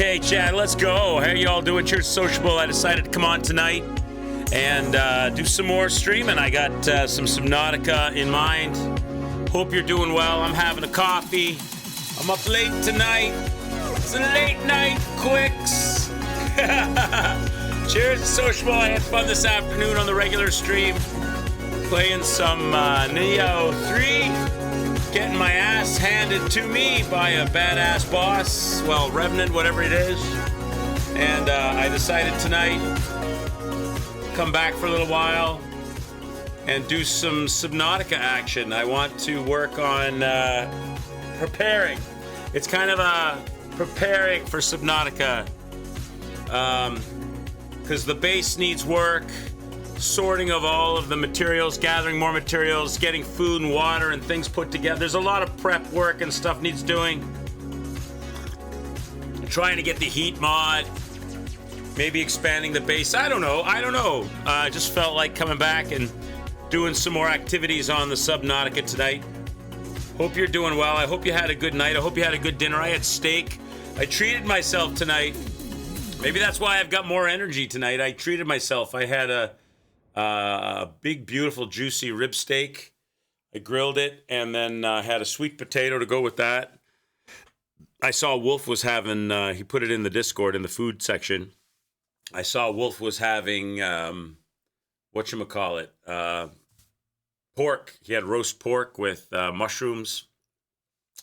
Okay, Chad, let's go. How y'all doing? Cheers Sociable. I decided to come on tonight and do some more streaming. I got some Subnautica in mind. Hope you're doing well. I'm having a coffee. I'm up late tonight. It's a late night quicks. Cheers Sociable. I had fun this afternoon on the regular stream. Playing some Neo 3. Getting my ass handed to me by a badass boss. Well, Revenant, whatever it is. And I decided tonight come back for a little while and do some Subnautica action. I want to work on preparing. It's kind of a preparing for Subnautica. Because the base needs work. Sorting of all of the materials, gathering more materials, getting food and water and things put together. There's a lot of prep work and stuff needs doing. Trying to get the heat mod, maybe expanding the base. I don't know. I just felt like coming back and doing some more activities on the Subnautica tonight. Hope you're doing well. I hope you had a good night. I hope you had a good dinner. I had steak. I treated myself tonight. Maybe that's why I've got more energy tonight. I treated myself. I had a big, beautiful, juicy rib steak. I grilled it and then had a sweet potato to go with that. I saw Wolf was having, he put it in the Discord in the food section. I saw Wolf was having, whatchamacallit, pork. He had roast pork with mushrooms.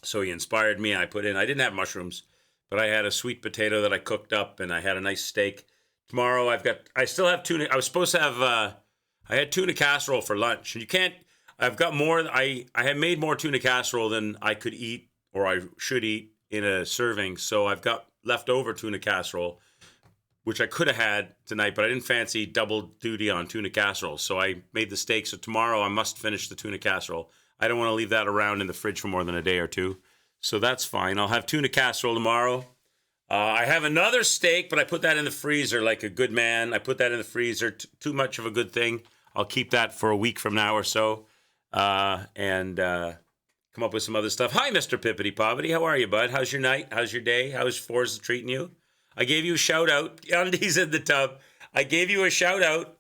So he inspired me. I didn't have mushrooms, but I had a sweet potato that I cooked up and I had a nice steak. Tomorrow I still have tuna. I was supposed to have, I had tuna casserole for lunch. And I've got more, I had made more tuna casserole than I could eat or I should eat in a serving. So I've got leftover tuna casserole, which I could have had tonight, but I didn't fancy double duty on tuna casserole. So I made the steak. So tomorrow I must finish the tuna casserole. I don't want to leave that around in the fridge for more than a day or two. So that's fine. I'll have tuna casserole tomorrow. I have another steak, but I put that in the freezer like a good man. I put that in the freezer. Too much of a good thing. I'll keep that for a week from now or so and come up with some other stuff. Hi, Mr. Pippity Poppity. How are you, bud? How's your night? How's your day? How's Forza treating you? I gave you a shout out. Undies in the tub. I gave you a shout out.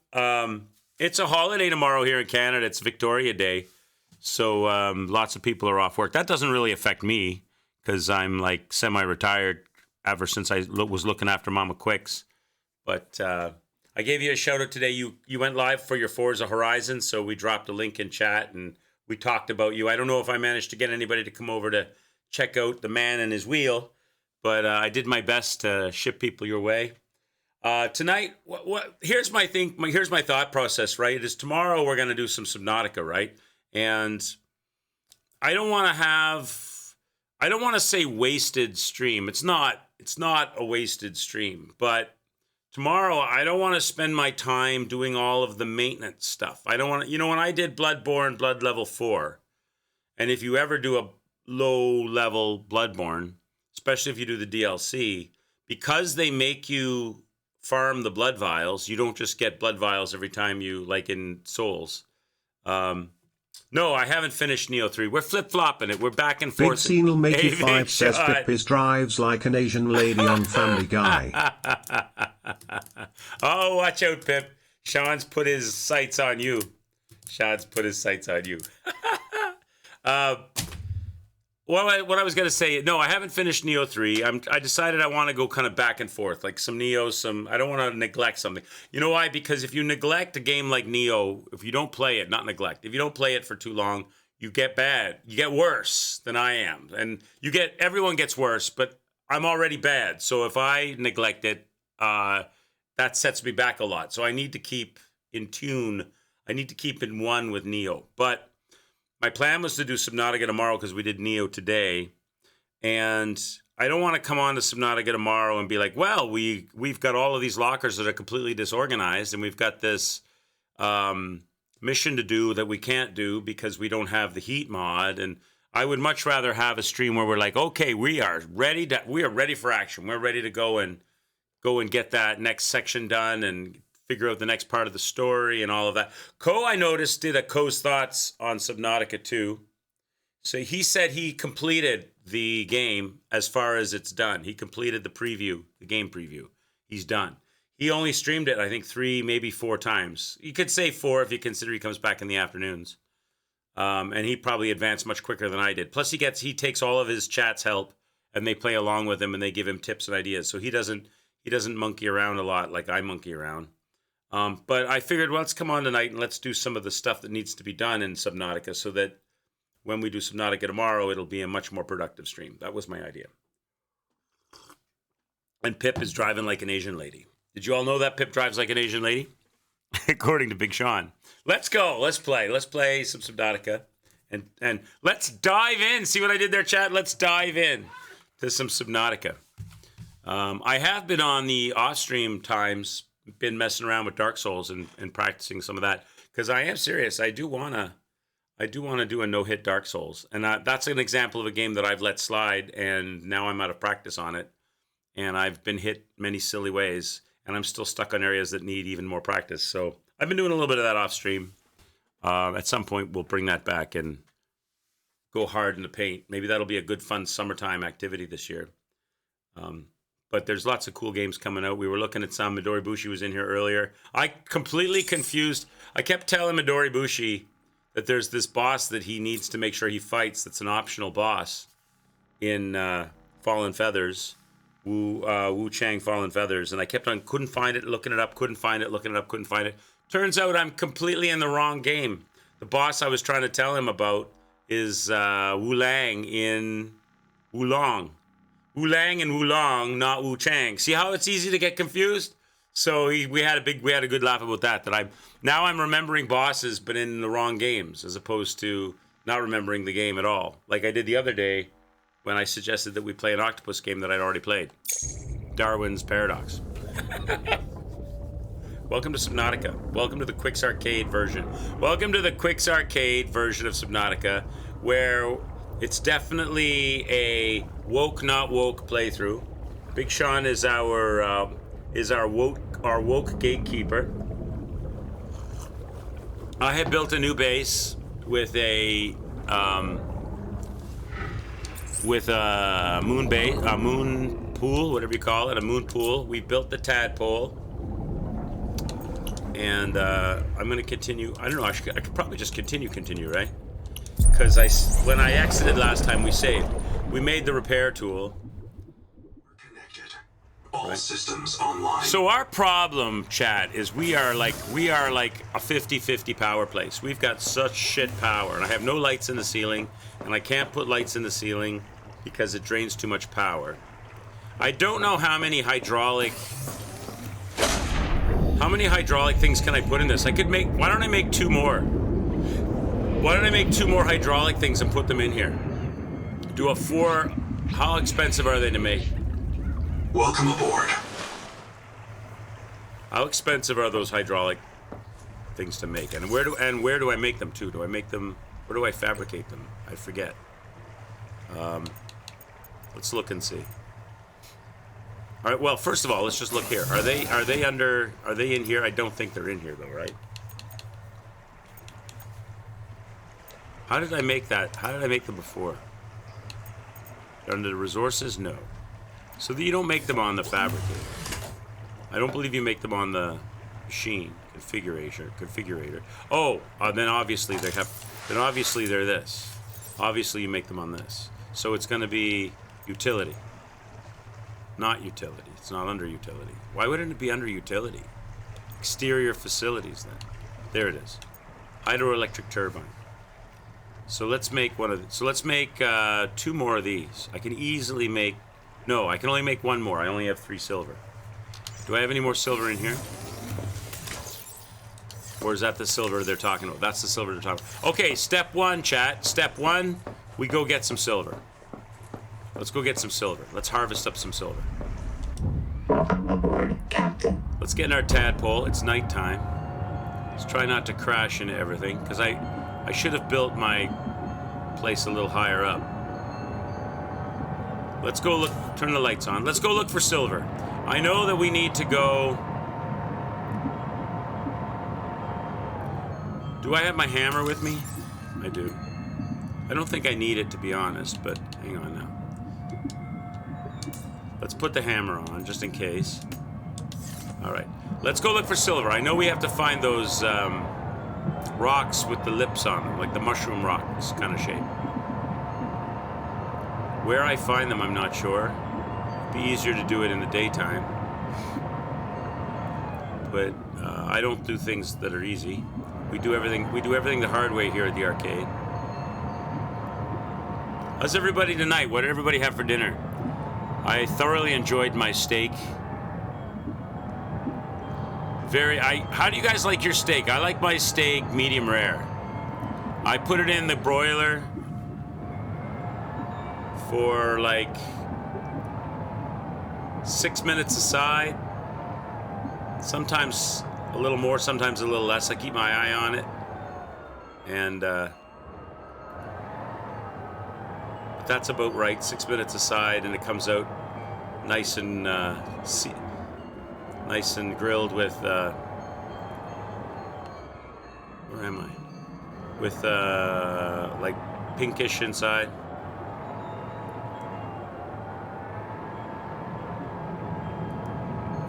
It's a holiday tomorrow here in Canada. It's Victoria Day. So lots of people are off work. That doesn't really affect me because I'm like semi-retired ever since I was looking after Mama Quicks. But I gave you a shout out today. You went live for your Forza Horizon, so we dropped a link in chat and we talked about you. I don't know if I managed to get anybody to come over to check out the man and his wheel, but I did my best to ship people your way. Tonight, here's my thing. Here's my thought process, right? Is tomorrow we're going to do some Subnautica, right? And I don't want to say wasted stream. It's not a wasted stream, but tomorrow I don't want to spend my time doing all of the maintenance stuff. I don't want to, when I did Bloodborne, Blood Level 4, and if you ever do a low level Bloodborne, especially if you do the DLC, because they make you farm the blood vials, you don't just get blood vials every time you, like in Souls. No, I haven't finished Neo 3. We're flip-flopping it. We're back and forth. Big Scene will make it 5 says Pip is drives like an Asian lady on Family Guy. Oh, watch out, Pip. Sean's put his sights on you. What I was going to say, no, I haven't finished Neo 3. I decided I want to go kind of back and forth, like some Neo, I don't want to neglect something. You know why? Because if you neglect a game like Neo, if you don't play it, not neglect, if you don't play it for too long, you get bad. You get worse than I am. And everyone gets worse, but I'm already bad. So if I neglect it, that sets me back a lot. So I need to keep in tune. I need to keep in one with Neo. But my plan was to do Subnautica tomorrow because we did Neo today. And I don't want to come on to Subnautica tomorrow and be like, well, we've got all of these lockers that are completely disorganized and we've got this mission to do that we can't do because we don't have the heat mod. And I would much rather have a stream where we're like, okay, we are ready for action. We're ready to go and get that next section done and figure out the next part of the story and all of that. I noticed, did a Co's Thoughts on Subnautica 2. So he said he completed the game as far as it's done. He completed the preview, the game preview. He's done. He only streamed it, I think, 3, maybe 4 times. You could say 4 if you consider he comes back in the afternoons. And he probably advanced much quicker than I did. Plus, he takes all of his chat's help, and they play along with him, and they give him tips and ideas. So he doesn't monkey around a lot like I monkey around. But I figured, well, let's come on tonight and let's do some of the stuff that needs to be done in Subnautica so that when we do Subnautica tomorrow, it'll be a much more productive stream. That was my idea. And Pip is driving like an Asian lady. Did you all know that Pip drives like an Asian lady? According to Big Sean. Let's go. Let's play. Let's play some Subnautica. And let's dive in. See what I did there, chat? Let's dive in to some Subnautica. I have been on the off-stream times, been messing around with Dark Souls and practicing some of that. Because I am serious. I do want to do a no-hit Dark Souls. And that's an example of a game that I've let slide, and now I'm out of practice on it. And I've been hit many silly ways, and I'm still stuck on areas that need even more practice. So I've been doing a little bit of that off stream. At some point, we'll bring that back and go hard in the paint. Maybe that'll be a good, fun summertime activity this year. But there's lots of cool games coming out. We were looking at some. Midori Bushi was in here earlier. I completely confused. I kept telling Midori Bushi that there's this boss that he needs to make sure he fights that's an optional boss in Fallen Feathers. Wu Chang Fallen Feathers, and I kept on, couldn't find it, looking it up, couldn't find it, looking it up, couldn't find it. Turns out I'm completely in the wrong game. The boss I was trying to tell him about is Wu Lang in Wulong. Wu Lang and Wulong, not Wu Chang. See how it's easy to get confused? So we had a good laugh about that. I'm remembering bosses, but in the wrong games, as opposed to not remembering the game at all, like I did the other day when I suggested that we play an octopus game that I'd already played. Darwin's Paradox. Welcome to Subnautica. Welcome to the Quicks Arcade version. Welcome to the Quicks Arcade version of Subnautica, where it's definitely a woke, not woke playthrough. Big Sean is our woke gatekeeper. I have built a new base with a moon pool, whatever you call it, a moon pool. We built the tadpole, and I'm going to continue. I don't know. I could probably just continue, right? Because when I exited last time, we saved. We made the repair tool. Connected. All systems online. So our problem, chat, is we are like a 50-50 power place. We've got such shit power, and I have no lights in the ceiling, and I can't put lights in the ceiling because it drains too much power. I don't know how many hydraulic things can I put in this? Why don't I make 2 more? Why don't I make 2 more hydraulic things and put them in here? Do a 4, how expensive are they to make? Welcome aboard. How expensive are those hydraulic things to make? And where do I make them to? Where do I fabricate them? I forget. Let's look and see. All right, well, first of all, let's just look here. Are they in here? I don't think they're in here though, right? How did I make that? How did I make them before? Under the resources? No. So you don't make them on the fabricator. I don't believe you make them on the machine configurator. Oh, then obviously they're this. Obviously you make them on this. So it's going to be utility. Not utility. It's not under utility. Why wouldn't it be under utility? Exterior facilities then. There it is. Hydroelectric turbine. So let's make So let's make 2 more of these. I can easily make. No, I can only make 1 more. I only have 3 silver. Do I have any more silver in here? Or is that the silver they're talking about? That's the silver they're talking about. Okay, step 1, chat. Step 1, we go get some silver. Let's go get some silver. Let's harvest up some silver. Welcome aboard, Captain. Let's get in our tadpole. It's nighttime. Let's try not to crash into everything, because I should have built my place a little higher up. Let's go look, turn the lights on. Let's go look for silver. I know that we need to go. Do I have my hammer with me? I do. I don't think I need it, to be honest, but hang on now. Let's put the hammer on, just in case. Alright, let's go look for silver. I know we have to find those rocks with the lips on them, like the mushroom rocks kind of shape. Where I find them, I'm not sure. It'd be easier to do it in the daytime. But I don't do things that are easy. We do everything the hard way here at the arcade. How's everybody tonight? What did everybody have for dinner? I thoroughly enjoyed my steak. How do you guys like your steak? I like my steak medium rare. I put it in the broiler for like 6 minutes aside. Sometimes a little more, sometimes a little less. I keep my eye on it. And that's about right. 6 minutes aside, and it comes out nice and nice and grilled with where am I? With like pinkish inside.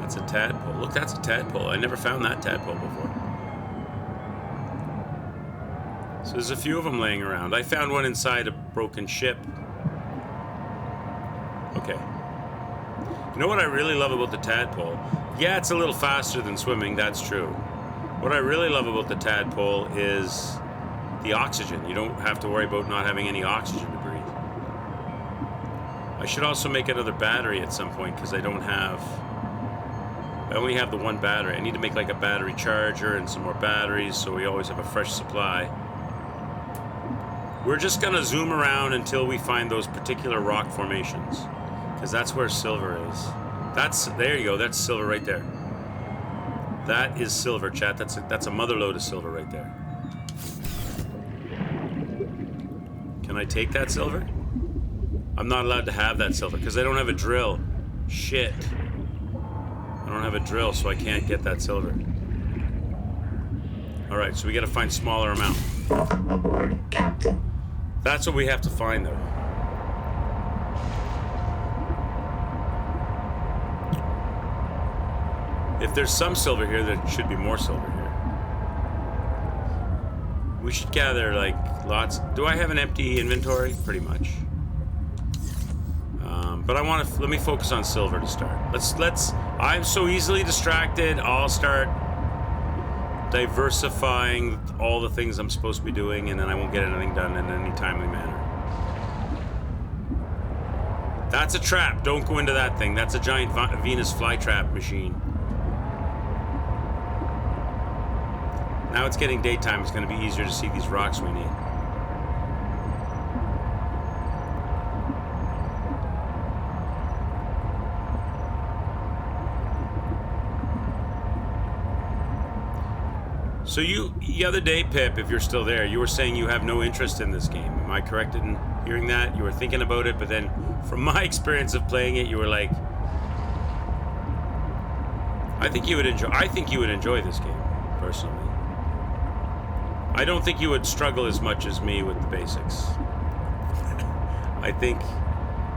That's a tadpole. Look, that's a tadpole. I never found that tadpole before. So there's a few of them laying around. I found one inside a broken ship. Okay. You know what I really love about the tadpole? Yeah, it's a little faster than swimming, that's true. What I really love about the tadpole is the oxygen. You don't have to worry about not having any oxygen to breathe. I should also make another battery at some point, because I only have the one battery. I need to make like a battery charger and some more batteries so we always have a fresh supply. We're just gonna zoom around until we find those particular rock formations, because that's where silver is. There you go, that's silver right there. That is silver, chat. That's a mother load of silver right there. Can I take that silver? I'm not allowed to have that silver because I don't have a drill. Shit. I don't have a drill, so I can't get that silver. Alright, so we gotta find smaller amount. Welcome aboard, Captain. That's what we have to find, though. If there's some silver here, there should be more silver here. We should gather, like, lots. Do I have an empty inventory? Pretty much. But I want to, let me focus on silver to start. I'm so easily distracted, I'll start diversifying all the things I'm supposed to be doing, and then I won't get anything done in any timely manner. That's a trap. Don't go into that thing. That's a giant Venus flytrap machine. Now it's getting daytime. It's going to be easier to see these rocks we need. So the other day, Pip, if you're still there, you were saying you have no interest in this game. Am I correct in hearing that? You were thinking about it, but then from my experience of playing it, you were like, I think you would enjoy this game, personally. I don't think you would struggle as much as me with the basics. I think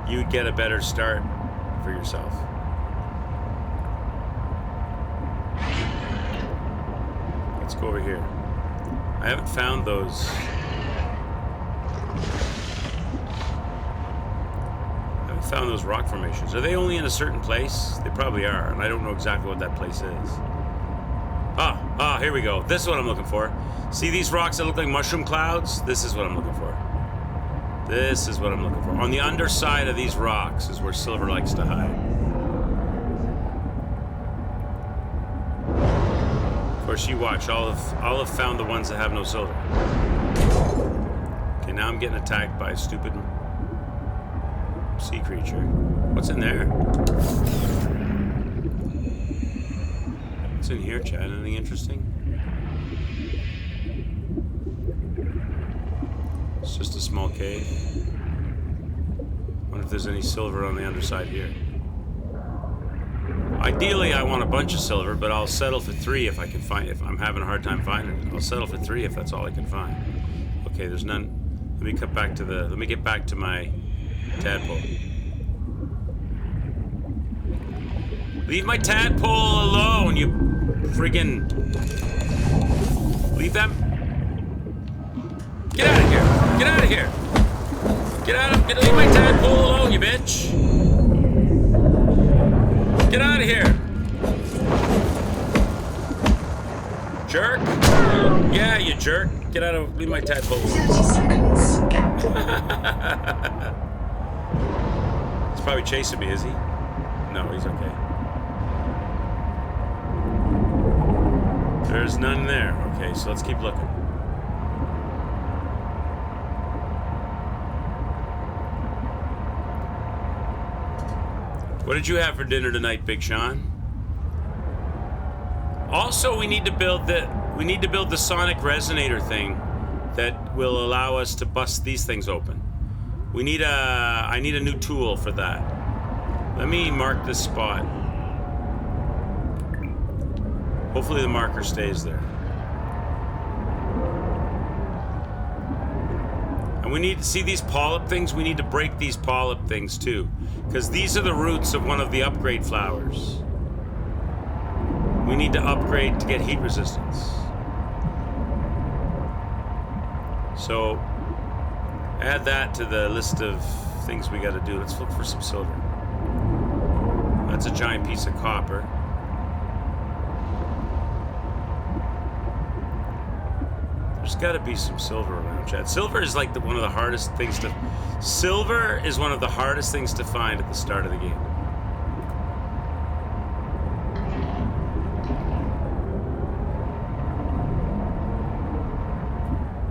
you'd get a better start for yourself. Let's go over here. I haven't found those. Rock formations. Are they only in a certain place? They probably are, and I don't know exactly what that place is. Ah, here we go. This is what I'm looking for. See these rocks that look like mushroom clouds? This is what I'm looking for. This is what I'm looking for. On the underside of these rocks is where silver likes to hide. Of course, you watch. I'll have found the ones that have no silver. Okay, now I'm getting attacked by a stupid sea creature. What's in there? What's in here, Chad? Anything interesting? It's just a small cave. Wonder if there's any silver on the underside here. Ideally, I want a bunch of silver, but I'll settle for 3 if I can find. If I'm having a hard time finding it, I'll settle for 3 if that's all I can find. Okay, there's none. Let me cut back to the. Let me get back to my tadpole. Leave my tadpole alone, you friggin'. Leave them. Get out of here. Get out of here. Get out of. Leave my tadpole alone, you bitch. Get out of here. Jerk. Yeah, you jerk. Get out of. Leave my tadpole alone. 30 seconds. He's probably chasing me, is he? No, he's okay. There's none there. Okay, so let's keep looking. What did you have for dinner tonight, Big Sean? Also, we need to build the sonic resonator thing that will allow us to bust these things open. I need a new tool for that. Let me mark this spot. Hopefully the marker stays there. And we need to see these polyp things. We need to break these polyp things too, because these are the roots of one of the upgrade flowers. We need to upgrade to get heat resistance. So add that to the list of things we got to do. Let's look for some silver. That's a giant piece of copper. There's got to be some silver around, Chad. Silver is like one of the hardest things to. Silver is one of the hardest things to find at the start of the game.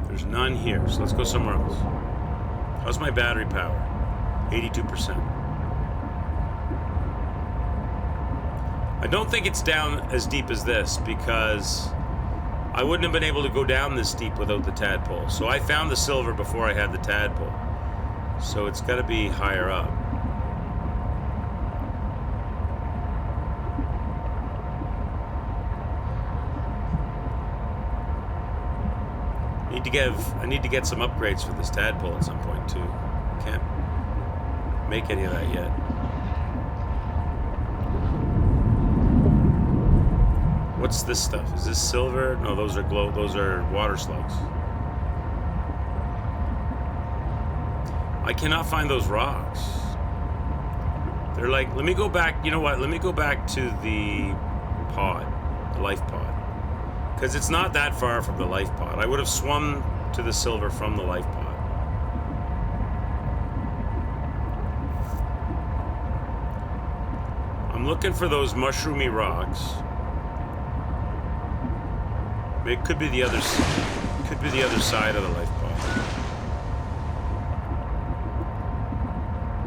There's none here, so let's go somewhere else. How's my battery power? 82%. I don't think it's down as deep as this because I wouldn't have been able to go down this deep without the tadpole. So I found the silver before I had the tadpole. So it's got to be higher up. I need to get some upgrades for this tadpole at some point too. Can't make any of that yet. What's this stuff? Is this silver? No, those are those are water slugs. I cannot find those rocks. They're like, let me go back, you know what? Let me go back to the pod, the life pod. Because it's not that far from the life pod. I would have swum to the silver from the life pod. I'm looking for those mushroomy rocks. It could be the other side of the life pod.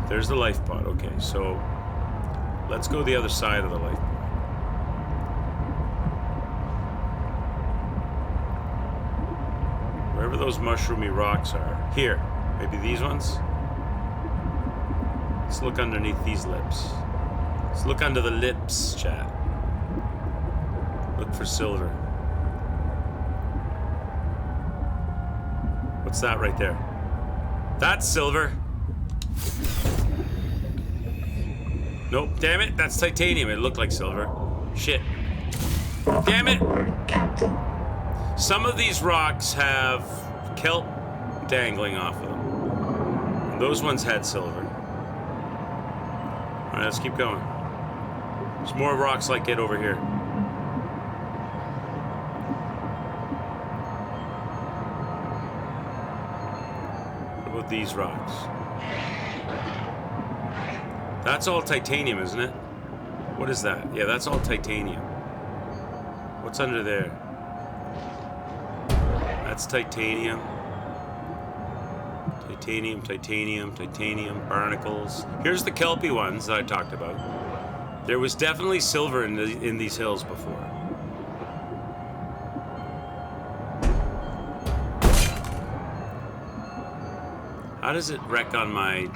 There's the life pod. Okay, so let's go the other side of the life pod. Wherever those mushroomy rocks are. Here. Maybe these ones? Let's look underneath these lips. Let's look under the lips, chat. Look for silver. What's that right there? That's silver. Nope, damn it, that's titanium. It looked like silver. Shit. Damn it! Some of these rocks have kelp dangling off of them. And those ones had silver. Alright, let's keep going. There's more rocks like it over here. What about these rocks? That's all titanium, isn't it? What is that? Yeah, that's all titanium. What's under there? That's titanium. Titanium, titanium, titanium, barnacles. Here's the kelpie ones that I talked about. There was definitely silver in these hills before. How does it wreck on my...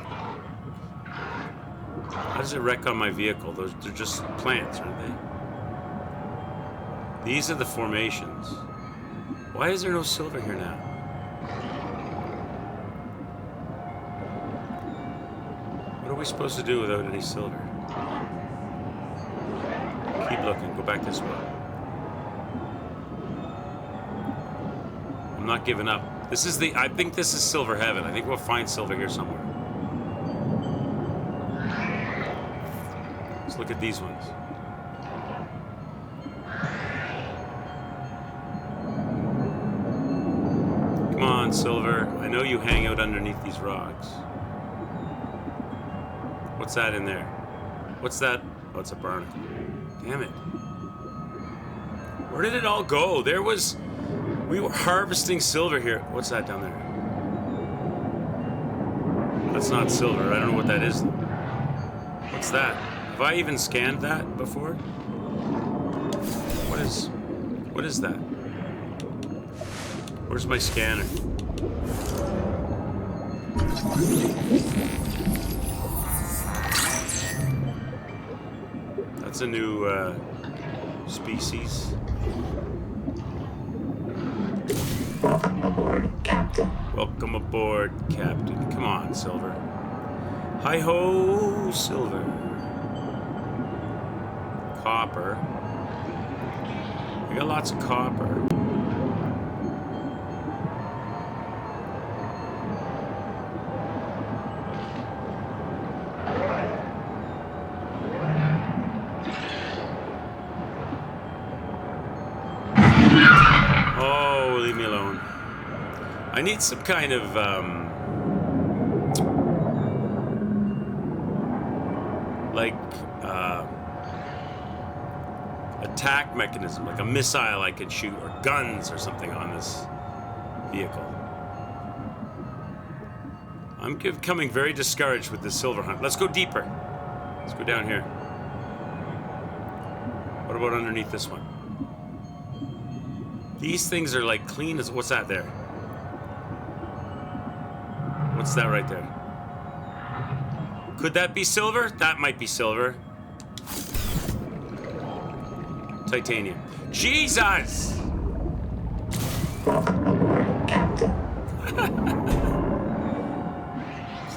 How does it wreck on my vehicle? They're just plants, aren't they? These are the formations. Why is there no silver here now? are we supposed to do without any silver? Keep looking. Go back this way. I'm not giving up. This is the... I think this is silver heaven. I think we'll find silver here somewhere. Let's look at these ones. Come on, silver. I know you hang out underneath these rocks. What's that in there? What's that? Oh, it's a barnacle. Damn it. Where did it all go? There was... We were harvesting silver here. What's that down there? That's not silver. I don't know what that is. What's that? Have I even scanned that before? What is that? Where's my scanner? That's a new species. Welcome aboard, Captain. Welcome aboard, Captain. Come on, Silver. Hi-ho, Silver. Copper. We got lots of copper. Oh, leave me alone. I need some kind of, attack mechanism, like a missile I can shoot, or guns or something on this vehicle. I'm becoming very discouraged with this silver hunt. Let's go deeper. Let's go down here. What about underneath this one? These things are like clean as... What's that there? What's that right there? Could that be silver? That might be silver. Titanium. Jesus! Welcome aboard, Captain.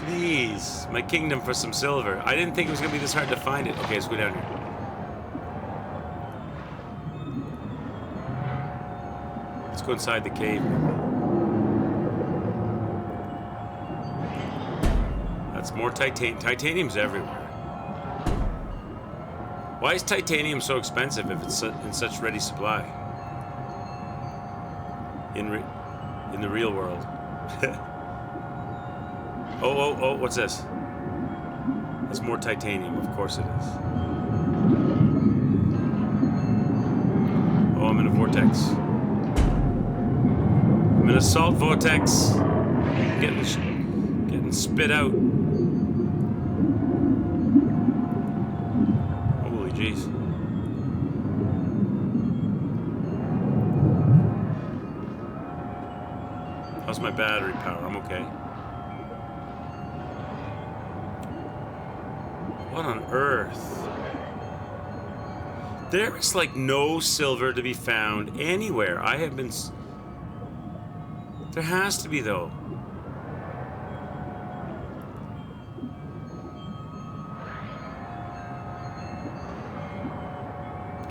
Please. My kingdom for some silver. I didn't think it was going to be this hard to find it. Okay, let's go down here. Let's go inside the cave. That's more titanium. Titanium's everywhere. Why is titanium so expensive if it's in such ready supply? In the real world. Oh, what's this? That's more titanium, of course it is. Oh, I'm in a vortex. I'm in a salt vortex. Getting spit out. Holy jeez. How's my battery power? I'm okay. What on earth? There is like no silver to be found anywhere. I have been... There has to be, though.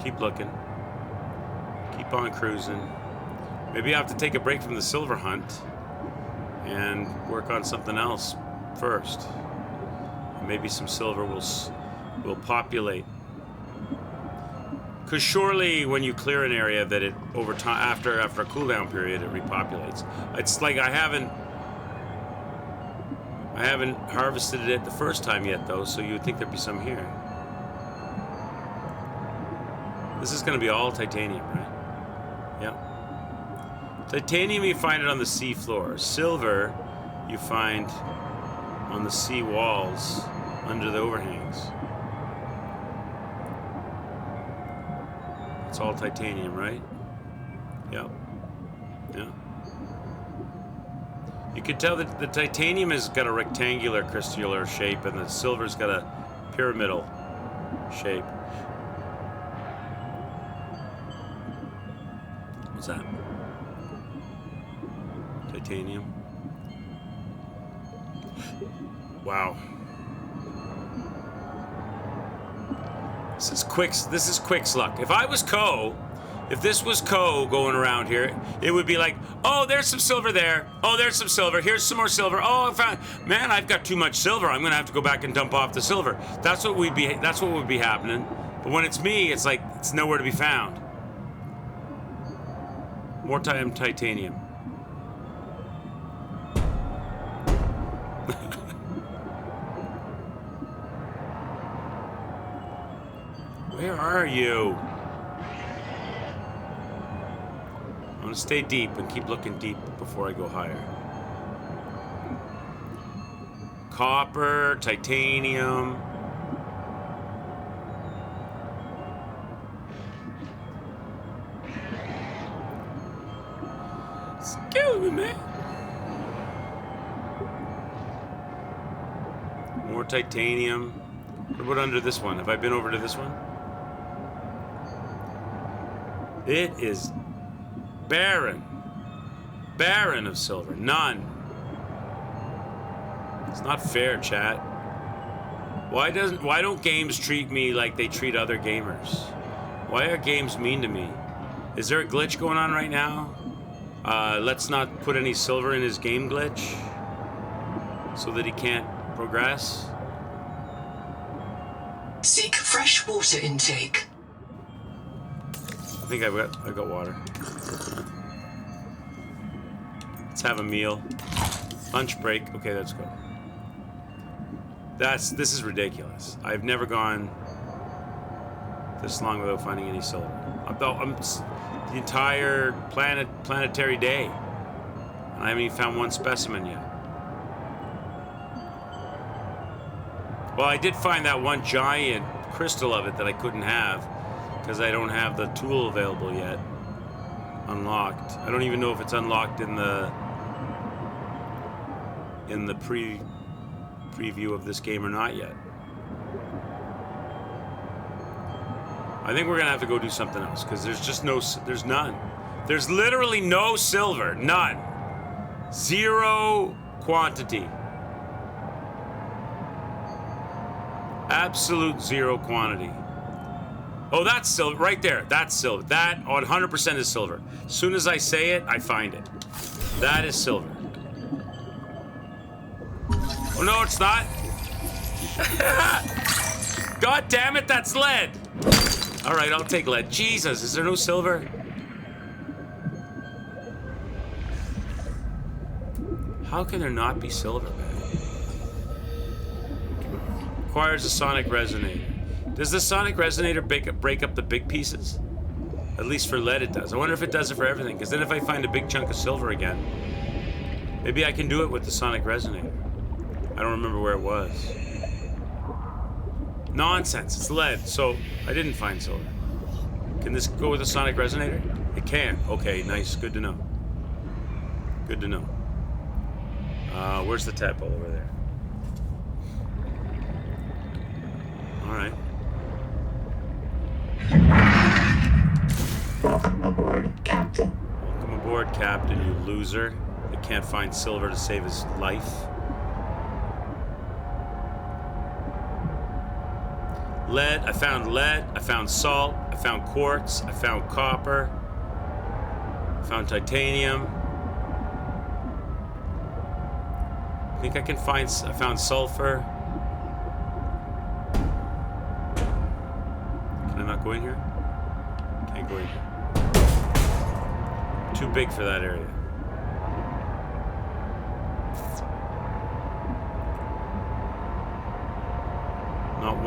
Keep looking. Keep on cruising. Maybe I have to take a break from the silver hunt and work on something else first. Maybe some silver will populate. Because surely when you clear an area that it over time after a cooldown period it repopulates. It's like I haven't harvested it the first time yet though, so you would think there'd be some here. This is going to be all titanium, right? Yeah. Titanium you find it on the sea floor. Silver you find on the sea walls under the overhangs. It's all titanium, right? Yep. Yeah. You could tell that the titanium has got a rectangular crystalline shape and the silver's got a pyramidal shape. What's that? Titanium. Wow. This is Quick's luck. If I was Co, if this was Co going around here, it would be like, oh, there's some silver there. Oh, there's some silver. Here's some more silver. Oh, I found, man, I've got too much silver. I'm gonna have to go back and dump off the silver. That's what would be happening. But when it's me, it's like it's nowhere to be found. More time titanium. Where are you? I'm gonna stay deep and keep looking deep before I go higher. Copper, titanium. Excuse me, man. More titanium. What about under this one? Have I been over to this one? It is barren. Barren of silver. None. It's not fair, chat. Why don't games treat me like they treat other gamers? Why are games mean to me? Is there a glitch going on right now? Let's not put any silver in his game glitch so that he can't progress. Seek fresh water intake. I think I got water. Let's have a meal. Lunch break. Okay, let's go. This is ridiculous. I've never gone this long without finding any silver. I'm the entire planetary day, and I haven't even found one specimen yet. Well, I did find that one giant crystal of it that I couldn't have because I don't have the tool available yet. Unlocked. I don't even know if it's unlocked in the preview of this game or not yet. I think we're gonna have to go do something else because there's none. There's literally no silver. None. Zero quantity. Absolute zero quantity. Oh, that's silver right there. That's silver. That 100% is silver. As soon as I say it, I find it. That is silver. Oh, no, it's not. God damn it, that's lead. All right, I'll take lead. Jesus, is there no silver? How can there not be silver, man? Requires a sonic resonator. Does the sonic resonator break up the big pieces? At least for lead it does. I wonder if it does it for everything, because then if I find a big chunk of silver again, maybe I can do it with the sonic resonator. I don't remember where it was. Nonsense, it's lead, so I didn't find silver. Can this go with a sonic resonator? It can. Okay, nice, good to know. Good to know. Where's the tadpole over there? All right. Welcome aboard, Captain. Welcome aboard, Captain, you loser. That can't find silver to save his life. Lead, I found salt, I found quartz, I found copper, I found titanium. I think I found sulfur. Can I not go in here? Can't go in here. Too big for that area. Not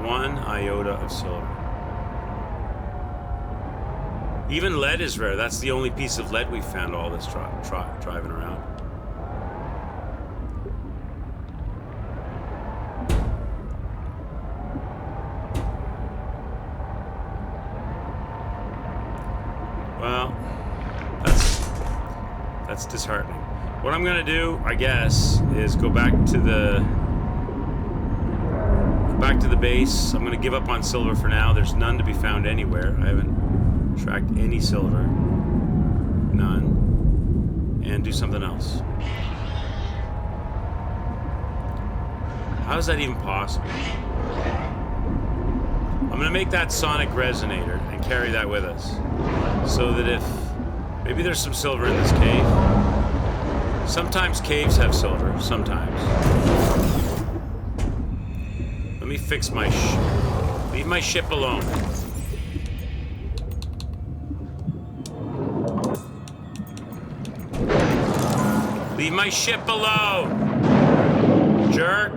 one iota of silver. Even lead is rare. That's the only piece of lead we found all this driving around. Well, that's disheartening. What I'm gonna do, I guess, is go back to the base. I'm gonna give up on silver for now. There's none to be found anywhere. I haven't tracked any silver. None. And do something else. How is that even possible? I'm gonna make that sonic resonator and carry that with us. So that if... Maybe there's some silver in this cave. Sometimes caves have silver. Sometimes. Let me fix my leave my ship alone. Leave my ship alone! Jerk!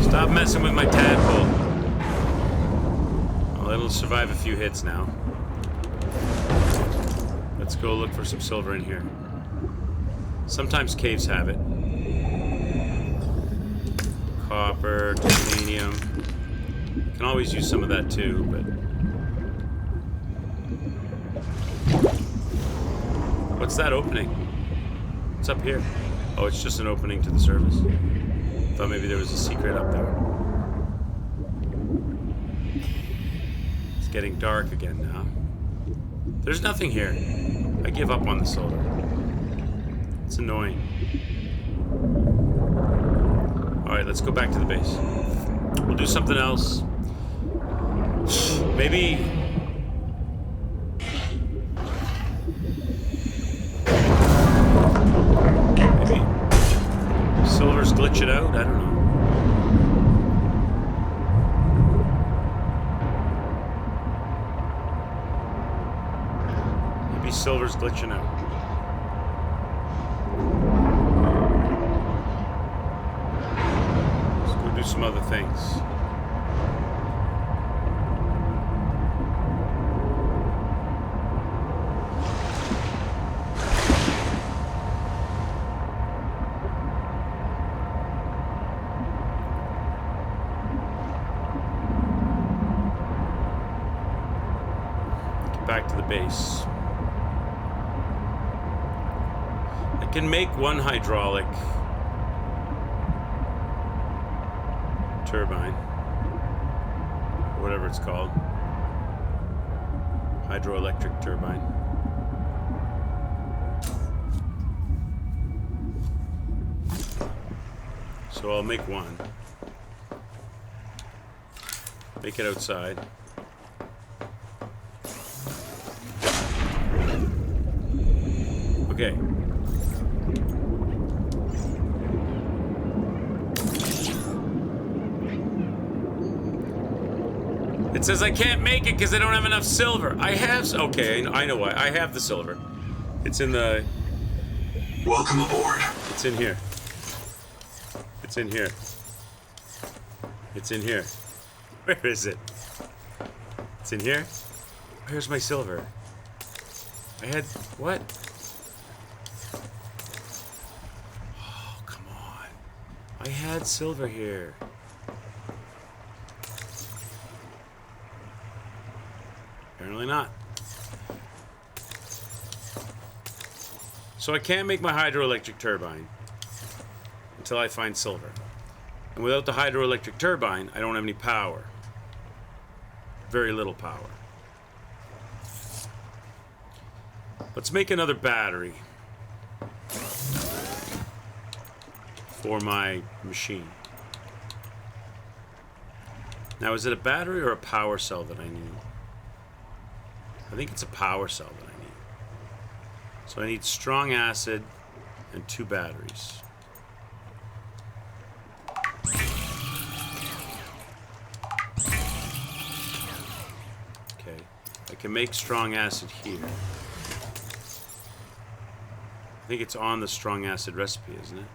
Stop messing with my tadpole. Well, it'll survive a few hits now. Let's go look for some silver in here. Sometimes caves have it. Copper, titanium. Can always use some of that too, but... What's that opening? What's up here? Oh, it's just an opening to the surface. Thought maybe there was a secret up there. It's getting dark again now. There's nothing here. I give up on the silver. It's annoying. Alright, let's go back to the base. We'll do something else. Maybe... Silver's glitch it out? I don't know. Maybe silver's glitching out. Let's go do some other things. Back to the base. I can make one hydraulic turbine, or whatever it's called. Hydroelectric turbine. So I'll make one. Make it outside. Okay. It says I can't make it because I don't have enough silver. I have... Okay, I know why. I have the silver. It's in the... Welcome aboard. It's in here. It's in here. It's in here. Where is it? It's in here? Where's my silver? I had... What? I had silver here. Apparently not. So I can't make my hydroelectric turbine until I find silver. And without the hydroelectric turbine, I don't have any power. Very little power. Let's make another battery for my machine. Now, is it a battery or a power cell that I need? I think it's a power cell that I need. So I need strong acid and 2 batteries. Okay, I can make strong acid here. I think it's on the strong acid recipe, isn't it?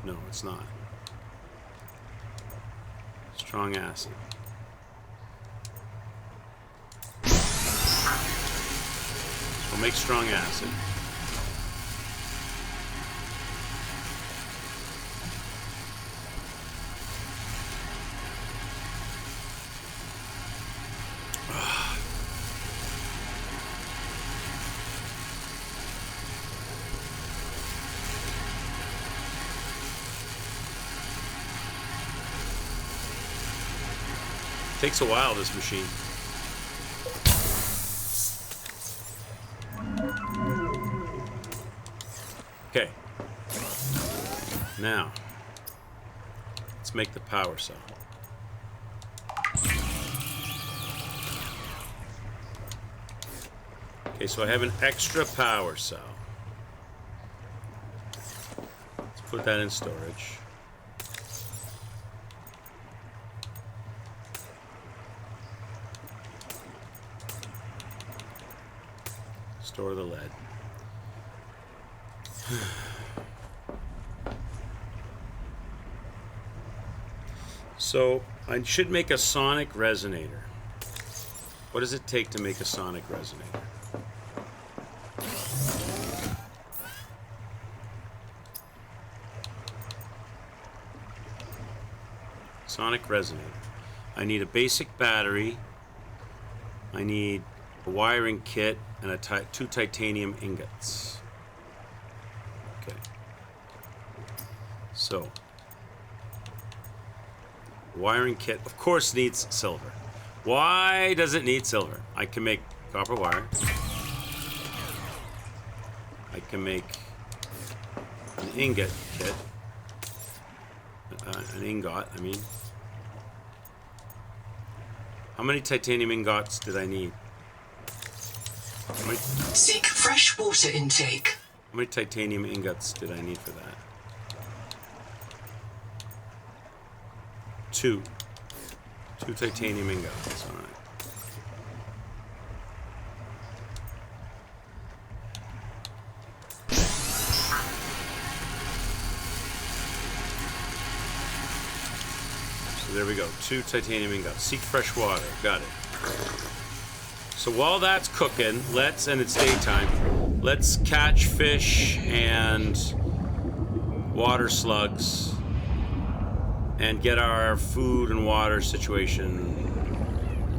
No, it's not. Strong acid. We'll make strong acid. Takes a while, this machine. Okay. Now, let's make the power cell. Okay, so I have an extra power cell. Let's put that in storage. Store the lead. So I should make a sonic resonator. What does it take to make a sonic resonator? Sonic resonator. I need a basic battery. I need a wiring kit and two titanium ingots. Okay. So, wiring kit, of course, needs silver. Why does it need silver? I can make copper wire. I can make an ingot kit. An ingot, I mean. How many titanium ingots did I need? Seek fresh water intake. How many titanium ingots did I need for that? 2. 2 titanium ingots, all right. So there we go, 2 titanium ingots. Seek fresh water, got it. So while that's cooking, and it's daytime, let's catch fish and water slugs and get our food and water situation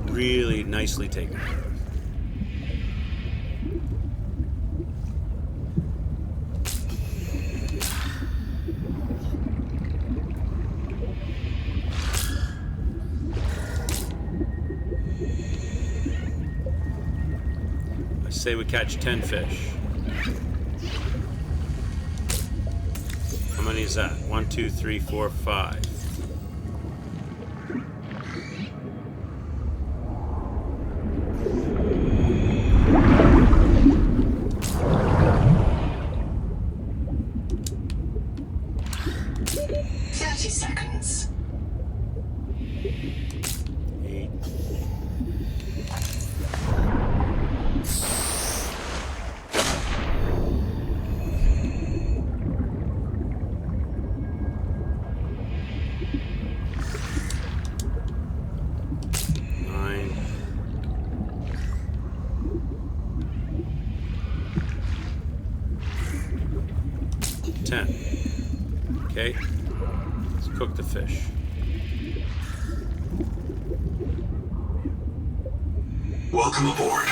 really nicely taken care of. I say we catch 10 fish. How many is that? 1, 2, 3, 4, 5. Seconds. 8. 9. 10. Okay. Let's cook the fish. Welcome aboard.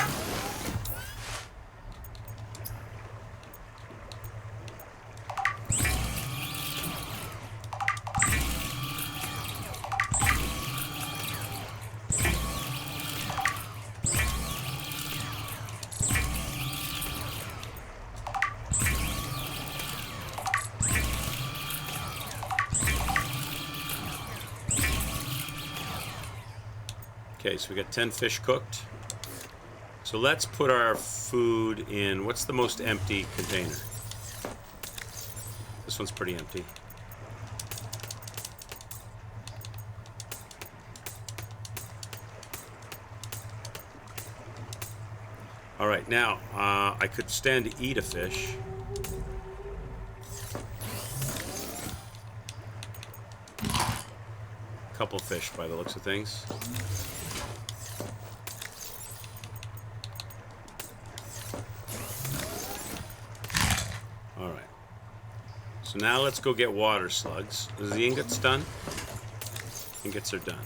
Okay, so we got 10 fish cooked. So let's put our food in, what's the most empty container? This one's pretty empty. All right, now, I could stand to eat a fish. Couple fish by the looks of things. All right. So now let's go get water slugs. Is the ingots done? Ingots are done.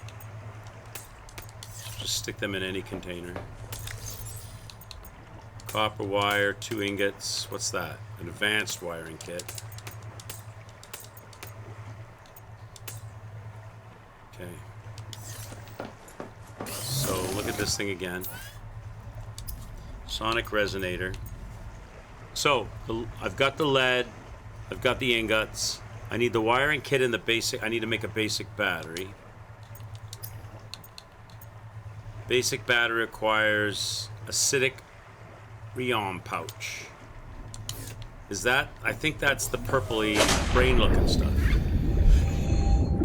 Just stick them in any container. Copper wire, 2 ingots. What's that? An advanced wiring kit. Okay. So look at this thing again. Sonic resonator. So I've got the lead, I've got the ingots. I need the wiring kit and the basic. I need to make a basic battery. Basic battery requires acidic rheon pouch. Is that? I think that's the purpley brain looking stuff.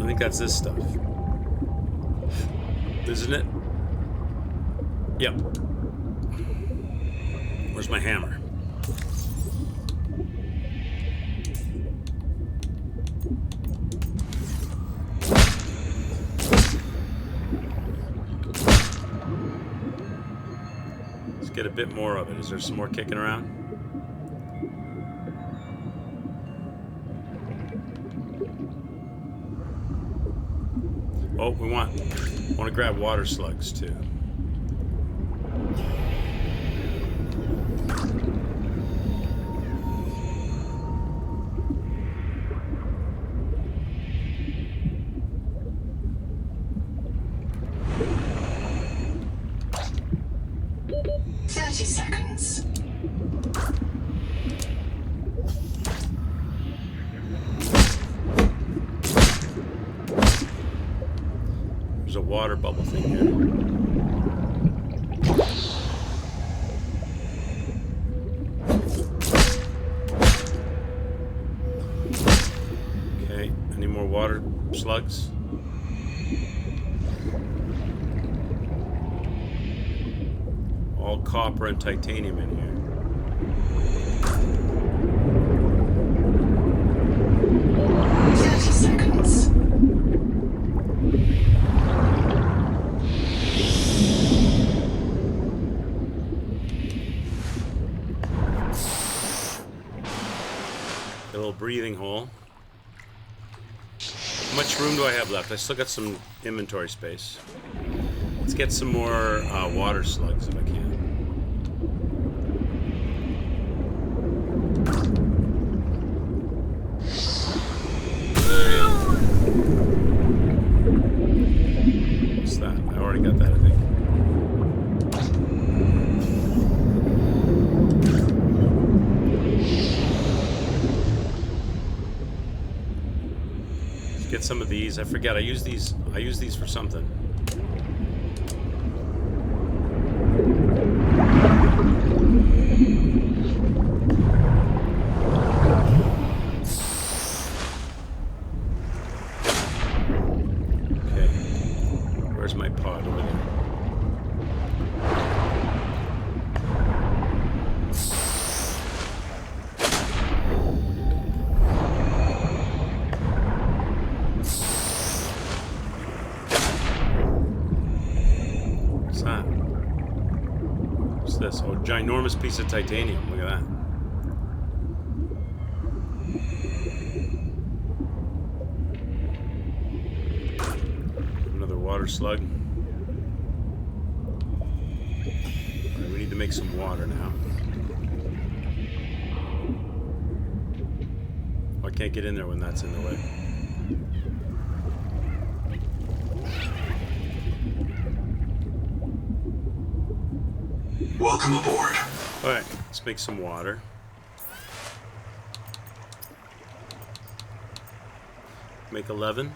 I think that's this stuff. Isn't it? Yep. Where's my hammer? Let's get a bit more of it. Is there some more kicking around? Oh, we want to grab water slugs too. Seconds. There's a water bubble thing here. Okay, any more water slugs? All copper and titanium in here. Seconds. A little breathing hole. How much room do I have left? I still got some inventory space. Let's get some more water slugs if I can. What's that? I already got that, I think. Let's get some of these. I forget. I use these for something. My pod over there. What's that? What's this? Oh, ginormous piece of titanium. Look at that. Water slug. Alright, we need to make some water now. Oh, I can't get in there when that's in the way. Welcome aboard. Alright, let's make some water. Make 11.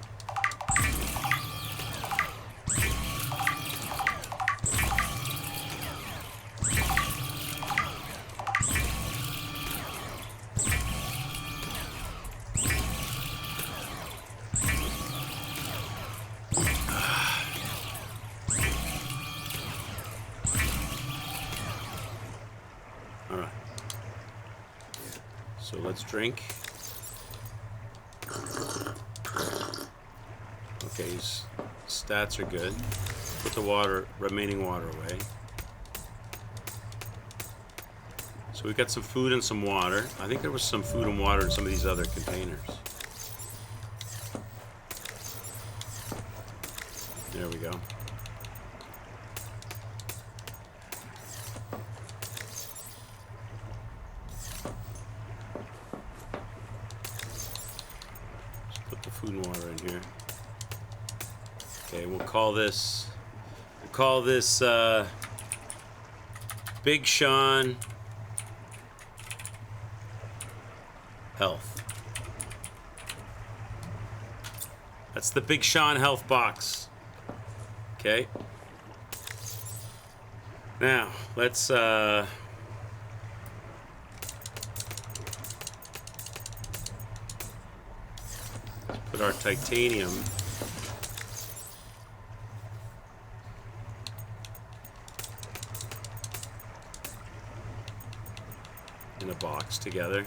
So let's drink. Okay, his stats are good. Put the remaining water away. So we got some food and some water. I think there was some food and water in some of these other containers. There we go. Food and water in here. Okay, we'll call this Big Sean Health. That's the Big Sean health box. Okay. Now, let's put our titanium in a box together.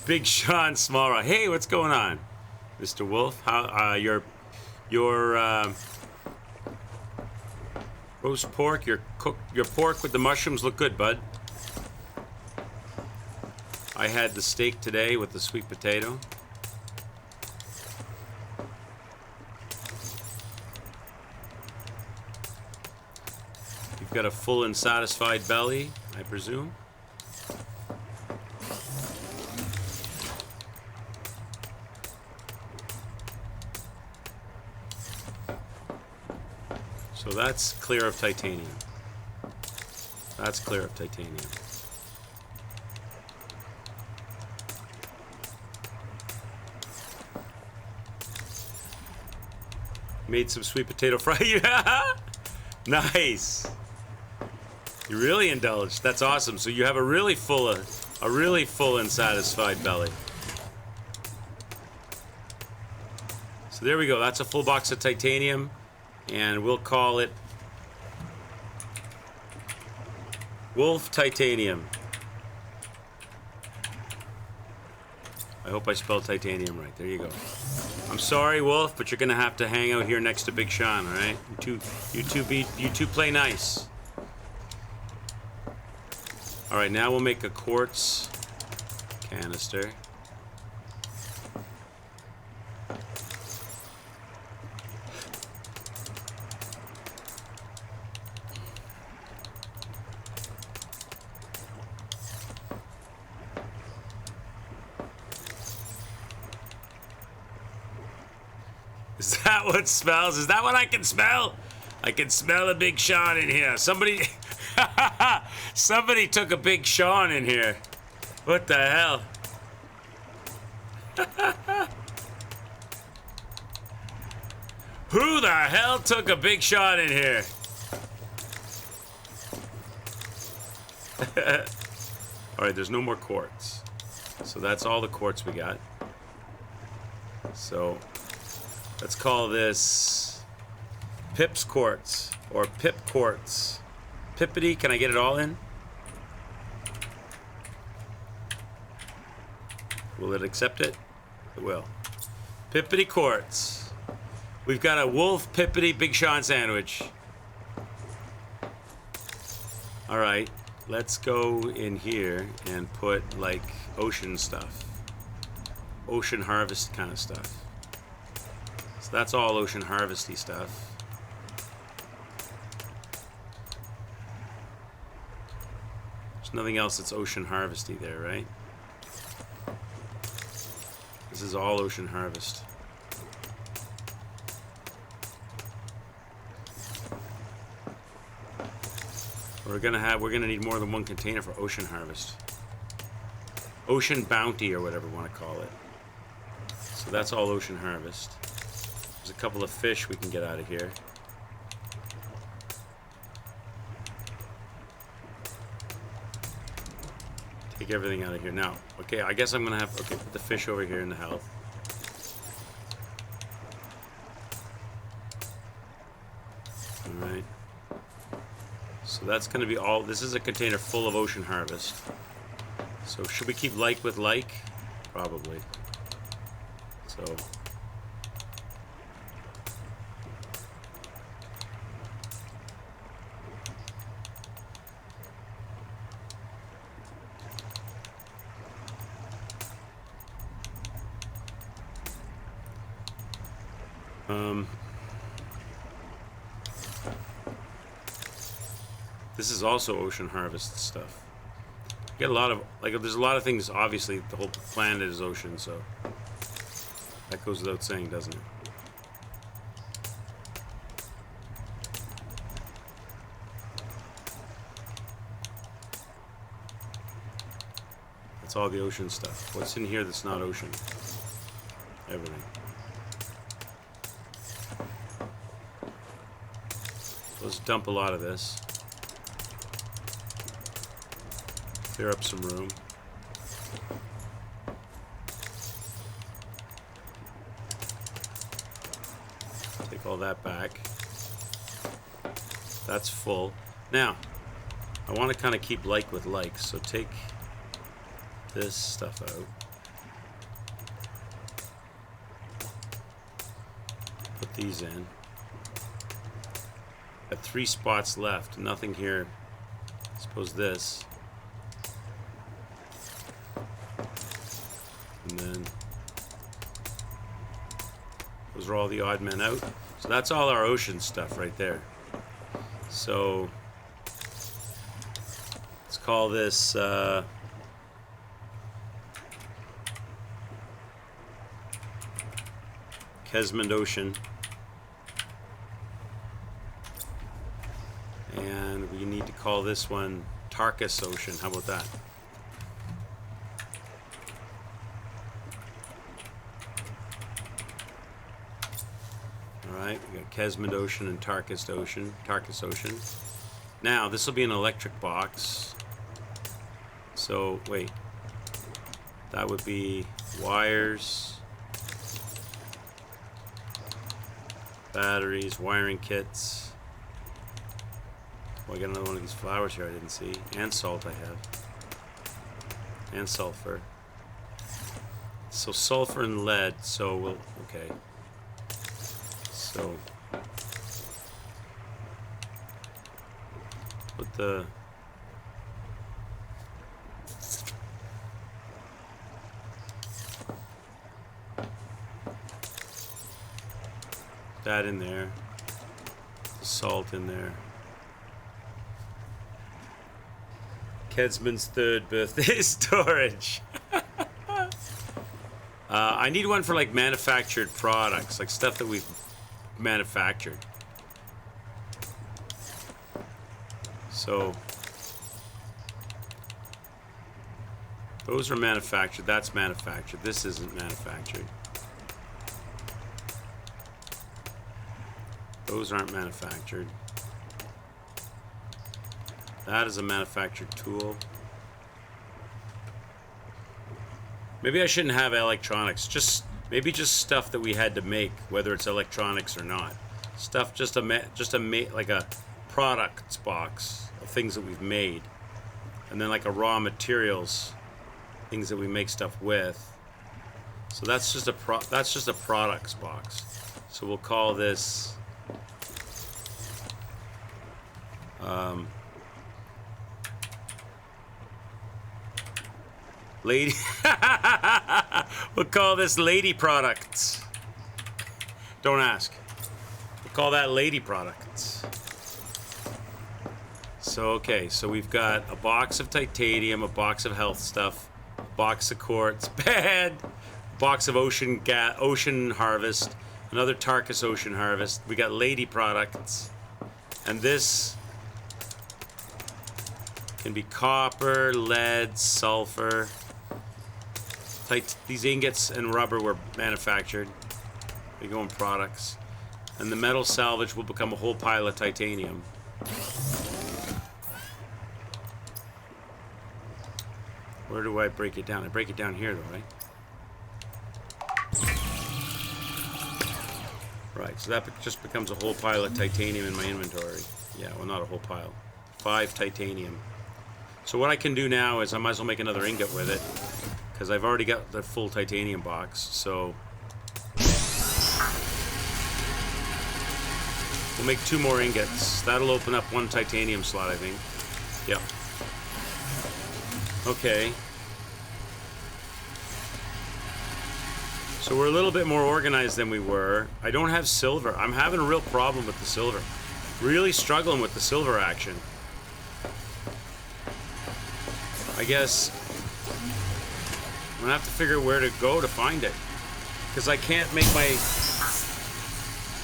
Big Sean Smallra. Hey, what's going on, Mr. Wolf? How your roast pork, your pork with the mushrooms look good, bud. I had the steak today with the sweet potato. You've got a full and satisfied belly, I presume. So that's clear of titanium. That's clear of titanium. Made some sweet potato fry. Yeah! Nice. You really indulged. That's awesome. So you have a really full and satisfied belly. So there we go. That's a full box of titanium. And we'll call it Wolf Titanium. I hope I spelled titanium right. There you go. I'm sorry, Wolf, but you're gonna have to hang out here next to Big Sean, all right? You two play nice. All right, now we'll make a quartz canister. Is that what smells? Is that what I can smell? I can smell a Big Sean in here. Somebody took a Big Sean in here. What the hell? Who the hell took a Big Sean in here? All right, there's no more quartz. So that's all the quartz we got. So let's call this Pip's Quartz or Pip Quartz. Pippity, can I get it all in? Will it accept it? It will. Pippity Quartz. We've got a Wolf Pippity Big Sean sandwich. All right, let's go in here and put like ocean stuff. Ocean harvest kind of stuff. So that's all ocean harvesty stuff. There's nothing else that's ocean harvesty there, right? This is all ocean harvest. We're gonna need more than one container for ocean harvest. Ocean bounty or whatever you want to call it. So that's all ocean harvest. There's a couple of fish we can get out of here. Take everything out of here. Now, okay, I guess I'm gonna have, okay, put the fish over here in the health. Alright. So that's gonna be all, this is a container full of ocean harvest. So should we keep like with like? Probably. So. This is also ocean harvest stuff. You get a lot of, like, there's a lot of things, obviously, the whole planet is ocean, so that goes without saying, doesn't it? That's all the ocean stuff. What's in here that's not ocean? Everything. Let's dump a lot of this. Clear up some room. Take all that back. That's full. Now, I want to kind of keep like with like, so take this stuff out. Put these in. Got 3 spots left. Nothing here. I suppose this. And then those are all the odd men out. So that's all our ocean stuff right there. So let's call this Kesmond Ocean. And we need to call this one Tarkus Ocean. How about that? Alright, we got Kesmond Ocean and Tarkus Ocean. Now, this will be an electric box. So, wait. That would be wires, batteries, wiring kits. Oh, I got another one of these flowers here I didn't see. And salt I have. And sulfur. So sulfur and lead, so we'll, okay. So, put the, that in there, the salt in there. Kesmond's 3rd birthday storage. I need one for like manufactured products, like stuff that we've manufactured. So those are manufactured. That's manufactured. This isn't manufactured. Those aren't manufactured. That is a manufactured tool. Maybe I shouldn't have electronics. Maybe just stuff that we had to make, whether it's electronics or not. Stuff just like a products box of things that we've made, and then like a raw materials, things that we make stuff with. So that's just a products box. So we'll call this lady. We'll call this lady products. Don't ask. We'll call that lady products. So okay, so we've got a box of titanium, a box of health stuff, a box of quartz, bad, a box of ocean harvest, another Tarkus ocean harvest. We got lady products, and this can be copper, lead, sulfur. These ingots and rubber were manufactured. They go in products. And the metal salvage will become a whole pile of titanium. Where do I break it down? I break it down here, though, right? Right, so that just becomes a whole pile of titanium in my inventory. Yeah, well, not a whole pile. 5 titanium. So what I can do now is I might as well make another ingot with it, because I've already got the full titanium box. So we'll make 2 more ingots. That'll open up 1 titanium slot, I think. Yep. Okay. So we're a little bit more organized than we were. I don't have silver. I'm having a real problem with the silver. Really struggling with the silver action. I guess I'm gonna have to figure out where to go to find it. Because I can't make my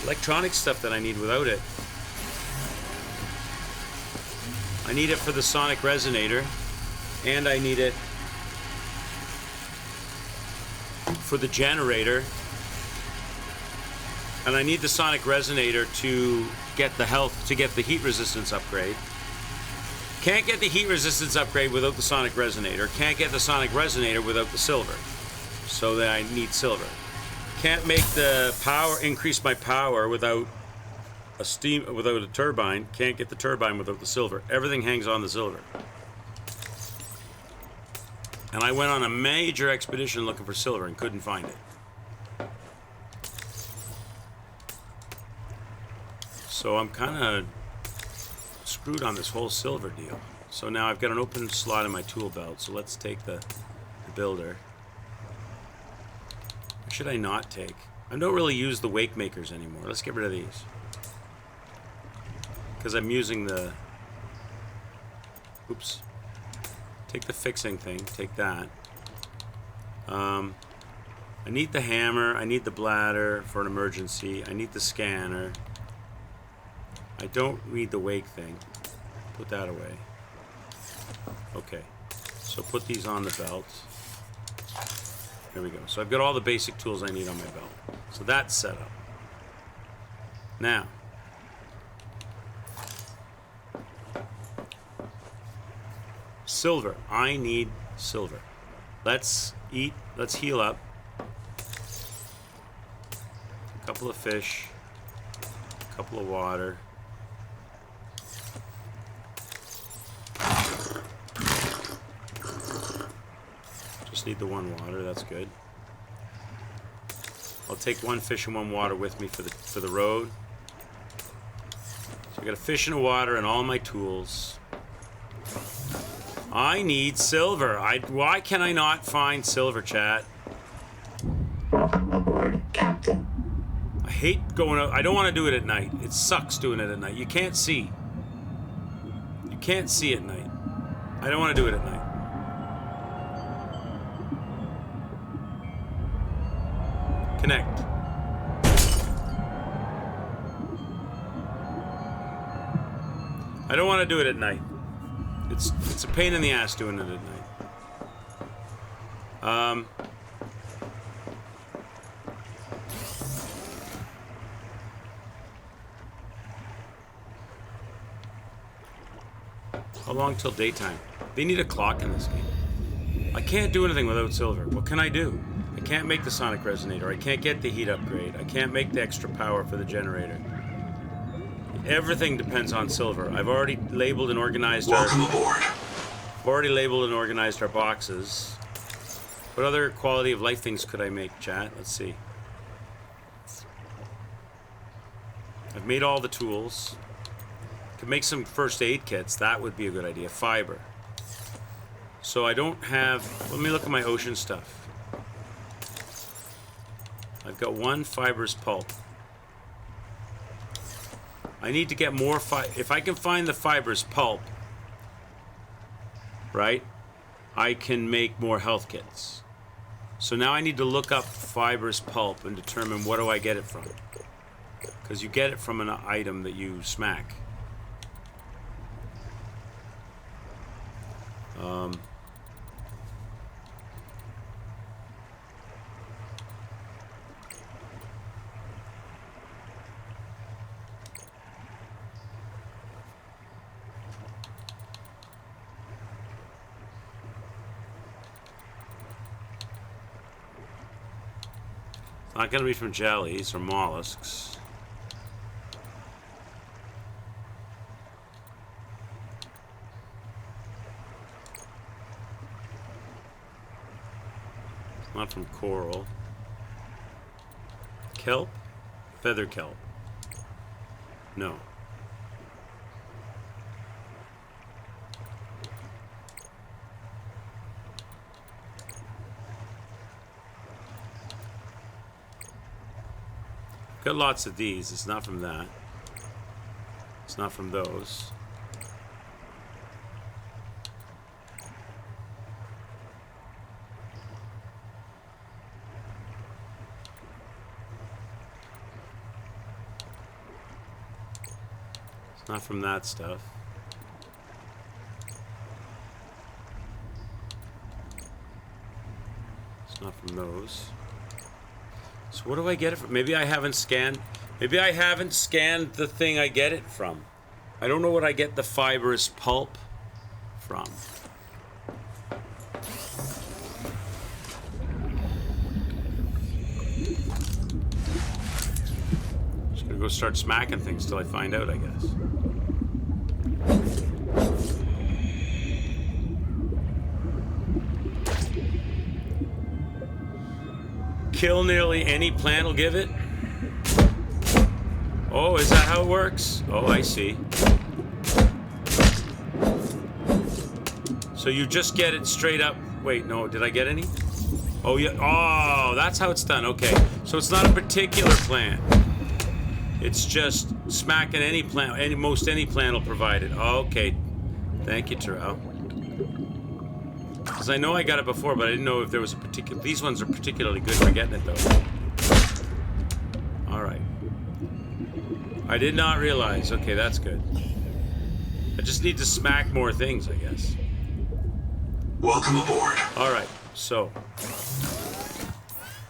electronic stuff that I need without it. I need it for the sonic resonator, and I need it for the generator, and I need the sonic resonator to get the health, to get the heat resistance upgrade. Can't get the heat resistance upgrade without the sonic resonator. Can't get the sonic resonator without the silver. So that I need silver. Can't make the power, increase my power without a turbine. Can't get the turbine without the silver. Everything hangs on the silver. And I went on a major expedition looking for silver and couldn't find it. So I'm kind of screwed on this whole silver deal. So now I've got an open slot in my tool belt. So let's take the builder. Or should I not take? I don't really use the wake makers anymore. Let's get rid of these. Because I'm using the... Oops. Take the fixing thing. Take that. I need the hammer. I need the bladder for an emergency. I need the scanner. I don't need the wake thing. Put that away. Okay. So put these on the belt. There we go. So I've got all the basic tools I need on my belt. So that's set up. Now. Silver. I need silver. Let's eat. Let's heal up. A couple of fish. A couple of water. Just need the one water. That's good. I'll take one fish and one water with me for the road. So I got a fish and a water and all my tools. I need silver. Why can I not find silver, chat? Welcome aboard, Captain. I hate going out. I don't want to do it at night. It sucks doing it at night. You can't see. You can't see at night. I don't want to do it at night. Connect. I don't want to do it at night. It's a pain in the ass doing it at night. How long till daytime? They need a clock in this game. I can't do anything without silver. What can I do? I can't make the sonic resonator. I can't get the heat upgrade. I can't make the extra power for the generator. Everything depends on silver. I've already labeled and organized Welcome aboard. I've already labeled and organized our boxes. What other quality of life things could I make, chat? Let's see. I've made all the tools. Could make some first aid kits. That would be a good idea. Fiber. So I don't have... Let me look at my ocean stuff. I've got one fibrous pulp. I need to get more if I can find the fibrous pulp, right, I can make more health kits. So now I need to look up fibrous pulp and determine what do I get it from. Because you get it from an item that you smack. Not going to be from jellies or mollusks. Not from coral. Kelp? Feather kelp. No. Got lots of these. It's not from that. It's not from those. Not from that stuff. It's not from those. So what do I get it from? Maybe I haven't scanned. Maybe I haven't scanned the thing I get it from. I don't know what I get the fibrous pulp from. Just gonna go start smacking things till I find out, I guess. Kill nearly any plant will give it. Oh, is that how it works? Oh, I see. So you just get it straight up. Wait, no, did I get any? Oh, yeah. Oh, that's how it's done. Okay. So it's not a particular plant. It's just smacking any plant. Most any plant will provide it. Oh, okay. Thank you, Terrell. Because I know I got it before, but I didn't know if there was a particular... These ones are particularly good for getting it, though. All right. I did not realize. Okay, that's good. I just need to smack more things, I guess. Welcome aboard. All right, so...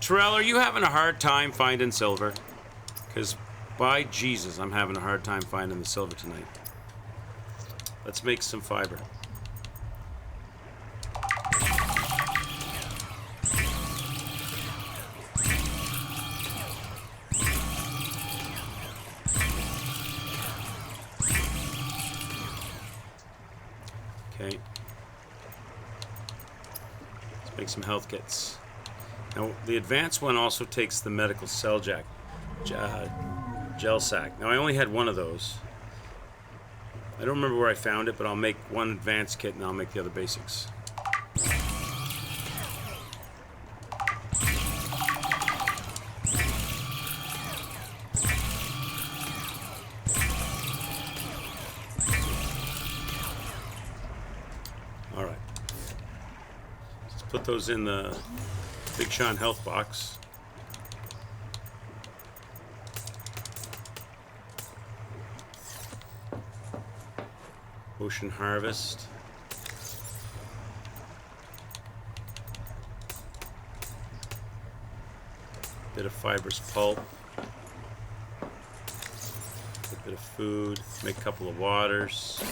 Terrell, are you having a hard time finding silver? Because, by Jesus, I'm having a hard time finding the silver tonight. Let's make some fiber. Okay. Let's make some health kits. Now, the advanced one also takes the medical cell gel sack. Now, I only had one of those. I don't remember where I found it, but I'll make one advanced kit and I'll make the other basics. All right. Let's put those in the Big Sean health box. Ocean harvest. Bit of fibrous pulp. A bit of food. Make a couple of waters.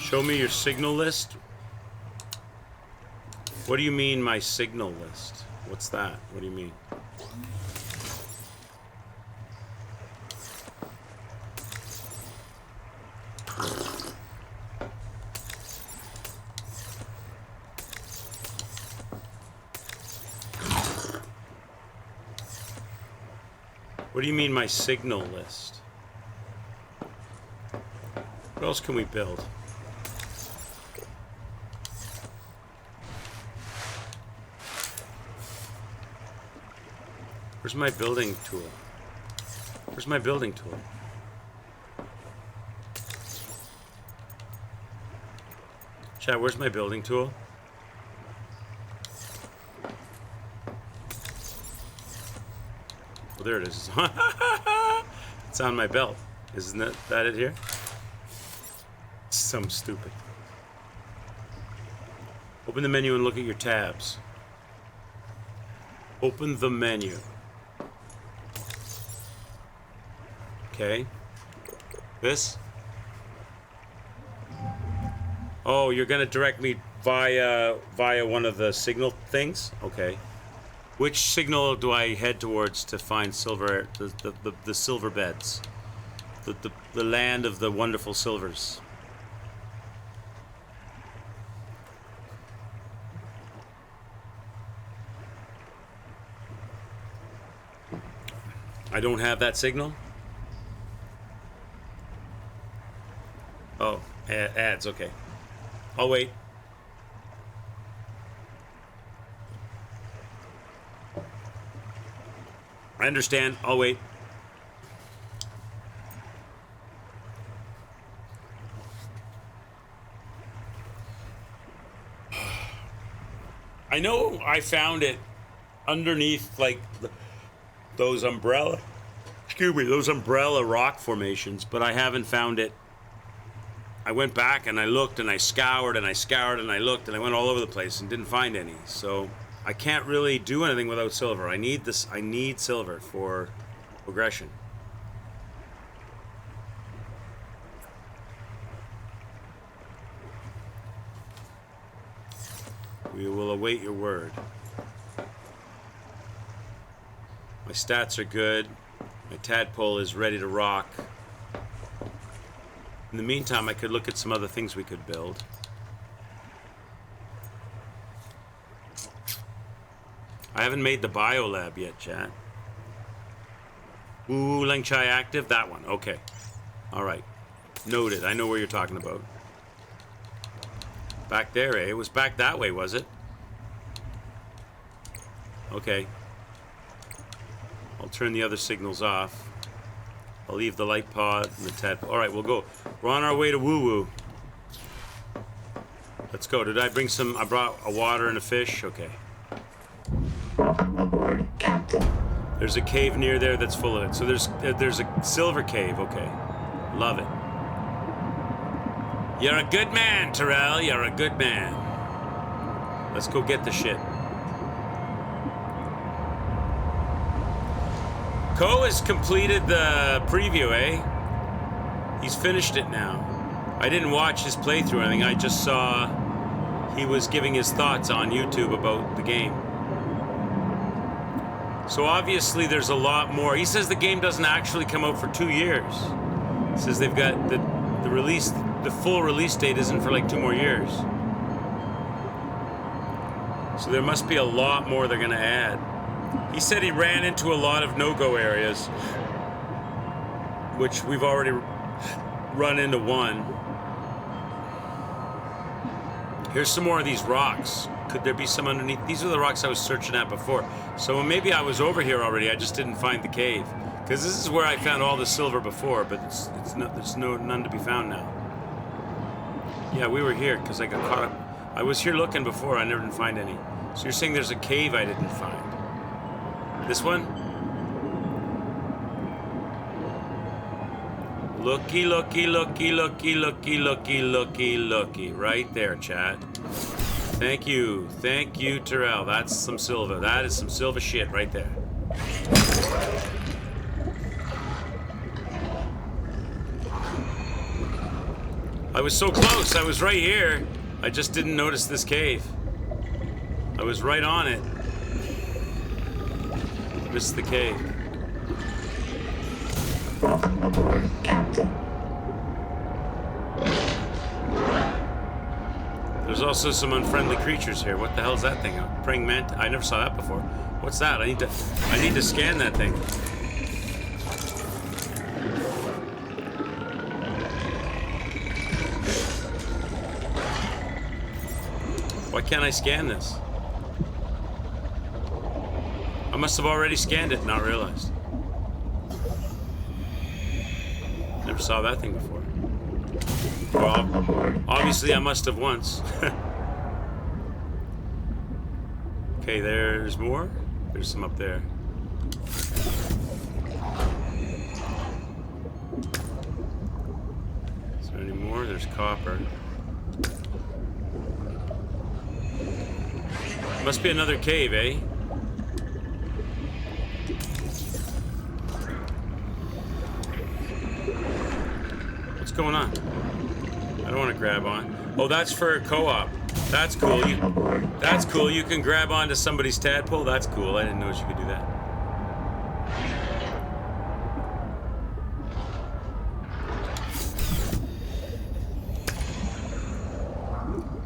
Show me your signal list. What do you mean, my signal list? What's that? What do you mean? What do you mean, my signal list? What else can we build? Where's my building tool? Where's my building tool? Chat, where's my building tool? Well, there it is. It's on my belt. Isn't that it here? Some stupid. Open the menu and look at your tabs. Open the menu. Okay. This? Oh, you're gonna direct me via one of the signal things? Okay. Which signal do I head towards to find silver, the silver beds? The land of the wonderful silvers. I don't have that signal? Oh, ads, okay. I'll wait. I understand. I'll wait. I know I found it underneath like those umbrella rock formations, but I haven't found it. I went back and I looked and I scoured and I scoured and I looked and I went all over the place and didn't find any. So I can't really do anything without silver. I need this. I need silver for progression. We will await your word. My stats are good. My tadpole is ready to rock. In the meantime, I could look at some other things we could build. I haven't made the biolab yet, chat. Ooh, Leng Chai active? That one. Okay. Alright. Noted. I know where you're talking about. Back there, eh? It was back that way, was it? Okay. I'll turn the other signals off. I'll leave the light pod and the tadpole. Alright, we'll go. We're on our way to Woo Woo. Let's go. Did I bring some? I brought a water and a fish. Okay. Welcome aboard, Captain. There's a cave near there that's full of it. So there's a silver cave. Okay. Love it. You're a good man, Terrell. You're a good man. Let's go get the shit. Ko has completed the preview, eh? He's finished it now. I didn't watch his playthrough or anything. I just saw he was giving his thoughts on YouTube about the game. So obviously there's a lot more. He says the game doesn't actually come out for 2 years. He says they've got the release, the full release date isn't for like 2 more years. So there must be a lot more they're gonna add. He said he ran into a lot of no-go areas, which we've already run into one. Here's some more of these rocks. Could there be some underneath? These are the rocks I was searching at before. So maybe I was over here already, I just didn't find the cave. Because this is where I found all the silver before, but there's none to be found now. Yeah, we were here because I got caught up. I was here looking before, I never didn't find any. So you're saying there's a cave I didn't find? This one? Looky, looky, looky, looky, looky, looky, looky, looky. Right there, chat. Thank you, Terrell. That's some silver. That is some silver shit right there. I was so close. I was right here. I just didn't notice this cave. I was right on it. Missed the cave. Welcome aboard, Captain. There's also some unfriendly creatures here. What the hell's that thing? A praying mantis? I never saw that before. What's that? I need to scan that thing. Why can't I scan this? I must have already scanned it and not realized. Never saw that thing before. Well, obviously I must have once. Okay, there's more. There's some up there. Is there any more? There's copper. Must be another cave, eh? What's going on? I don't want to grab on. Oh, that's for co-op. That's cool. That's cool. You can grab onto somebody's tadpole. That's cool. I didn't know you could do that.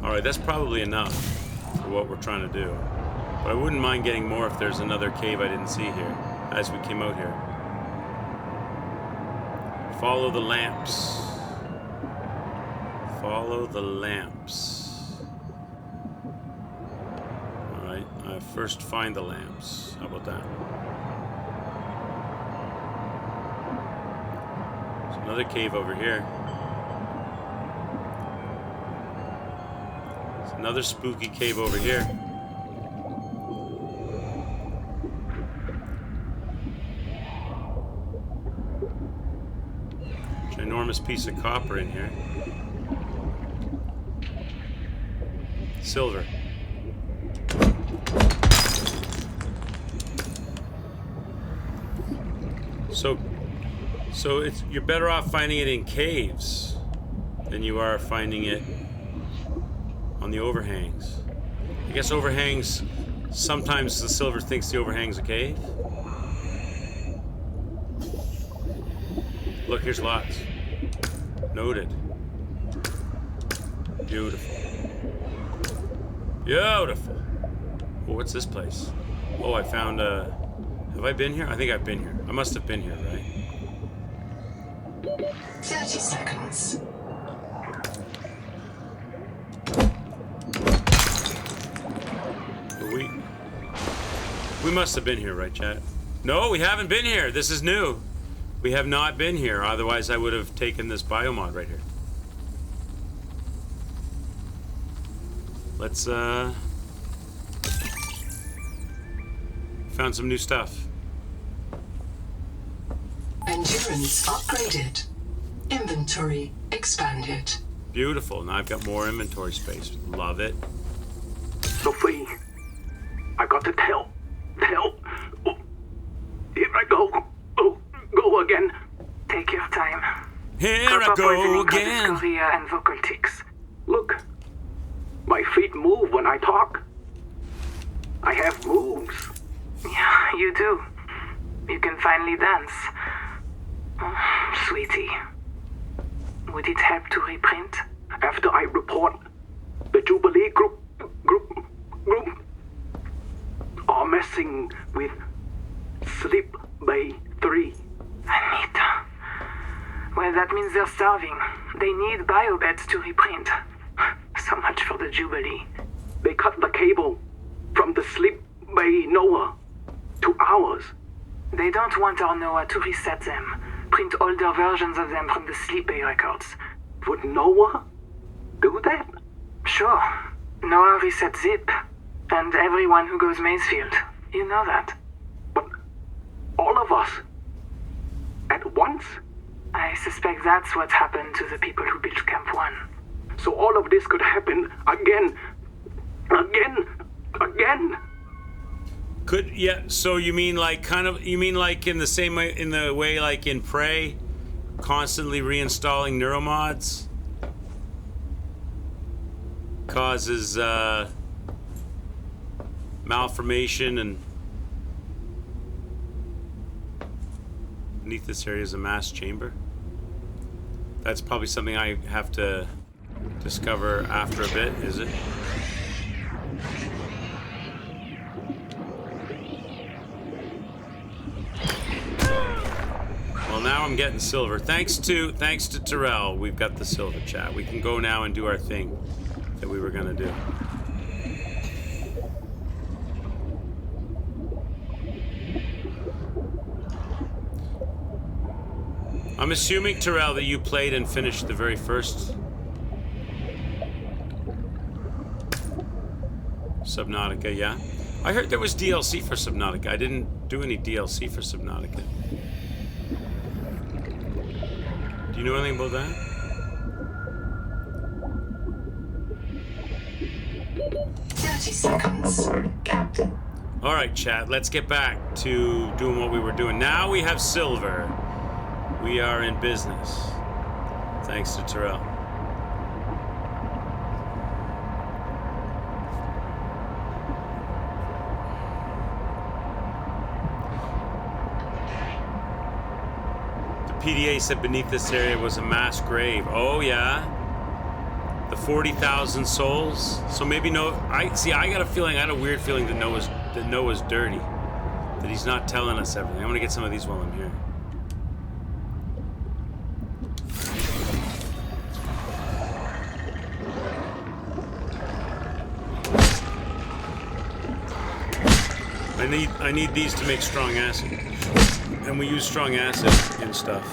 Alright, that's probably enough for what we're trying to do. But I wouldn't mind getting more if there's another cave I didn't see here as we came out here. Follow the lamps. Follow the lamps. Alright, first find the lamps. How about that? There's another cave over here. There's another spooky cave over here. enormous piece of copper in here. Silver. So it's you're better off finding it in caves than you are finding it on the overhangs. I guess overhangs, sometimes the silver thinks the overhang's a cave. Look, here's lots. Noted. Beautiful. Beautiful. Oh, what's this place? Oh, I found a... Have I been here? I think I've been here. I must have been here, right? 30 seconds. We must have been here, right, chat? No, we haven't been here. This is new. We have not been here. Otherwise, I would have taken this biomod right here. Let's, found some new stuff. Endurance upgraded. Inventory expanded. Beautiful. Now I've got more inventory space. Love it. Sophie, I got to tell. Oh, here I go. Oh, go again. Take your time. Here I go again. And vocal tics. Look, my feet move when I talk. I have moves. Yeah, you do. You can finally dance. Oh, sweetie. Would it help to reprint? After I report, the Jubilee group are messing with Sleep Bay 3. Anita. Well, that means they're starving. They need biobeds to reprint. So much for the Jubilee. They cut the cable from the Sleep Bay Noah to ours. They don't want our Noah to reset them. Print older versions of them from the Sleep Bay records. Would Noah do that? Sure. Noah reset Zip. And everyone who goes Mazefield. You know that. But all of us at once? I suspect that's what happened to the people who built Camp 1. So all of this could happen again. Could, yeah, so you mean like in the same way, in the way like in Prey, constantly reinstalling neuromods causes malformation, and beneath this area is a mass chamber. That's probably something I have to discover after a bit, is it? Well, now I'm getting silver. Thanks to Terrell, we've got the silver, chat. We can go now and do our thing that we were gonna do. I'm assuming, Terrell, that you played and finished the very first Subnautica, yeah? I heard there was DLC for Subnautica. I didn't do any DLC for Subnautica. Do you know anything about that? Seconds. Captain. All right, chat, let's get back to doing what we were doing. Now we have silver. We are in business. Thanks to Terrell. The PDA said beneath this area was a mass grave. Oh, yeah? The 40,000 souls? So maybe I got a feeling, I had a weird feeling that Noah's dirty. That he's not telling us everything. I'm gonna get some of these while I'm here. I need these to make strong acid. And we use strong acid in stuff.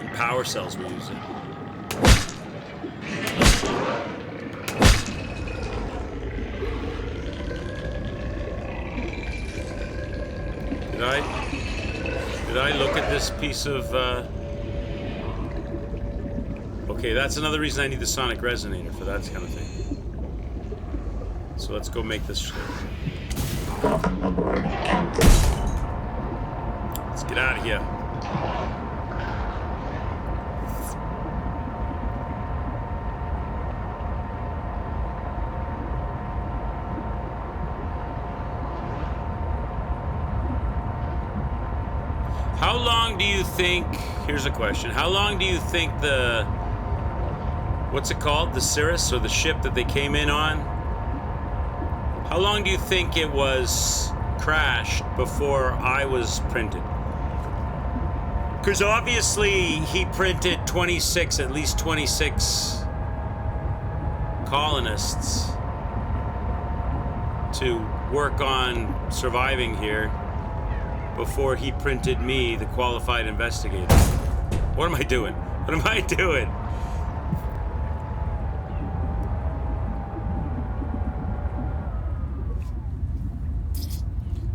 In power cells we use it. Did I look at this piece of Okay, that's another reason I need the sonic resonator for that kind of thing. So let's go make this shit. Welcome aboard, Captain. Let's get out of here. How long do you think, here's a question, how long do you think the, what's it called, the Cirrus, or the ship that they came in on, how long do you think it was crashed before I was printed? Because obviously he printed 26, at least 26 colonists to work on surviving here before he printed me, the qualified investigator. What am I doing? What am I doing?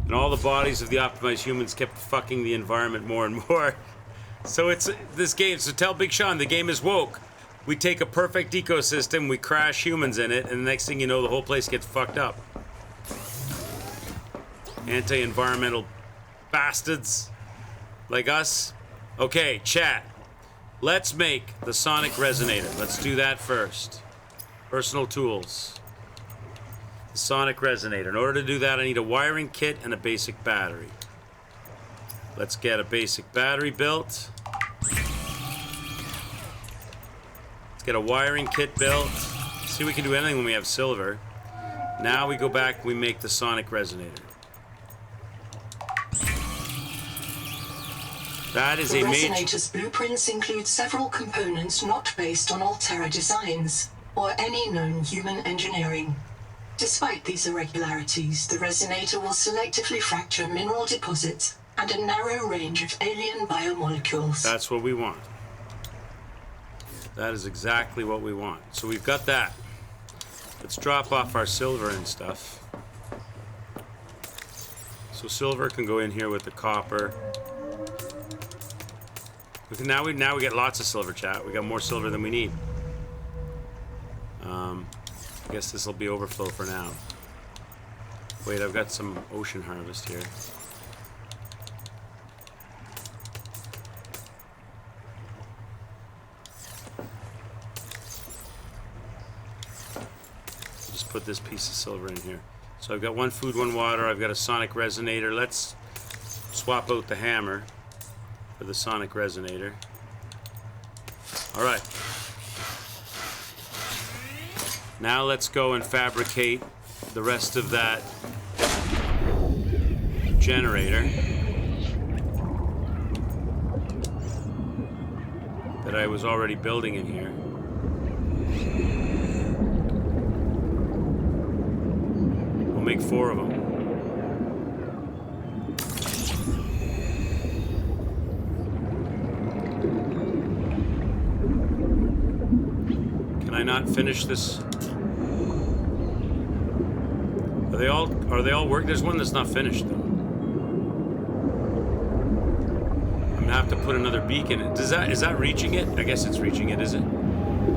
And all the bodies of the optimized humans kept fucking the environment more and more. So it's this game, so tell Big Sean, the game is woke. We take a perfect ecosystem, we crash humans in it, and the next thing you know, the whole place gets fucked up. Anti-environmental bastards like us. Okay, chat. Let's make the sonic resonator. Let's do that first. Personal tools. The sonic resonator. In order to do that, I need a wiring kit and a basic battery. Let's get a basic battery built. Let's get a wiring kit built. See, we can do anything when we have silver. Now we go back, we make the sonic resonator. That is a major... The resonator's blueprints include several components not based on Altera designs, or any known human engineering. Despite these irregularities, the resonator will selectively fracture mineral deposits and a narrow range of alien biomolecules. That's what we want. That is exactly what we want. So we've got that. Let's drop off our silver and stuff. So silver can go in here with the copper. Now we get lots of silver, chat. We got more silver than we need. I guess this will be overflow for now. Wait, I've got some ocean harvest here. Just put this piece of silver in here. So I've got one food, one water. I've got a sonic resonator. Let's swap out the hammer for the sonic resonator. All right. Now let's go and fabricate the rest of that generator that I was already building in here. We'll make 4 of them. Can I not finish this? Are they all work? There's one that's not finished though. I'm gonna have to put another beacon in. Is that reaching it? I guess it's reaching it, is it?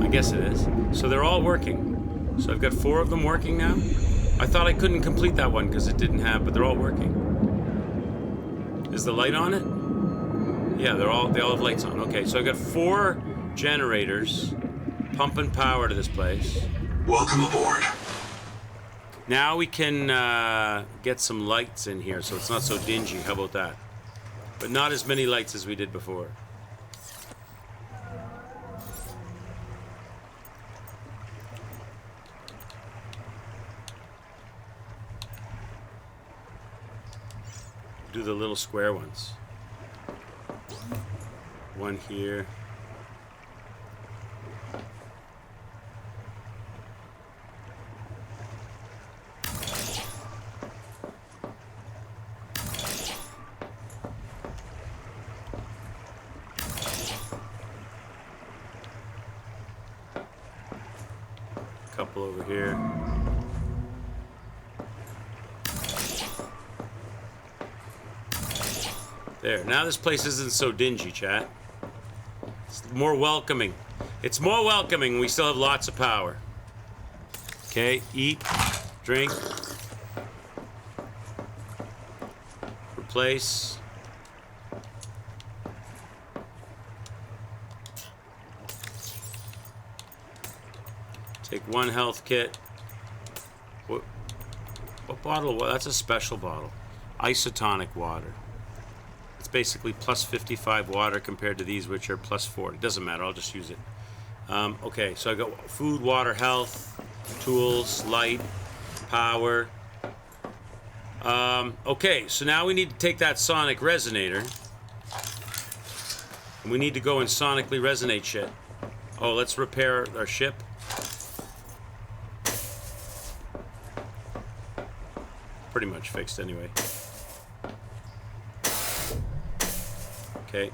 I guess it is. So they're all working. So I've got 4 of them working now. I thought I couldn't complete that one because it didn't have, but they're all working. Is the light on it? Yeah, they all have lights on. Okay, so I've got 4 generators pumping power to this place. Welcome aboard. Now we can get some lights in here so it's not so dingy. How about that? But not as many lights as we did before. Do the little square ones. One here. Couple over here. There. Now this place isn't so dingy, chat. It's more welcoming. It's more welcoming. We still have lots of power. Okay, eat, drink, replace. Take 1 health kit. What bottle? Well, that's a special bottle. Isotonic water. It's basically plus 55 water compared to these, which are plus 40. Doesn't matter. I'll just use it. Okay, so I got food, water, health, tools, light, power. Okay, so now we need to take that sonic resonator. And we need to go and sonically resonate shit. Oh, let's repair our ship. Pretty much fixed anyway. Okay.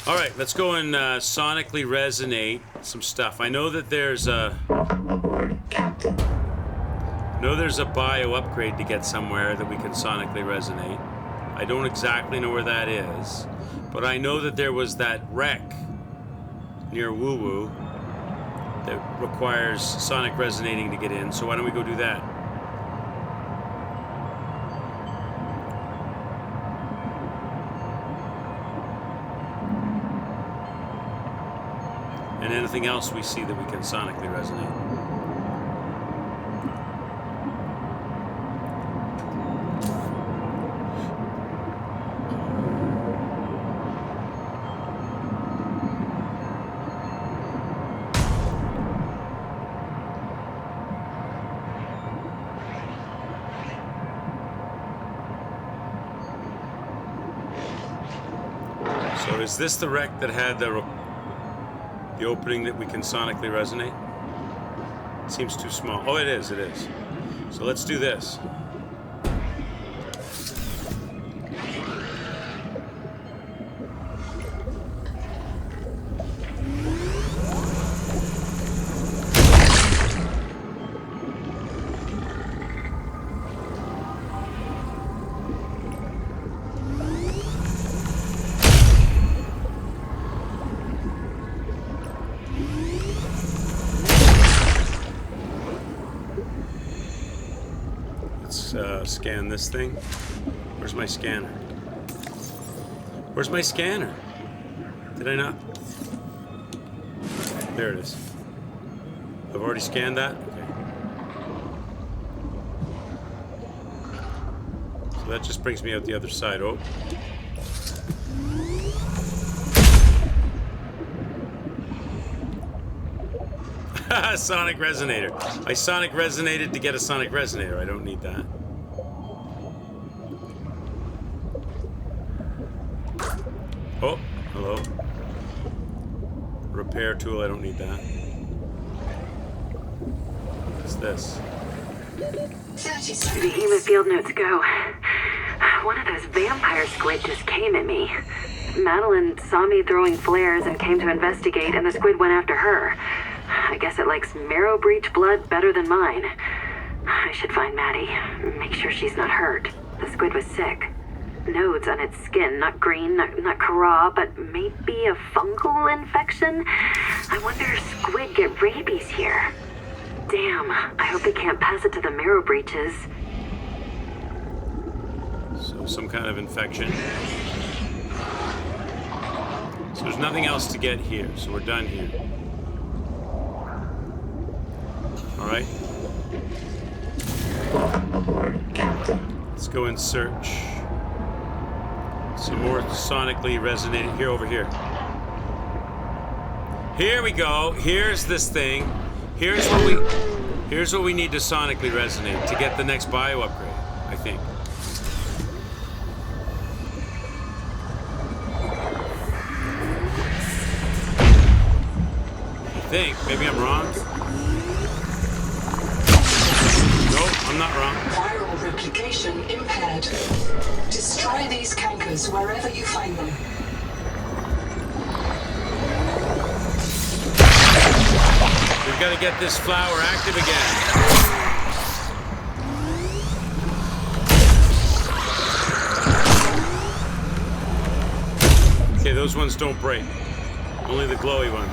Alright, let's go and sonically resonate some stuff. I know that there's a... Aboard, Captain. I know there's a bio upgrade to get somewhere that we can sonically resonate. I don't exactly know where that is. But I know that there was that wreck near Woo Woo that requires sonic resonating to get in. So why don't we go do that? And anything else we see that we can sonically resonate. So is this the wreck that had the opening that we can sonically resonate? Seems too small. Oh, it is, it is. So let's do this. Scan this thing. Where's my scanner? Where's my scanner? Did I not? There it is. I've already scanned that? Okay. So that just brings me out the other side. Oh. Sonic resonator. I sonic resonated to get a sonic resonator. I don't need that. Oh, hello. Repair tool, I don't need that. What's this? The human field notes go. One of those vampire squid just came at me. Madeline saw me throwing flares and came to investigate, and the squid went after her. I guess it likes marrow breach blood better than mine. I should find Maddie. Make sure she's not hurt. The squid was sick. Nodes on its skin, not green, not Kara, but maybe a fungal infection? I wonder if squid get rabies here. Damn, I hope they can't pass it to the marrow breaches. So some kind of infection. So there's nothing else to get here, so we're done here. Alright. Aboard, Captain. Let's go and search. Some more sonically resonating here, over here. Here we go. Here's this thing. Here's what we need to sonically resonate to get the next bio upgrade, I think. Maybe I'm wrong. Nope, I'm not wrong. Viral replication impaired. Destroy these cankers wherever you find them. We've got to get this flower active again. Okay, those ones don't break. Only the glowy ones.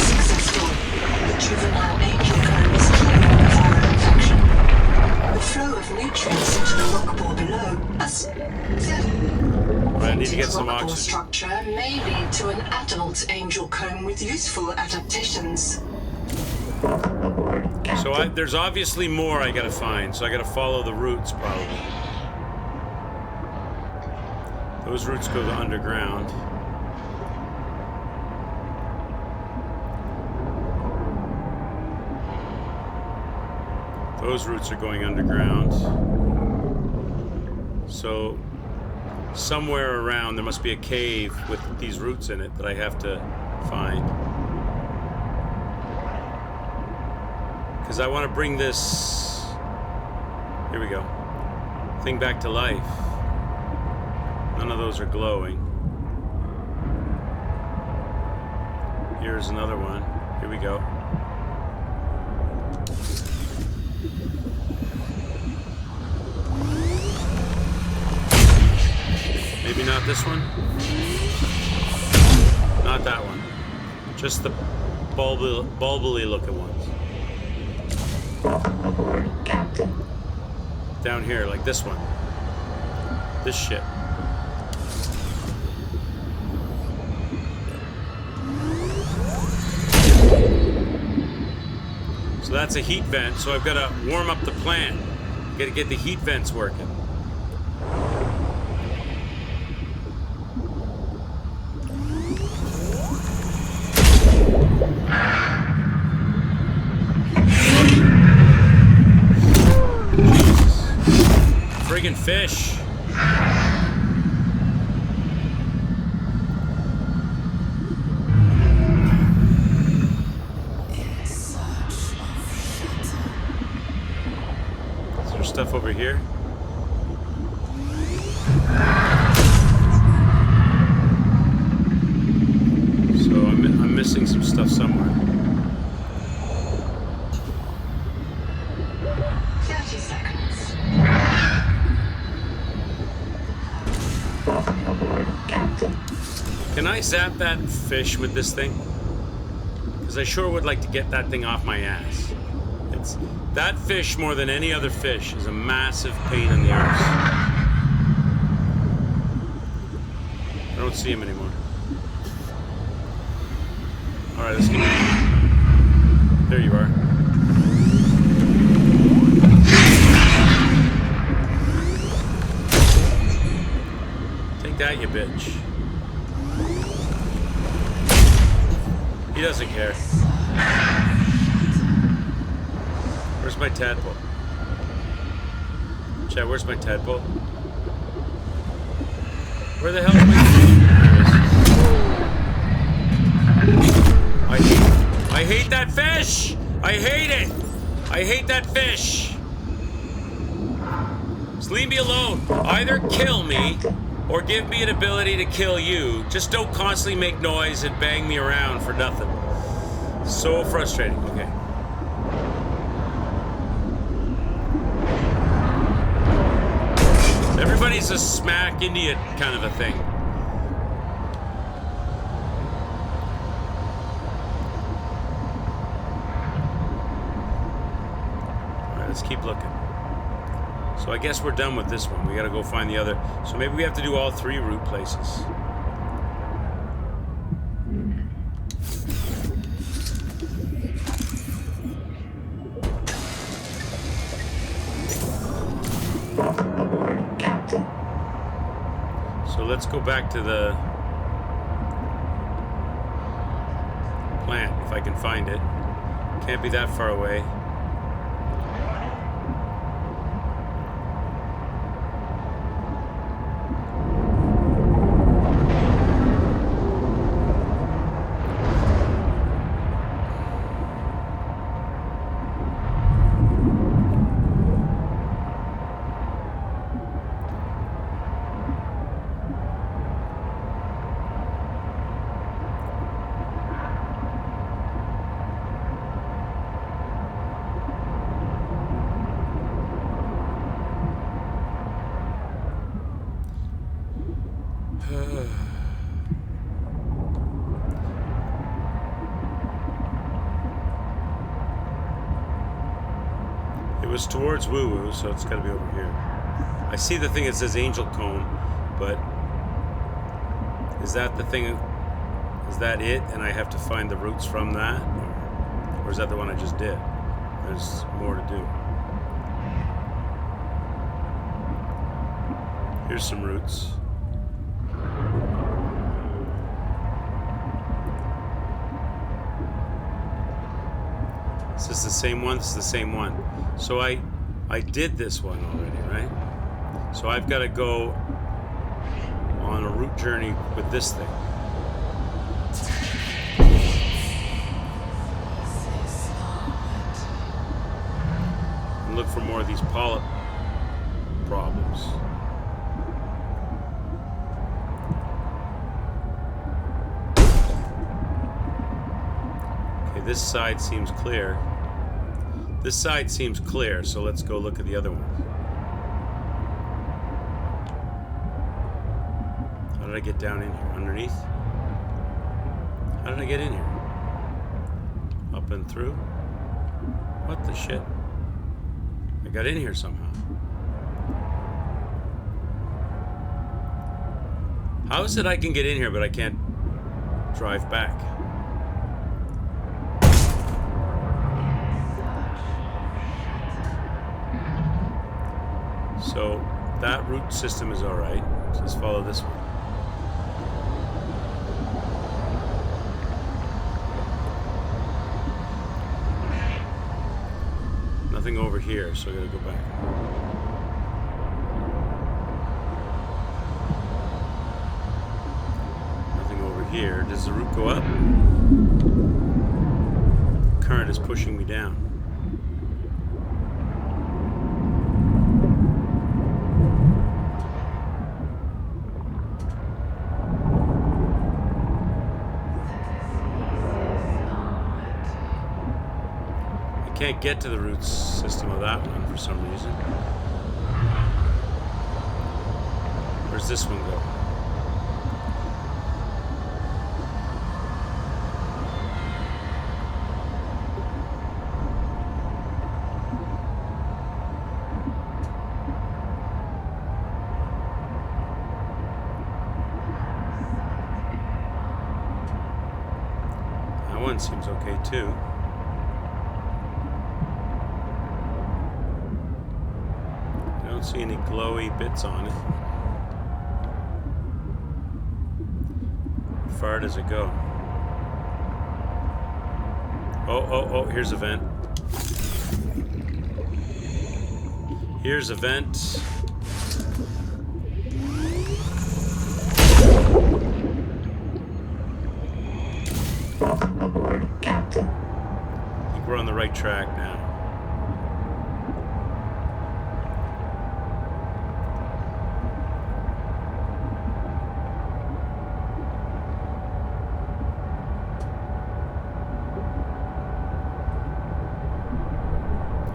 Successful. The juvenile angel comb is clean of viral infection. The flow of nutrients into the rock bore below has I need to get some oxygen. structure may lead to an adult angel comb with useful adaptations. So there's obviously more I gotta find, so I gotta follow the roots probably. Those roots go underground. Those roots are going underground. So somewhere around there must be a cave with these roots in it that I have to find. Because I want to bring this, here we go, thing back to life. None of those are glowing. Here's another one. Here we go. Maybe not this one. Not that one. Just the bulbily looking ones. Captain. Down here, like this one. This shit. So that's a heat vent, so I've got to warm up the plant. Got to get the heat vents working. Friggin' fish. Is there stuff over here? So I'm missing some stuff somewhere. 30 seconds. Can I zap that fish with this thing? Because I sure would like to get that thing off my ass. That fish, more than any other fish, is a massive pain in the arse. I don't see him anymore. Alright, let's get him. There you are. Take that, you bitch. He doesn't care. Where's my tadpole? Chad, where's my tadpole? Where the hell is my fish? I hate that fish! I hate it! I hate that fish! Just leave me alone. Either kill me or give me an ability to kill you. Just don't constantly make noise and bang me around for nothing. So frustrating. Okay. Everybody's a smack into it kind of a thing. Alright, let's keep looking. So I guess we're done with this one. We gotta go find the other. So maybe we have to do all three root places. So let's go back to the plant, if I can find it. Can't be that far away. was towards Woo Woo, so it's got to be over here. I see the thing that says Angel Comb, but is that the thing? Is that it? And I have to find the roots from that? Or is that the one I just did? There's more to do. Here's some roots. Is this the same one? This is the same one. So I did this one already, right? So I've got to go on a route journey with this thing. And look for more of these polyp problems. Okay, this side seems clear. This side seems clear, so let's go look at the other one. How did I get down in here? Underneath? How did I get in here? Up and through? What the shit? I got in here somehow. How is it I can get in here but I can't drive back? So that route system is alright. So let's follow this one. Nothing over here, so I gotta go back. Nothing over here. Does the route go up? Current is pushing me down. Can't get to the root system of that one for some reason. Where's this one go? That one seems okay too. Don't see any glowy bits on it. How far does it go? Oh, here's a vent. Here's a vent. Welcome aboard, Captain. I think we're on the right track now.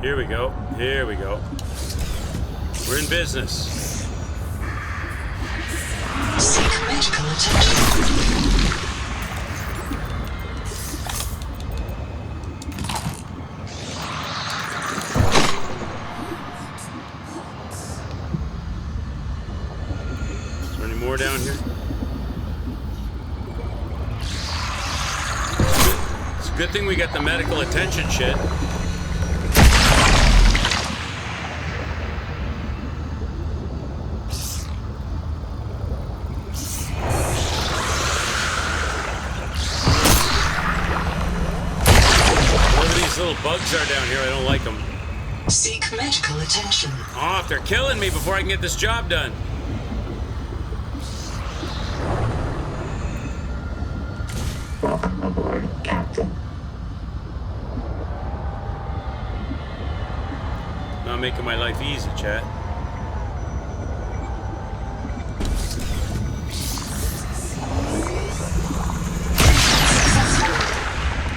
Here we go. Here we go. We're in business. Seek medical attention. Is there any more down here? It's a good thing we got the medical attention shit. Little bugs are down here. I don't like them. Seek medical attention. Oh, if they're killing me before I can get this job done. Welcome aboard, Captain. Not making my life easy, chat.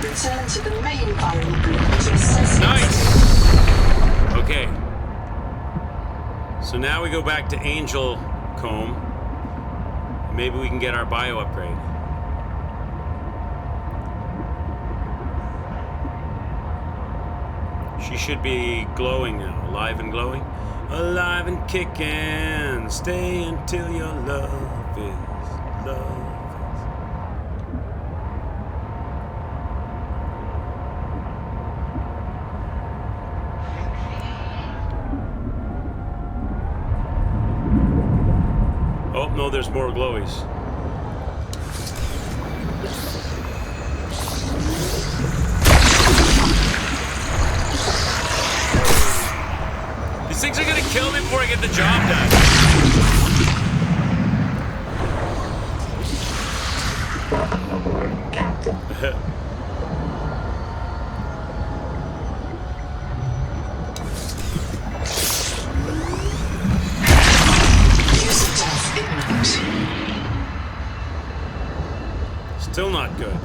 Return to the main viral group to assess. Nice! Okay. So now we go back to Angel Comb. Maybe we can get our bio upgrade. She should be glowing now, alive and glowing. Alive and kicking, stay until your love is love. Oh, no, there's more glowies. These things are gonna kill me before I get the job done. Still not good.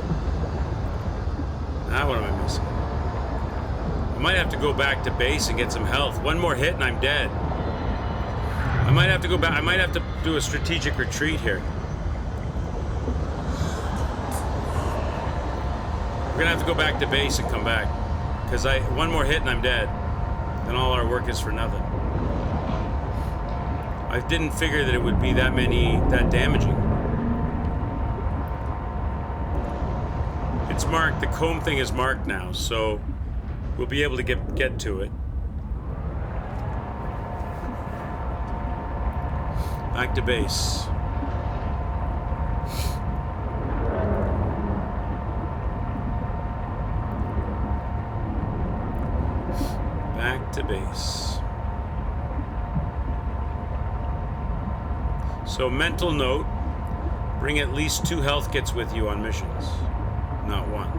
Now what am I missing? I might have to go back to base and get some health. One more hit and I'm dead. I might have to go back. I might have to do a strategic retreat here. We're gonna have to go back to base and come back. Because one more hit and I'm dead. Then all our work is for nothing. I didn't figure that it would be that damaging. It's marked. The comb thing is marked now, so we'll be able to get to it. Back to base. Back to base. So, mental note, bring at least 2 health kits with you on missions, not 1.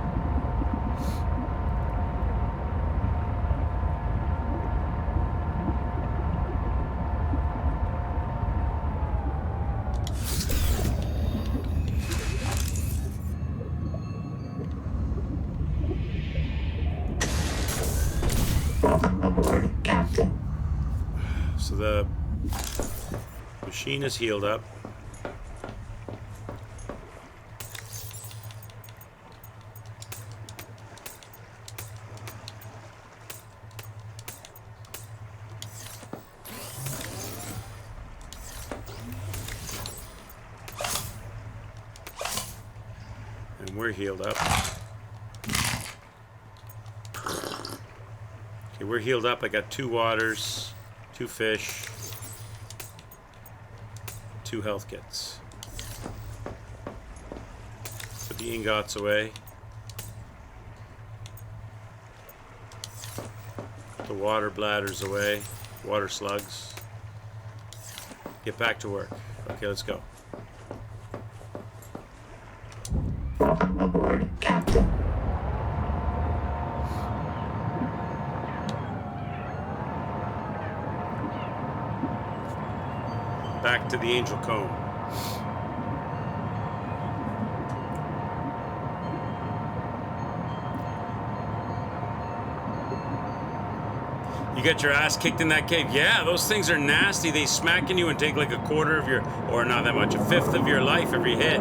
So the machine is healed up. And we're healed up. Okay, we're healed up. I got 2 waters, 2 fish, 2 health kits. Put the ingots away. Put the water bladders away. Water slugs. Get back to work. Okay, let's go. Aboard, Captain. Back to the Angel Comb. You got your ass kicked in that cave? Yeah, those things are nasty. They smack in you and take like a quarter of your, or not that much, a fifth of your life every hit.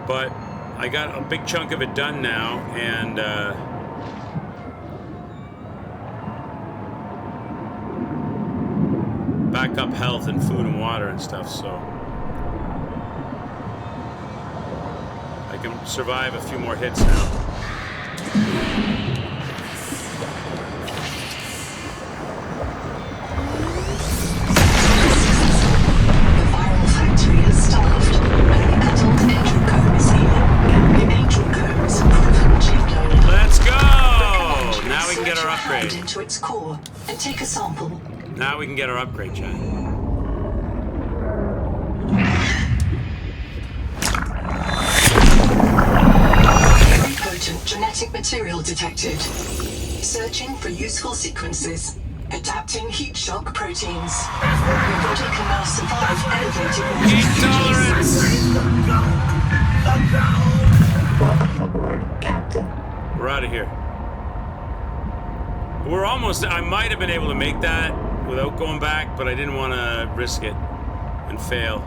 But I got a big chunk of it done now, and back up health and food and water and stuff, so I can survive a few more hits now. Into its core and take a sample. Now we can get our upgrade, Chad. Very potent genetic material detected. Searching for useful sequences. Adapting heat shock proteins. Your body can now survive elevated heat tolerance. We're out of here. We're almost, I might have been able to make that without going back, but I didn't want to risk it and fail.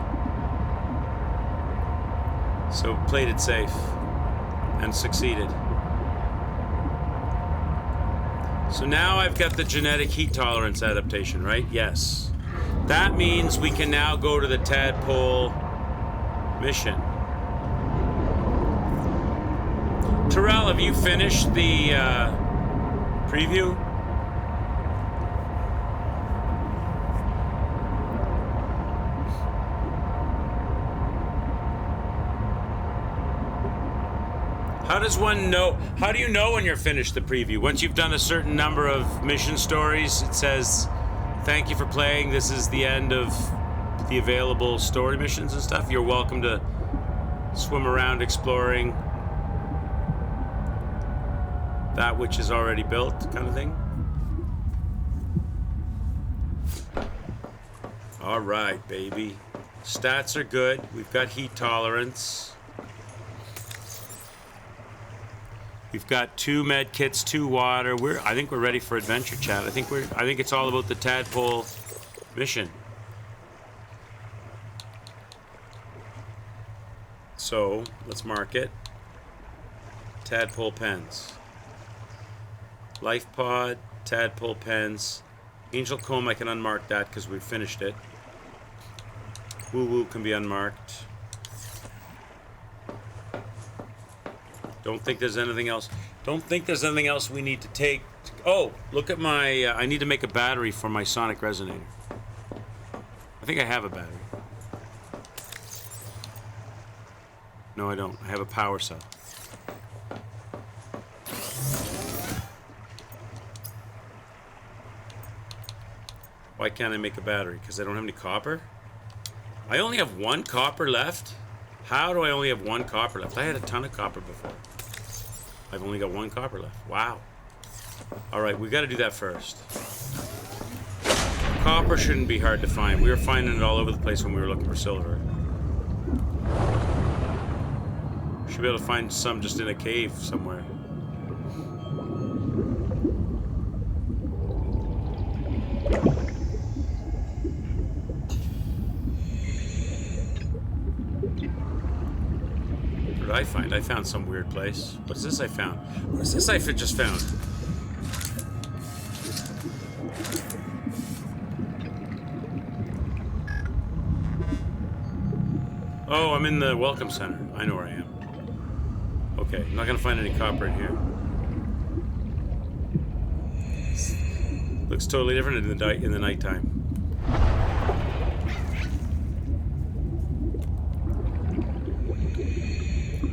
So played it safe and succeeded. So now I've got the genetic heat tolerance adaptation, right? Yes. That means we can now go to the tadpole mission. Terrell, have you finished the preview? How does one know? How do you know when you're finished the preview? Once you've done a certain number of mission stories, it says, "Thank you for playing. This is the end of the available story missions and stuff. You're welcome to swim around exploring that which is already built," kind of thing. All right, baby. Stats are good. We've got heat tolerance. We've got 2 med kits, 2 water. I think we're ready for adventure chat. I think it's all about the tadpole mission. So let's mark it. Tadpole pens. Life pod, tadpole pens. Angel comb, I can unmark that because we've finished it. Woo woo can be unmarked. Don't think there's anything else. Don't think there's anything else we need to take. Oh, look at my... I need to make a battery for my sonic resonator. I think I have a battery. No, I don't. I have a power cell. Why can't I make a battery? Because I don't have any copper? I only have 1 copper left? How do I only have 1 copper left? I had a ton of copper before. I've only got 1 copper left. Wow. Alright, we gotta do that first. Copper shouldn't be hard to find. We were finding it all over the place when we were looking for silver. Should be able to find some just in a cave somewhere. What did I find? I found some weird place. What's this I found? What is this I just found? Oh, I'm in the welcome center. I know where I am. Okay, I'm not gonna find any copper in here. Looks totally different in the nighttime.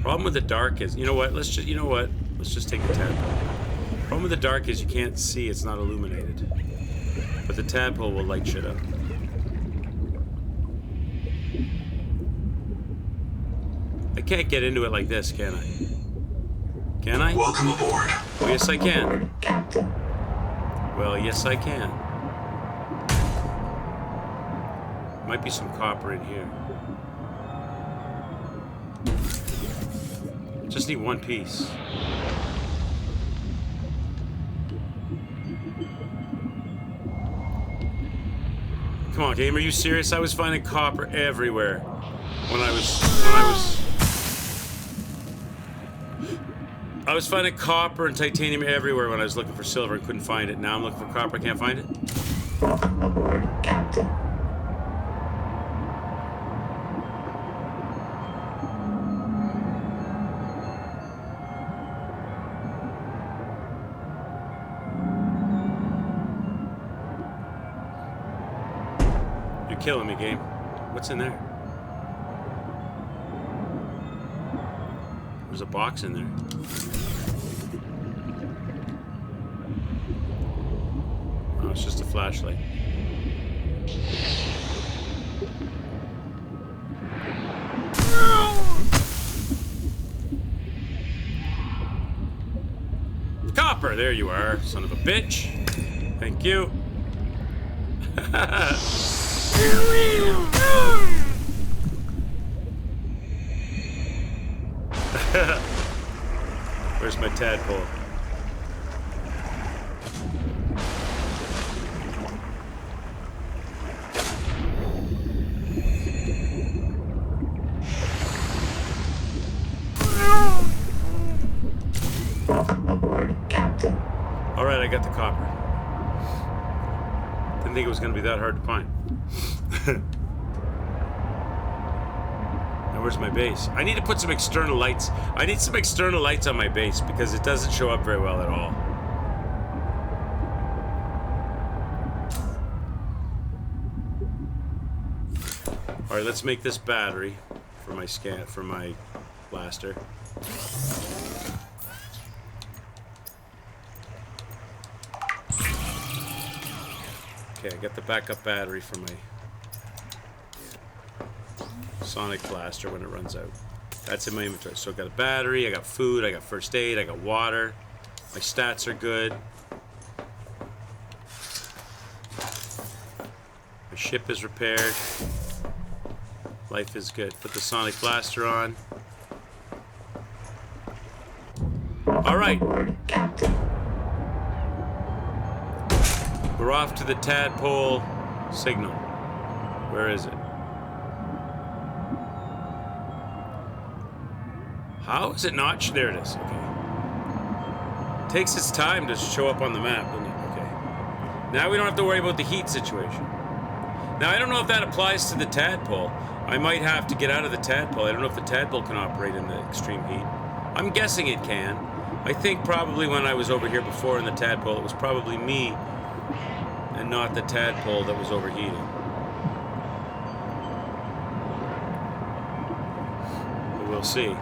Problem with the dark is, you know what? Let's just take the tadpole. Problem with the dark is you can't see; it's not illuminated. But the tadpole will light shit up. I can't get into it like this, can I? Can I? Welcome aboard. Oh, yes, I can. Well, yes, I can. Might be some copper in here. Just need 1 piece. Come on, game, are you serious? I was finding copper everywhere when I was finding copper and titanium everywhere when I was looking for silver and couldn't find it. Now I'm looking for copper, I can't find it. Welcome aboard, Captain. You're killing me, game. What's in there? There's a box in there. Oh, it's just a flashlight. Copper, there you are, son of a bitch. Thank you. Where's my tadpole? Welcome aboard, Captain. Alright, I got the copper. Didn't think it was going to be that hard to find. Now where's my base? I need to put some external lights. I need some external lights on my base because it doesn't show up very well at all. All right, let's make this battery for my blaster. Okay, I got the backup battery for my sonic blaster when it runs out. That's in my inventory. So I got a battery, I got food, I got first aid, I got water. My stats are good. My ship is repaired. Life is good. Put the sonic blaster on. All right. We're off to the tadpole signal. Where is it? How is it not? There it is. Okay. Takes its time to show up on the map, doesn't it? Okay. Now we don't have to worry about the heat situation. Now I don't know if that applies to the tadpole. I might have to get out of the tadpole. I don't know if the tadpole can operate in the extreme heat. I'm guessing it can. I think probably when I was over here before in the tadpole, it was probably me and not the tadpole that was overheating. But we'll see.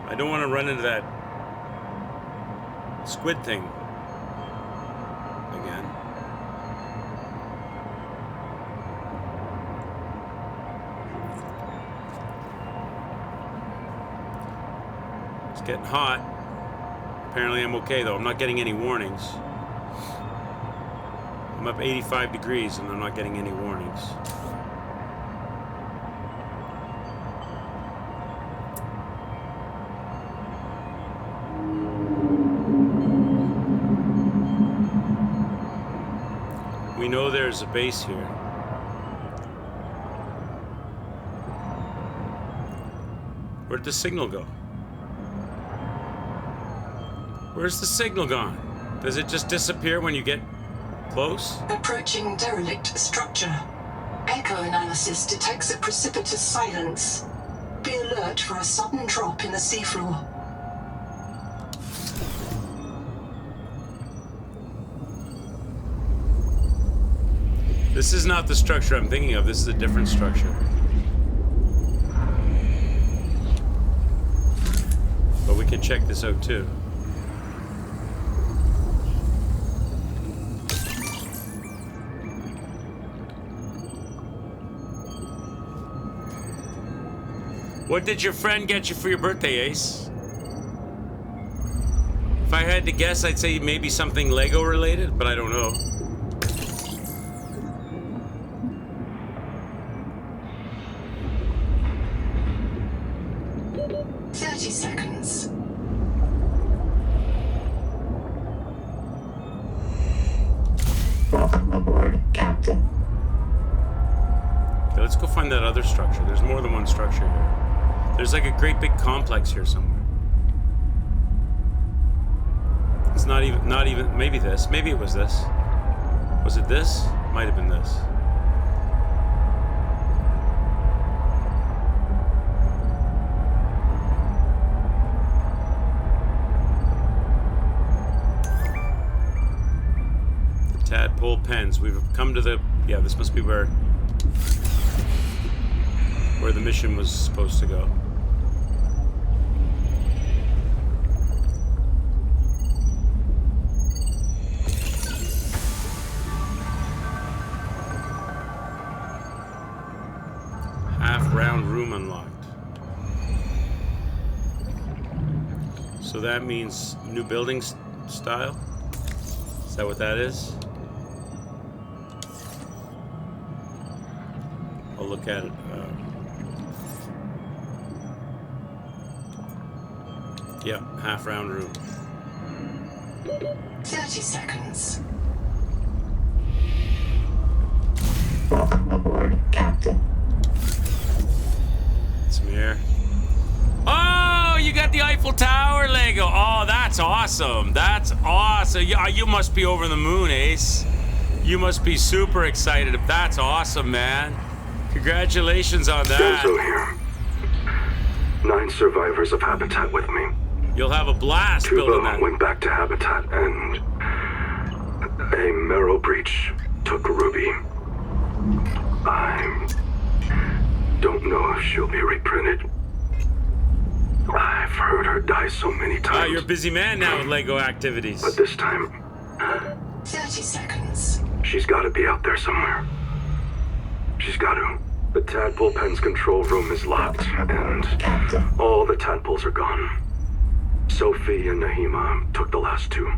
I don't want to run into that squid thing again. It's getting hot. Apparently I'm okay though. I'm not getting any warnings. I'm up 85 degrees and I'm not getting any warnings. We know there's a base here. Where'd the signal go? Where's the signal gone? Does it just disappear when you get close? Approaching derelict structure. Echo analysis detects a precipitous silence. Be alert for a sudden drop in the seafloor. This is not the structure I'm thinking of. This is a different structure. But we can check this out too. What did your friend get you for your birthday, Ace? If I had to guess, I'd say maybe something Lego related, but I don't know. Welcome aboard, Captain. Okay, let's go find that other structure. There's more than one structure here. There's like a great big complex here somewhere. It's not even, maybe this. Maybe it was this. Was it this? Might have been this. Tadpole pens. We've come to the... Yeah, this must be where the mission was supposed to go. Half-round room unlocked. So that means new building style? Is that what that is? I'll look at it. Yeah, half-round room. 30 seconds. Welcome aboard, Captain. Some air. Oh, you got the Eiffel Tower Lego. Oh, that's awesome. That's awesome. You must be over the moon, Ace. You must be super excited. That's awesome, man. Congratulations on that. Denzo here. 9 survivors of Habitat with me. You'll have a blast building Tuba that. went back to Habitat and a marrow breach took Ruby. I don't know if she'll be reprinted. I've heard her die so many times. Oh, you're a busy man now with Lego activities. But this time, 30 seconds. she's got to be out there somewhere. She's got to. The tadpole pen's control room is locked, and all the tadpoles are gone. Sophie and Nahima took the last 2.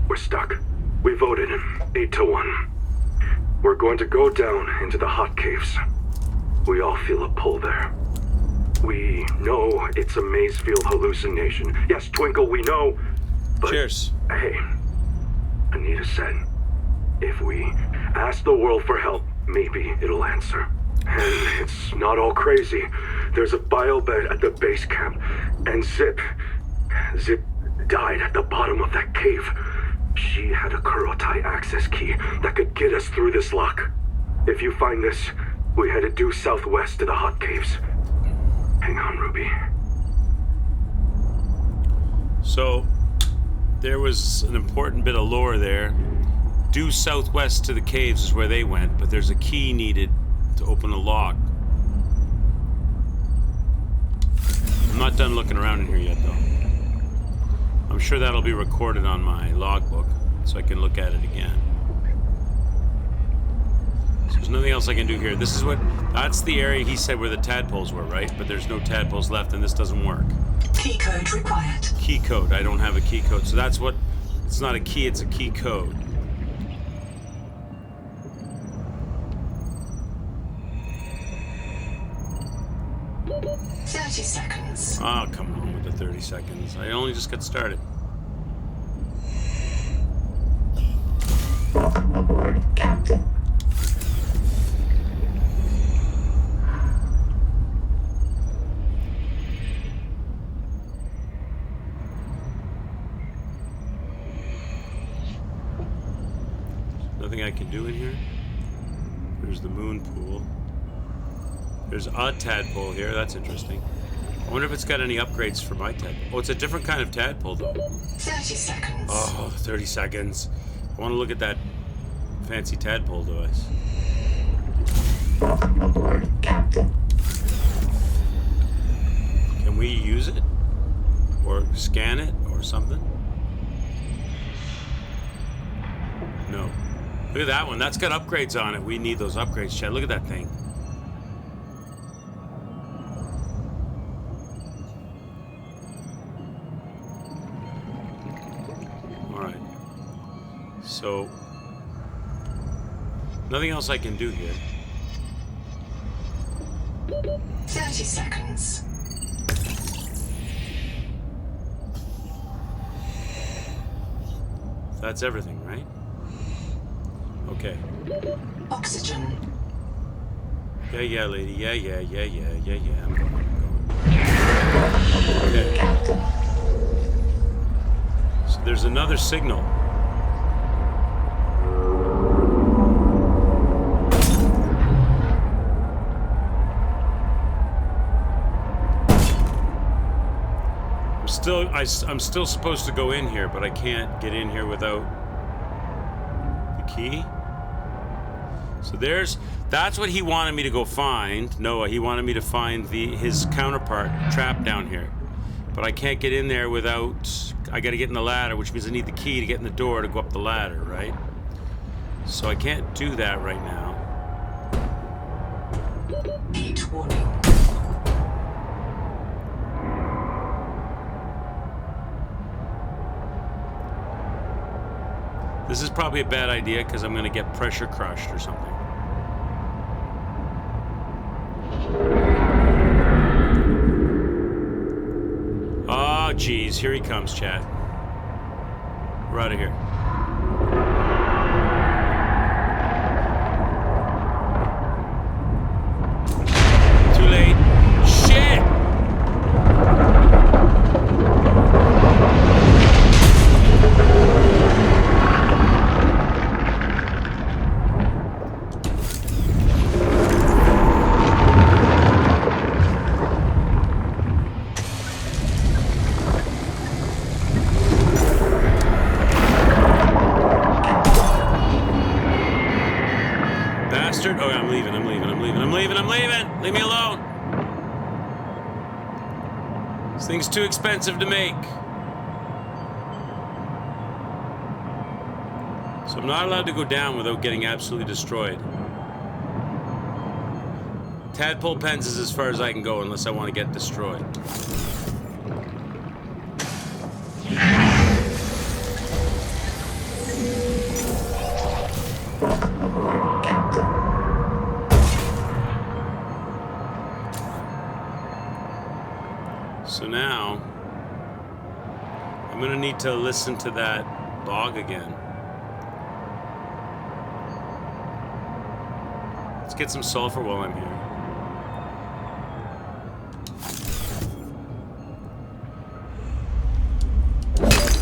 We're stuck. We voted 8-1. We're going to go down into the hot caves. We all feel a pull there. We know it's a Mazefield hallucination. Yes, Twinkle, we know. But cheers. Hey, Anita said, if we ask the world for help, maybe it'll answer. And it's not all crazy. There's a biobed at the base camp, and Zip died at the bottom of that cave. She had a Kurotai access key that could get us through this lock. If you find this, we headed due southwest to the hot caves. Hang on, Ruby. So, there was an important bit of lore there. Due southwest to the caves is where they went, but there's a key needed to open a lock. I'm not done looking around in here yet, though. I'm sure that'll be recorded on my logbook, so I can look at it again. So there's nothing else I can do here. This is that's the area he said where the tadpoles were, right? But there's no tadpoles left, and this doesn't work. Key code required. Key code. I don't have a key code. So that's what... It's not a key, it's a key code. "30 seconds. Oh, come on with the 30 seconds. I only just got started. Welcome aboard, Captain. Nothing I can do in here. There's the moon pool. There's a tadpole here. That's interesting. I wonder if it's got any upgrades for my tadpole. Oh, it's a different kind of tadpole, though. 30 seconds. Oh, 30 seconds. I want to look at that fancy tadpole device. Welcome aboard, Captain. Can we use it? Or scan it? Or something? No. Look at that one. That's got upgrades on it. We need those upgrades, Chad. Look at that thing. Alright. So... nothing else I can do here. 30 seconds. That's everything, right? Okay. Oxygen. Yeah, lady. Yeah. I'm going. Okay. So there's another signal. I'm still supposed to go in here, but I can't get in here without the key. So that's what he wanted me to go find. Noah, he wanted me to find his counterpart trapped down here. But I can't get in there without, I gotta get in the ladder, which means I need the key to get in the door to go up the ladder, right? So I can't do that right now. Heat warning. This is probably a bad idea because I'm gonna get pressure crushed or something. Oh, geez, here he comes, chat. We're out of here. Oh, I'm leaving. Leave me alone. This thing's too expensive to make. So I'm not allowed to go down without getting absolutely destroyed. Tadpole pens is as far as I can go unless I want to get destroyed. So now, I'm gonna need to listen to that log again. Let's get some sulfur while I'm here.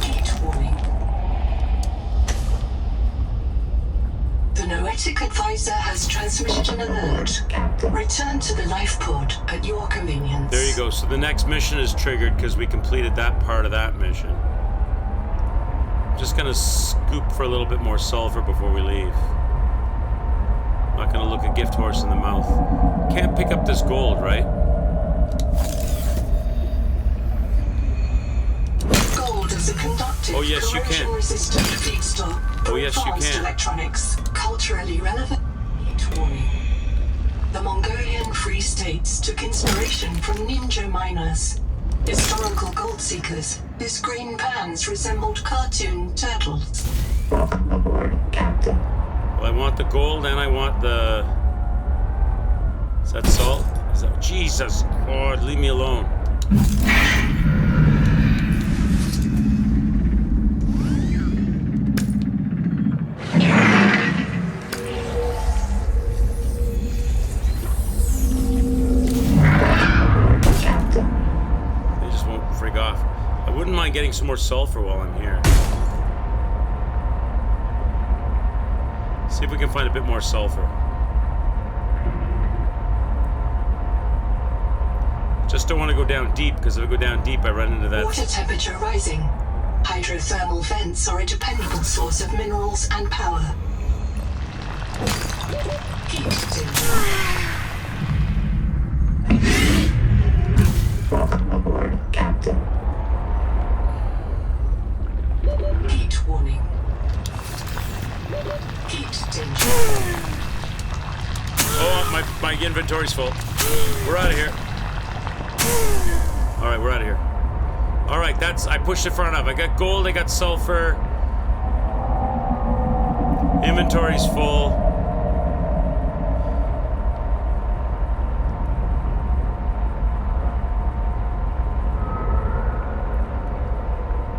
Heat warning. The Noetic advisor has transmitted an alert. Return to the life pod at your convenience. There you go. So the next mission is triggered because we completed that part of that mission. Just gonna scoop for a little bit more sulfur before we leave. Not gonna look a gift horse in the mouth. Can't pick up this gold, right? Gold is a conductive, Oh, yes, you can. corrosion-resistant feedstock. Oh, yes, you Advanced can. electronics, culturally relevant. Heat warning. The Mongolian Free States took inspiration from ninja miners, historical gold seekers whose green pans resembled cartoon turtles. Welcome aboard, Captain. Well, I want the gold and I want the... Is that salt? Is that... Jesus God, leave me alone. They just won't frig off. I wouldn't mind getting some more sulfur while I'm here. See if we can find a bit more sulfur. Just don't want to go down deep, because if I go down deep, I run into that. Water temperature rising. Hydrothermal vents are a dependable source of minerals and power. Heat danger. Welcome aboard, Captain. Heat warning. Heat danger. Oh, my inventory's full. We're out of here. All right, we're out of here. All right, I pushed the front up. I got gold, I got sulfur. Inventory's full.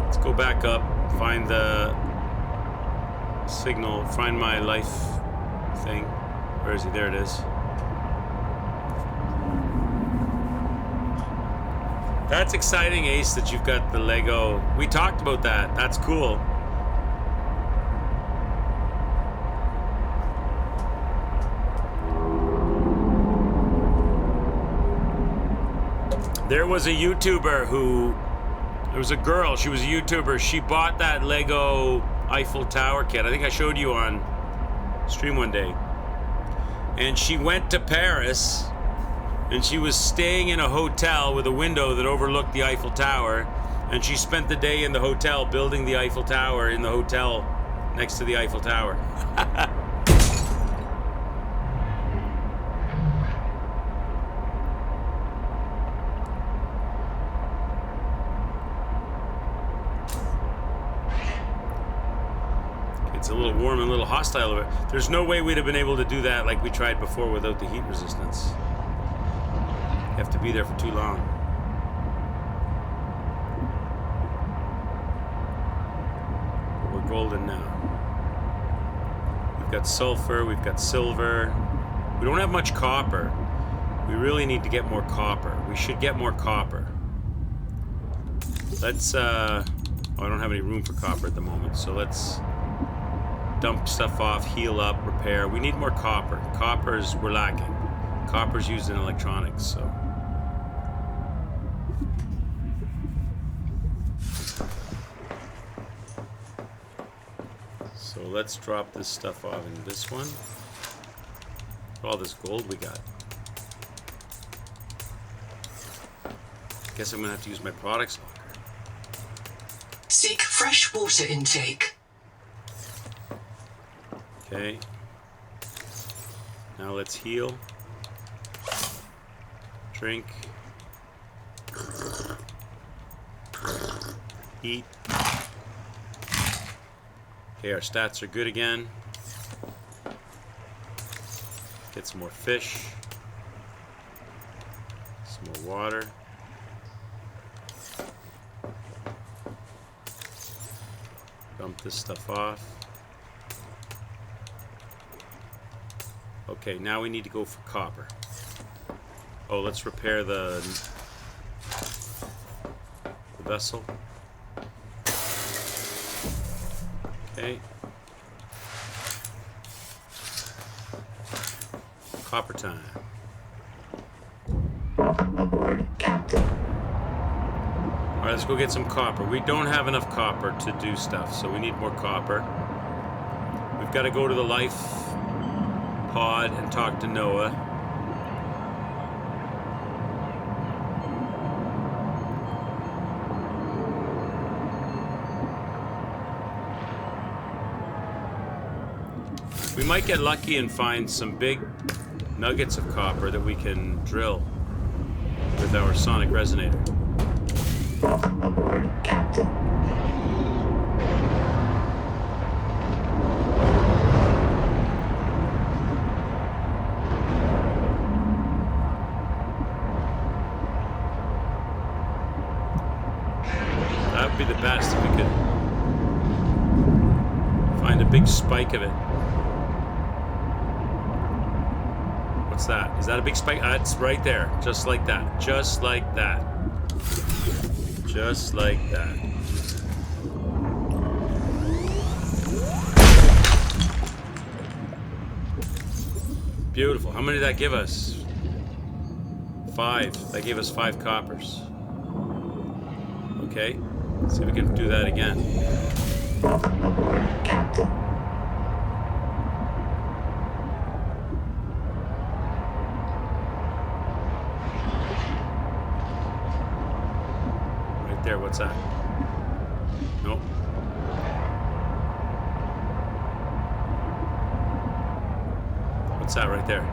Let's go back up, find the signal, find my life thing. Where is he? There it is. That's exciting, Ace, that you've got the Lego. We talked about that. That's cool. There was a YouTuber who... There was a girl, she was a YouTuber. She bought that Lego Eiffel Tower kit. I think I showed you on stream one day. And she went to Paris... And she was staying in a hotel with a window that overlooked the Eiffel Tower. And she spent the day in the hotel building the Eiffel Tower in the hotel next to the Eiffel Tower. It's a little warm and a little hostile over it. There's no way we'd have been able to do that like we tried before without the heat resistance. You have to be there for too long. But we're golden now. We've got sulfur, we've got silver. We don't have much copper. We really need to get more copper. We should get more copper. Let's, oh, I don't have any room for copper at the moment, so let's dump stuff off, heal up, repair. We need more copper. We're lacking. Copper's used in electronics, so... So let's drop this stuff off in this one. All this gold we got. Guess I'm gonna have to use my products locker. Seek fresh water intake. Okay. Now let's heal. Drink. Eat. Okay, our stats are good again. Get some more fish. Some more water. Dump this stuff off. Okay, now we need to go for copper. Oh, let's repair the vessel. Okay. Copper time. Welcome aboard, Captain. Alright, let's go get some copper. We don't have enough copper to do stuff, so we need more copper. We've got to go to the life pod and talk to Noah. We might get lucky and find some big nuggets of copper that we can drill with our sonic resonator. Welcome aboard, Captain. That would be the best if we could find a big spike of it. What's that? Is that a big spike? It's right there. Just like that. Just like that. Just like that. Beautiful. How many did that give us? 5. That gave us 5 coppers. Okay. Let's see if we can do that again. Welcome aboard, Captain. Right there. What's that? Nope. What's that right there?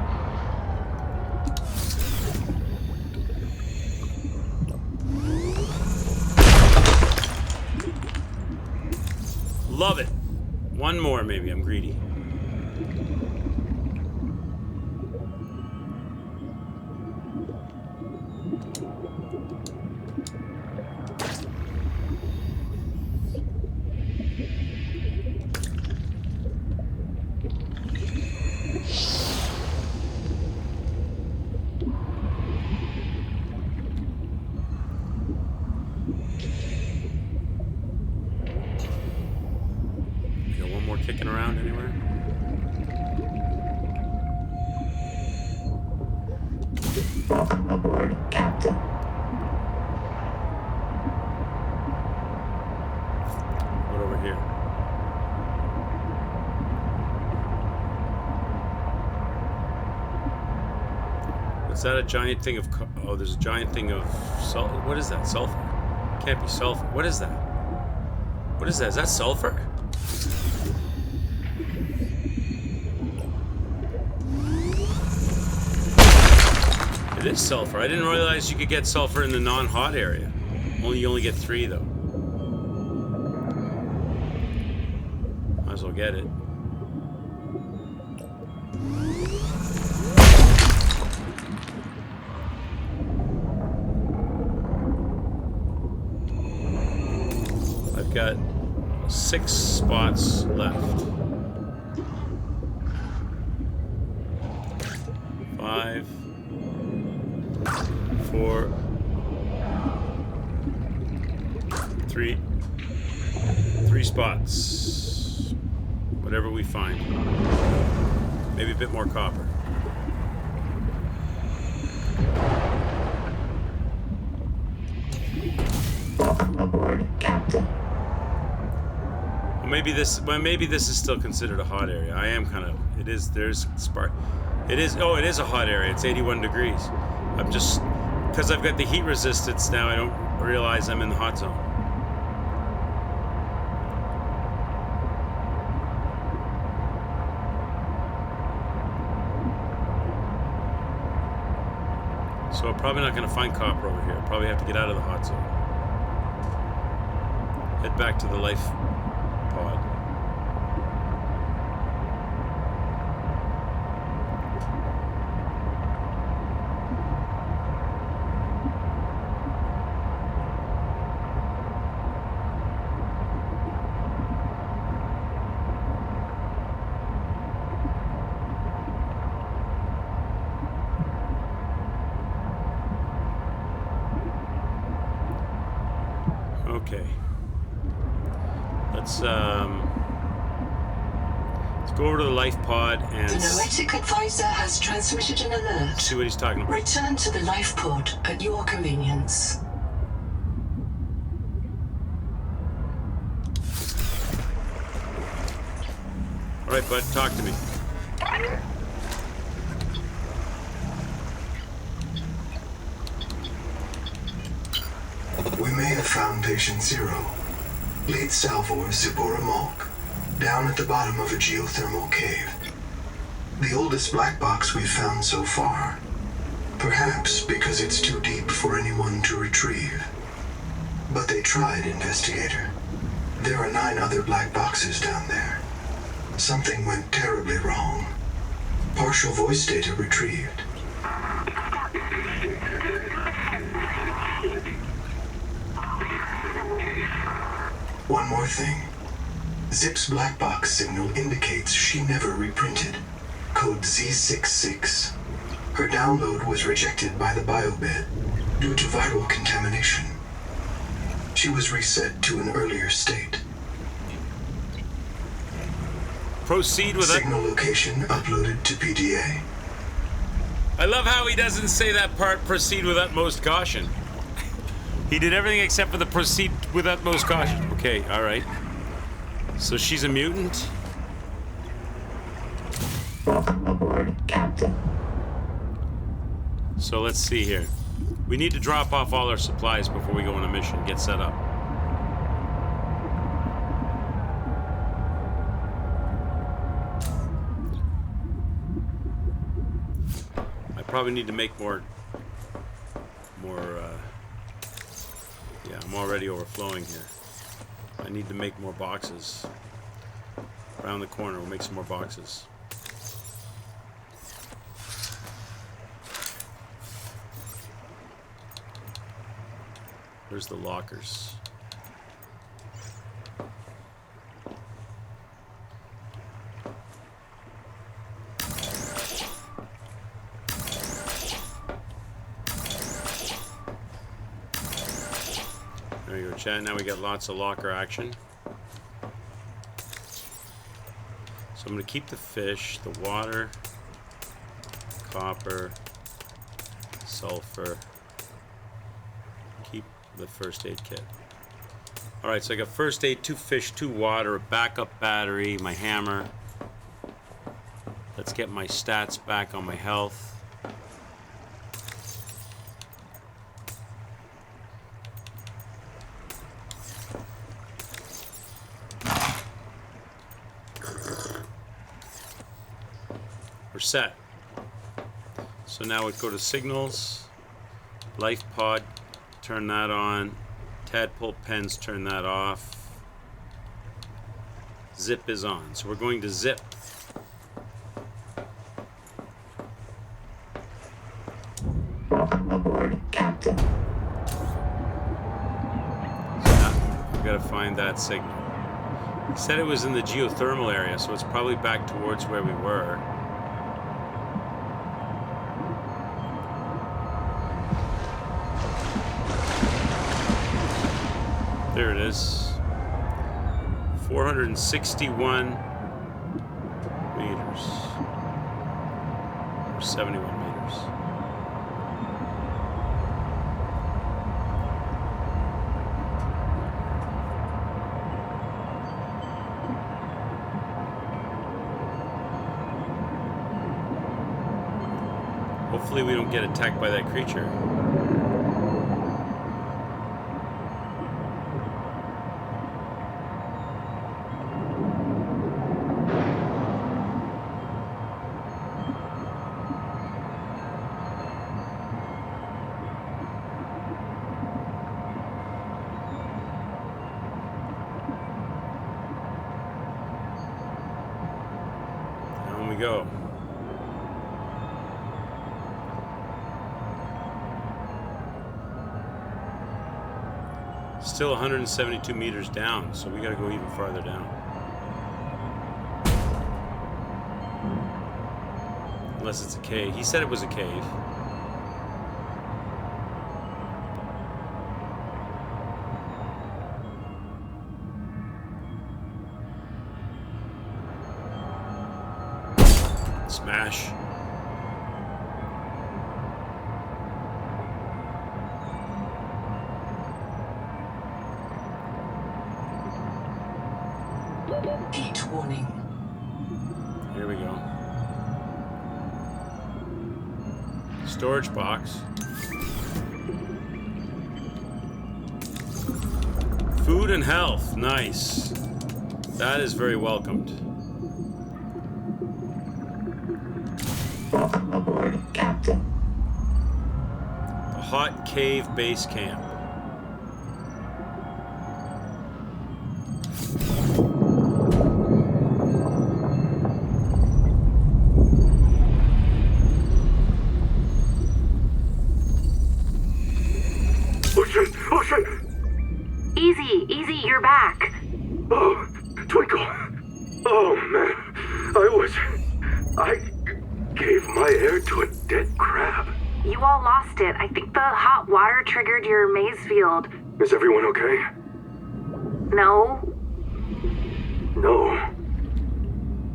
Love it. One more, maybe. I'm greedy. Kicking around anywhere? Welcome aboard, Captain. What over here? What's that? A giant thing of... Oh, there's a giant thing of... What is that? Sulfur? Can't be sulfur. What is that? What is that? Is that sulfur? It is sulfur. I didn't realize you could get sulfur in the non-hot area. You only get 3 though. Might as well get it. I've got 6 spots left. 5. 4, 3 spots. Whatever we find. Maybe a bit more copper. Welcome aboard, Captain. Well, maybe this is still considered a hot area. I am kind of. It is. There's spark. It is. Oh, it is a hot area. It's 81 degrees. I'm just because I've got the heat resistance now. I don't realize I'm in the hot zone. So I'm probably not going to find copper over here. Probably have to get out of the hot zone. Head back to the life pod. Okay. Let's go over to the life pod and The noetic advisor has transmitted an alert. see what he's talking about. Return to the life pod at your convenience. All right, bud, talk to me. We may have found patient zero. Late Salvor Zipporah Malk, down at the bottom of a geothermal cave. The oldest black box we've found so far. Perhaps because it's too deep for anyone to retrieve. But they tried, investigator. There are 9 other black boxes down there. Something went terribly wrong. Partial voice data retrieved. One more thing. Zip's black box signal indicates she never reprinted. Code Z66. Her download was rejected by the biobed due to viral contamination. She was reset to an earlier state. Proceed with it. Signal location uploaded to PDA. I love how he doesn't say that part, proceed with utmost caution. He did everything except for the proceed with utmost caution. Okay, all right. So she's a mutant? Welcome aboard, Captain. So let's see here. We need to drop off all our supplies before we go on a mission. Get set up. I probably need to make more, yeah, I'm already overflowing here. I need to make more boxes. Around the corner, we'll make some more boxes. There's the lockers. There you go, chat. Now we got lots of locker action. So I'm going to keep the fish, the water, copper, sulfur. Keep the first aid kit. Alright, so I got first aid, 2 fish, 2 water, a backup battery, my hammer. Let's get my stats back on my health. We're set. So now we go to signals, life pod, turn that on, tadpole pens, turn that off. Zip is on. So we're going to zip. Welcome aboard, Captain. So now we've got to find that signal. He said it was in the geothermal area, so it's probably back towards where we were. There it is. 461 meters. Or 71 meters. Hopefully we don't get attacked by that creature. Down we go. Still 172 meters down, so we gotta go even farther down. Unless it's a cave. He said it was a cave. Smash. Heat warning. Here we go. Storage box. Food and health. Nice. That is very welcomed. Welcome aboard, Captain. The Hot Cave Base Camp. Oh shit! Easy, you're back. Oh, Twinkle! Oh man, I gave my air to a dead crab. You all lost it. I think the hot water triggered your maze field. Is everyone okay? No? No.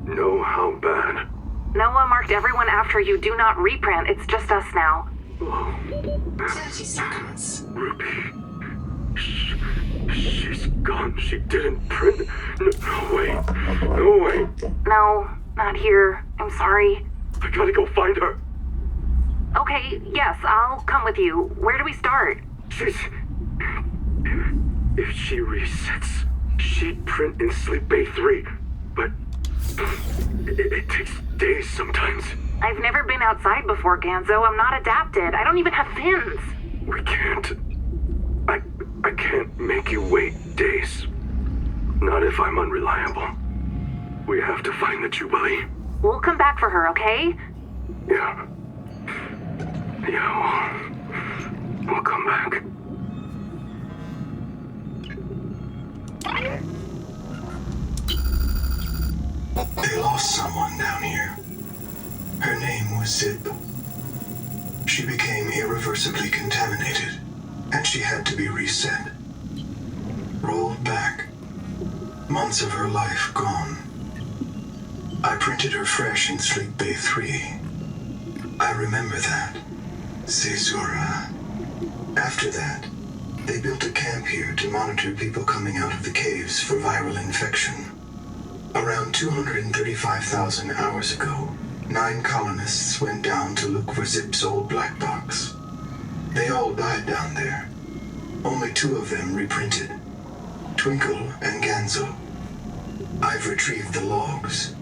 No, how bad? Noah marked everyone after you. Do not reprint. It's just us now. Oh, 30 seconds. Ruby. She's gone. She didn't print. No way. No way. No, not here. I'm sorry. I gotta go find her. Okay, yes, I'll come with you. Where do we start? She's... If she resets, she'd print in Sleep Bay 3. But... It takes days sometimes. I've never been outside before, Ganzo. I'm not adapted. I don't even have fins. We can't... I can't make you wait days. Not if I'm unreliable. We have to find the Jubilee. We'll come back for her, okay? Yeah. Yeah, we'll come back. They lost someone down here. Her name was Zip. She became irreversibly contaminated, and she had to be reset. Rolled back. Months of her life gone. I printed her fresh in Sleep Bay 3. I remember that. Caesura. After that, they built a camp here to monitor people coming out of the caves for viral infection. Around 235,000 hours ago, 9 colonists went down to look for Zip's old black box. They all died down there. Only 2 of them reprinted. Twinkle and Ganzo. I've retrieved the logs.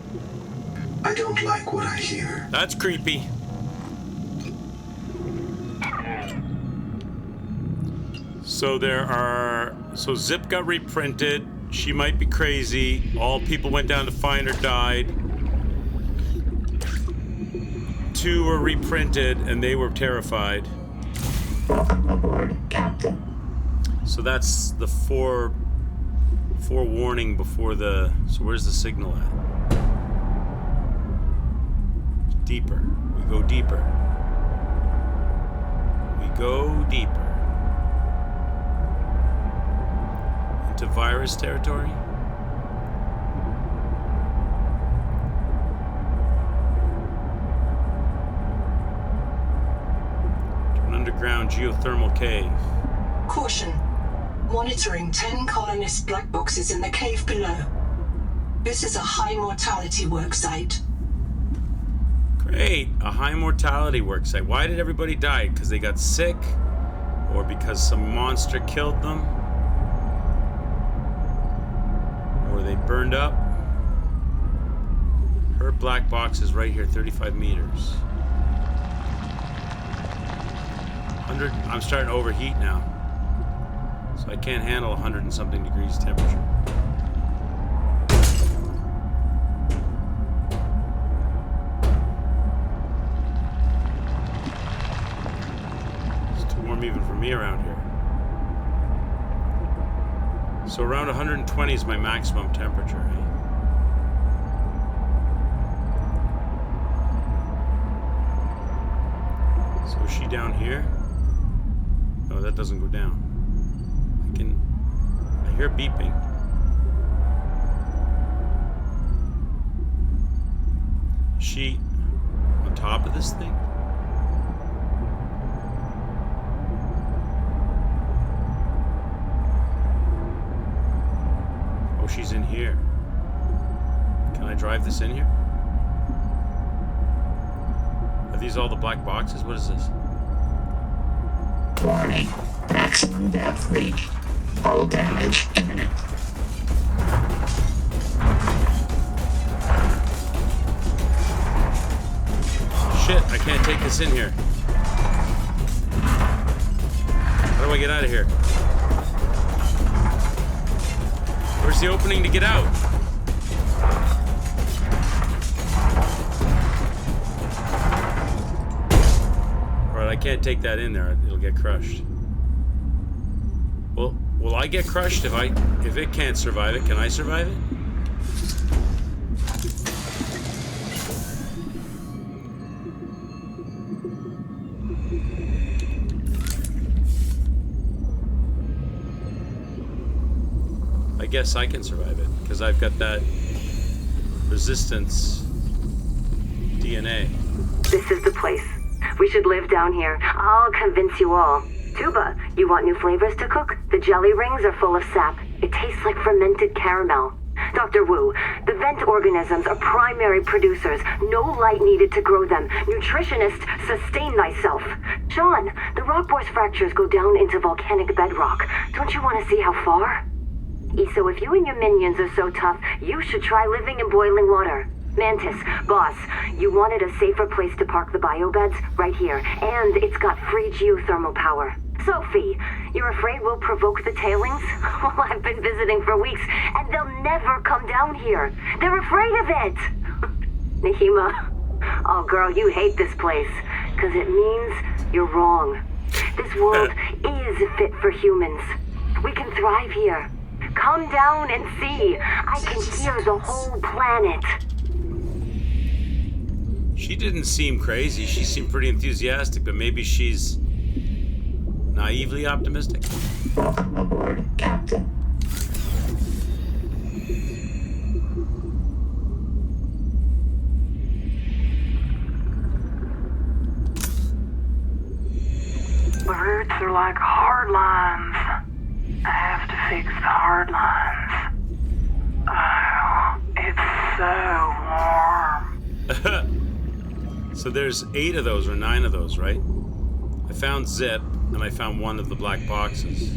I don't like what I hear. That's creepy. So Zip got reprinted. She might be crazy. All people went down to find her died. 2 were reprinted and they were terrified. Welcome aboard, Captain. So that's the forewarning before the... So where's the signal at? Deeper. We go deeper. We go deeper. Into virus territory? To an underground geothermal cave. Caution. Monitoring 10 colonist black boxes in the cave below. This is a high mortality work site. Great, a high mortality work site. Why did everybody die? Because they got sick? Or because some monster killed them? Or they burned up? Her black box is right here, 35 meters. 100, I'm starting to overheat now. So I can't handle 100 and something degrees temperature. Even for me around here. So around 120 is my maximum temperature, eh? So is she down here? No, that doesn't go down. I hear beeping. Is she on top of this thing? She's in here. Can I drive this in here? Are these all the black boxes? What is this? Warning. Maximum depth reached. Hull damage imminent. Shit, I can't take this in here. How do I get out of here? Where's the opening to get out? Alright, I can't take that in there. It'll get crushed. Well, will I get crushed if it can't survive it? Can I survive it? I guess I can survive it, because I've got that resistance DNA. This is the place. We should live down here. I'll convince you all. Tuba, you want new flavors to cook? The jelly rings are full of sap. It tastes like fermented caramel. Dr. Wu, the vent organisms are primary producers. No light needed to grow them. Nutritionist, sustain thyself. Sean, the rock bore's fractures go down into volcanic bedrock. Don't you want to see how far? Eso, if you and your minions are so tough, you should try living in boiling water. Mantis, boss, you wanted a safer place to park the biobeds? Right here. And it's got free geothermal power. Sophie, you're afraid we'll provoke the tailings? Well, I've been visiting for weeks, and they'll never come down here. They're afraid of it. Nahima, oh girl, you hate this place, because it means you're wrong. This world is fit for humans. We can thrive here. Come down and see. I can hear the whole planet. She didn't seem crazy. She seemed pretty enthusiastic, but maybe she's naively optimistic. Welcome aboard, Captain. The roots are like hard lines. I have to fix the hard lines. Oh, it's so warm. So there's 8 of those or 9 of those, right? I found Zip, and I found one of the black boxes.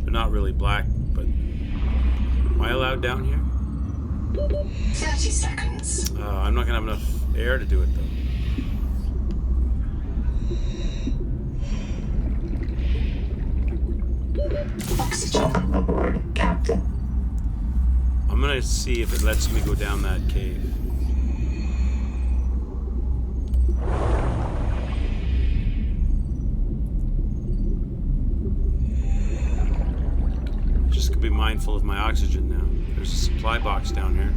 They're not really black, but... Am I allowed down here? 30 seconds. I'm not gonna have enough air to do it, though. Oxygen. Welcome aboard, Captain. I'm gonna see if it lets me go down that cave. Just gonna be mindful of my oxygen now. There's a supply box down here.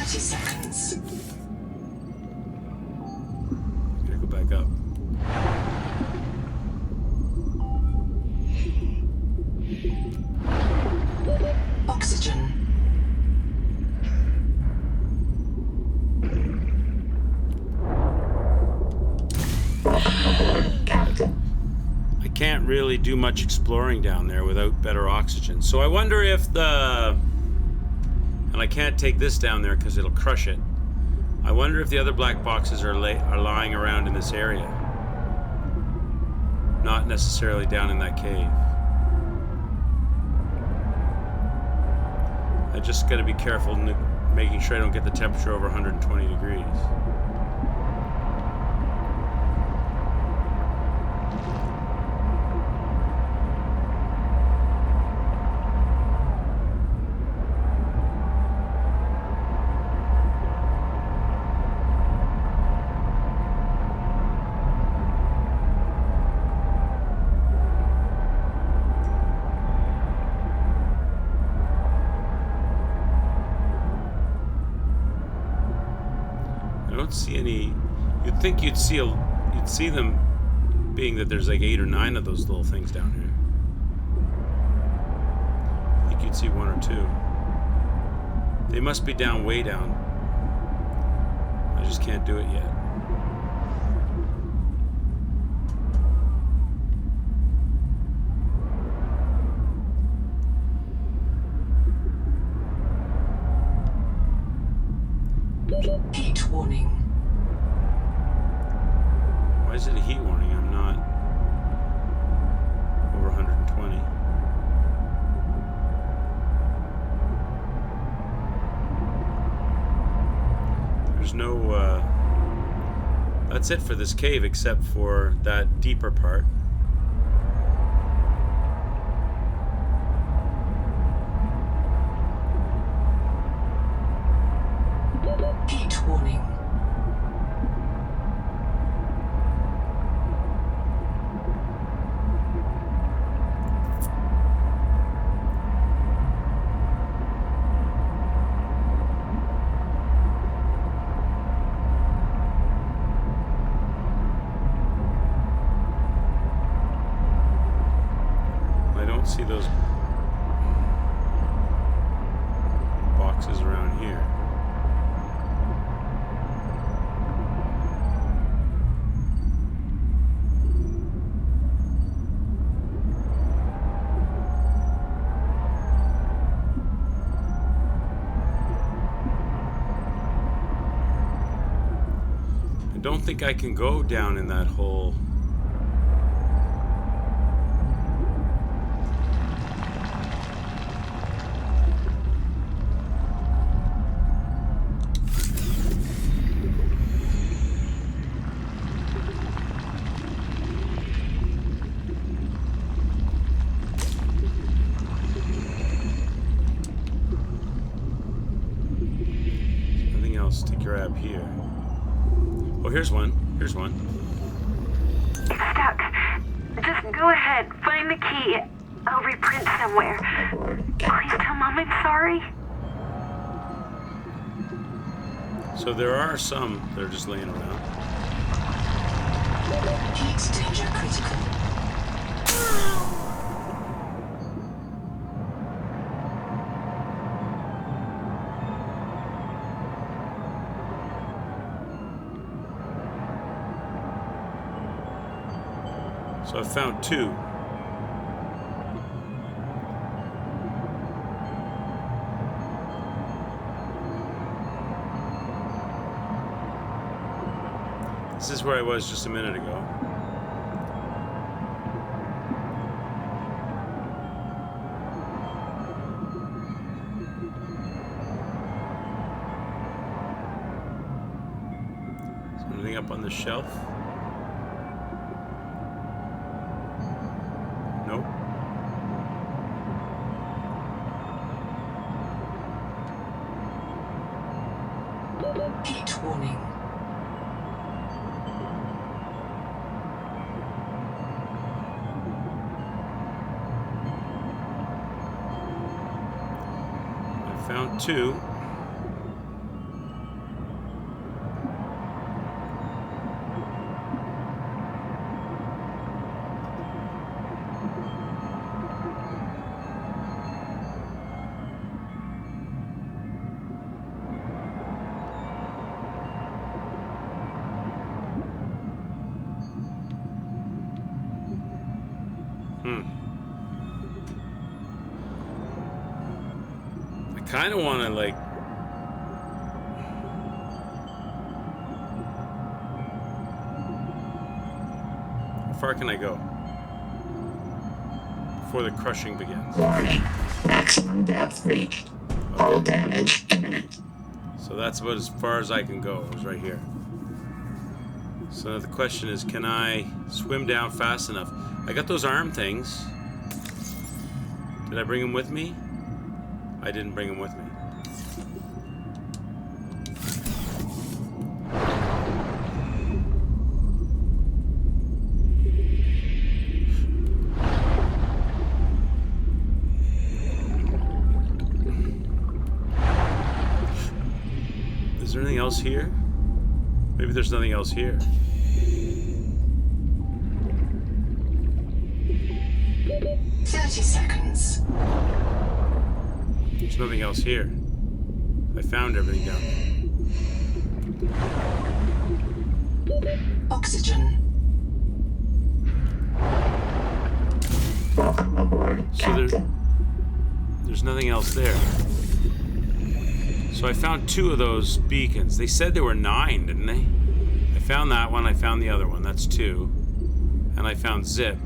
Seconds. Gotta go back up. Oxygen. Welcome aboard, Captain. can't really do much exploring down there without better oxygen. So I wonder if and I can't take this down there because it'll crush it. I wonder if the other black boxes are lying around in this area. Not necessarily down in that cave. I just gotta be careful making sure I don't get the temperature over 120 degrees. See any. You'd think you'd see them, being that there's like 8 or 9 of those little things down here. I think you'd see 1 or 2. They must be down, way down. I just can't do it yet. Heat warning. Why is it a heat warning? I'm not over 120. There's no, that's it for this cave except for that deeper part. Heat warning. I don't see those boxes around here. I don't think I can go down in that hole. Nothing else to grab here. Oh, here's one. Here's one. It's stuck. Just go ahead. Find the key. I'll reprint somewhere. Please tell Mom I'm sorry. So there are some that are just laying around. Heat danger critical. So I found 2. This is where I was just a minute ago. Is there anything up on the shelf? Nope. Heat warning. I found 2. I kind of want to, like... How far can I go? Before the crushing begins. Warning. Maximum depth reached. Hull damage imminent. So that's about as far as I can go. It was right here. So the question is, can I swim down fast enough? I got those arm things. Did I bring them with me? I didn't bring them with me. Is there anything else here? Maybe there's nothing else here. Seconds. There's nothing else here. I found everything down there. Oxygen. Welcome aboard, Captain. There's nothing else there. So I found 2 of those beacons. They said there were 9, didn't they? I found that one, I found the other one. That's 2. And I found Zip.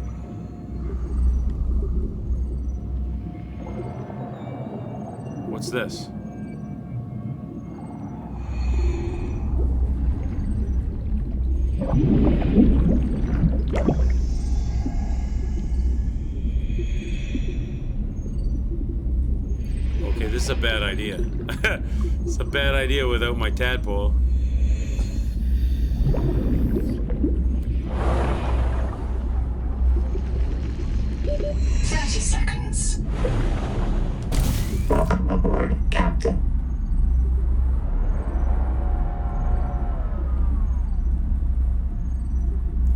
What's this? Okay, this is a bad idea. It's a bad idea without my tadpole. Seconds. Welcome aboard, Captain.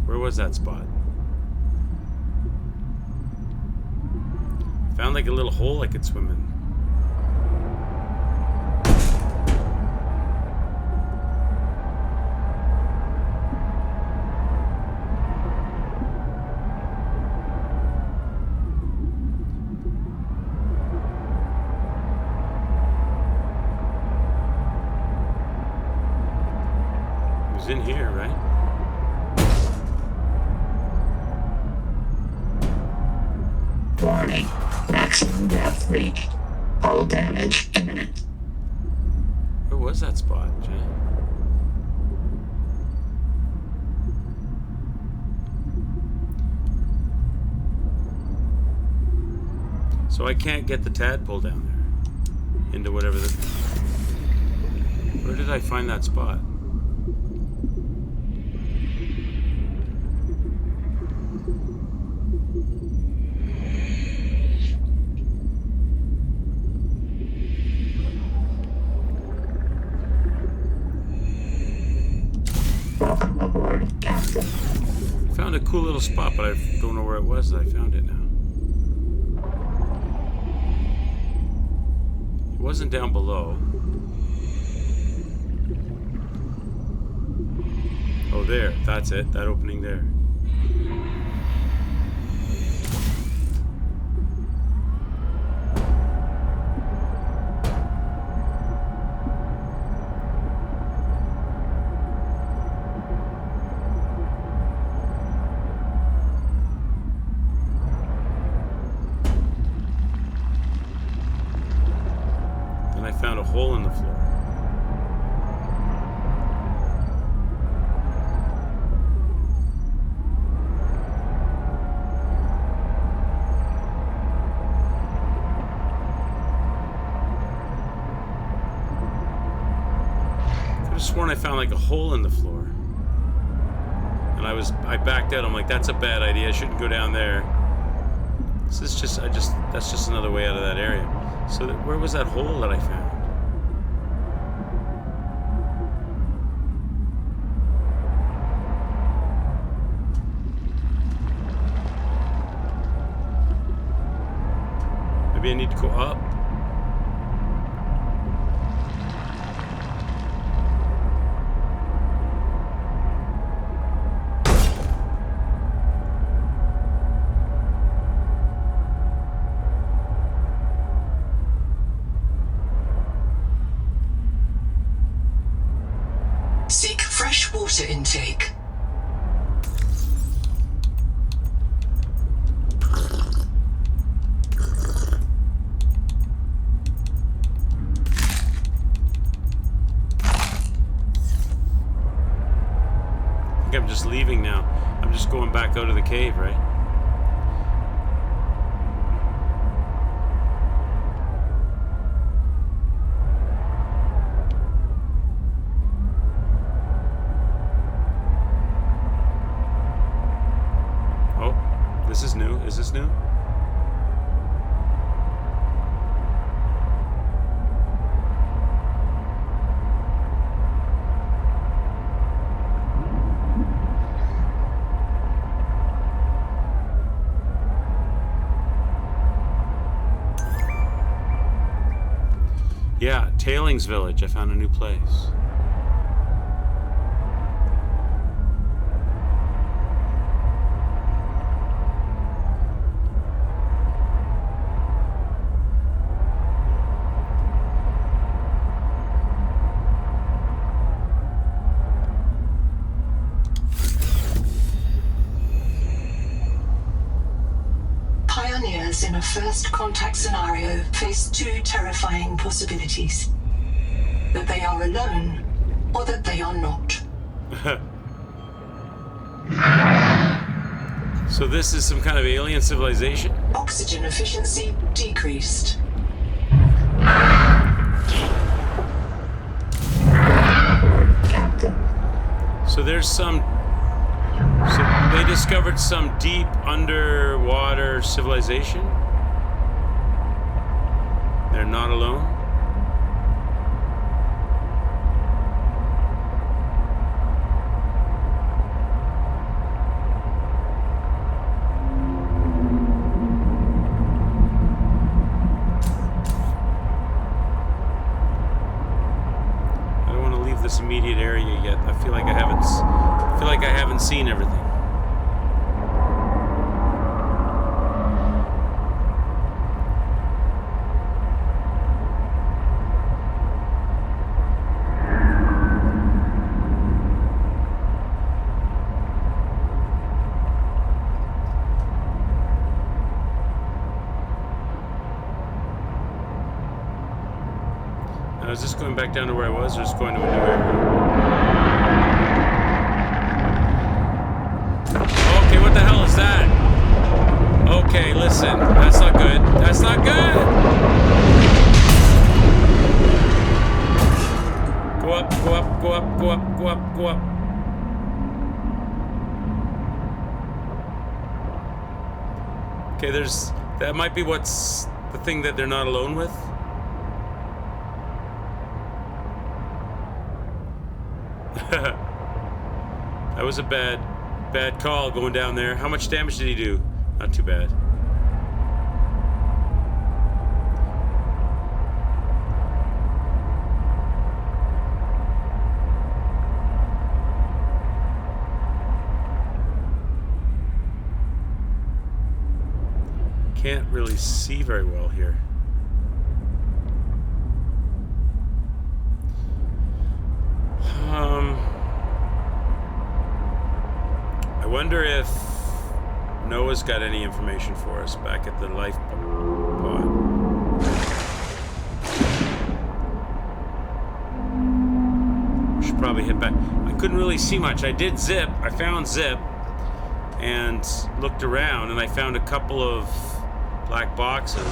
Where was that spot? Found like a little hole I could swim in. In here, right? Warning. Maximum depth reached. Hull damage imminent. Where was that spot, Jay? So I can't get the tadpole down there into whatever the... Where did I find that spot? Welcome aboard, Captain. Found a cool little spot, but I don't know where it was that I found it now. It wasn't down below. Oh, there. That's it. That opening there. Then I found a hole in the floor. I sworn I found like a hole in the floor, and I backed out. I'm like, that's a bad idea. I shouldn't go down there. This is that's just another way out of that area. So where was that hole that I found? Maybe I need to go up. think I'm just leaving now. I'm just going back out of the cave, right? Oh, this is new. Is this new? Yeah, Tailings Village. I found a new place. Pioneers in a first contact scenario face two terrifying possibilities. That they are alone, or that they are not. So this is some kind of alien civilization? Oxygen efficiency decreased. So there's some... So they discovered some deep underwater civilization? They're not alone? I don't want to leave this immediate area yet. I feel like I haven't seen everything. Now, is this going back down to where I was, or just going to a new area? Okay, what the hell is that? Okay, listen, that's not good. That's not good! Go up, go up, go up, go up, go up, go up. Okay, that might be what's the thing that they're not alone with. That was a bad call going down there. How much damage did he do? Not too bad. Can't really see very well here. I wonder if Noah's got any information for us back at the life pod. We should probably hit back. I couldn't really see much. I did zip. I found zip and looked around, and I found a couple of black boxes.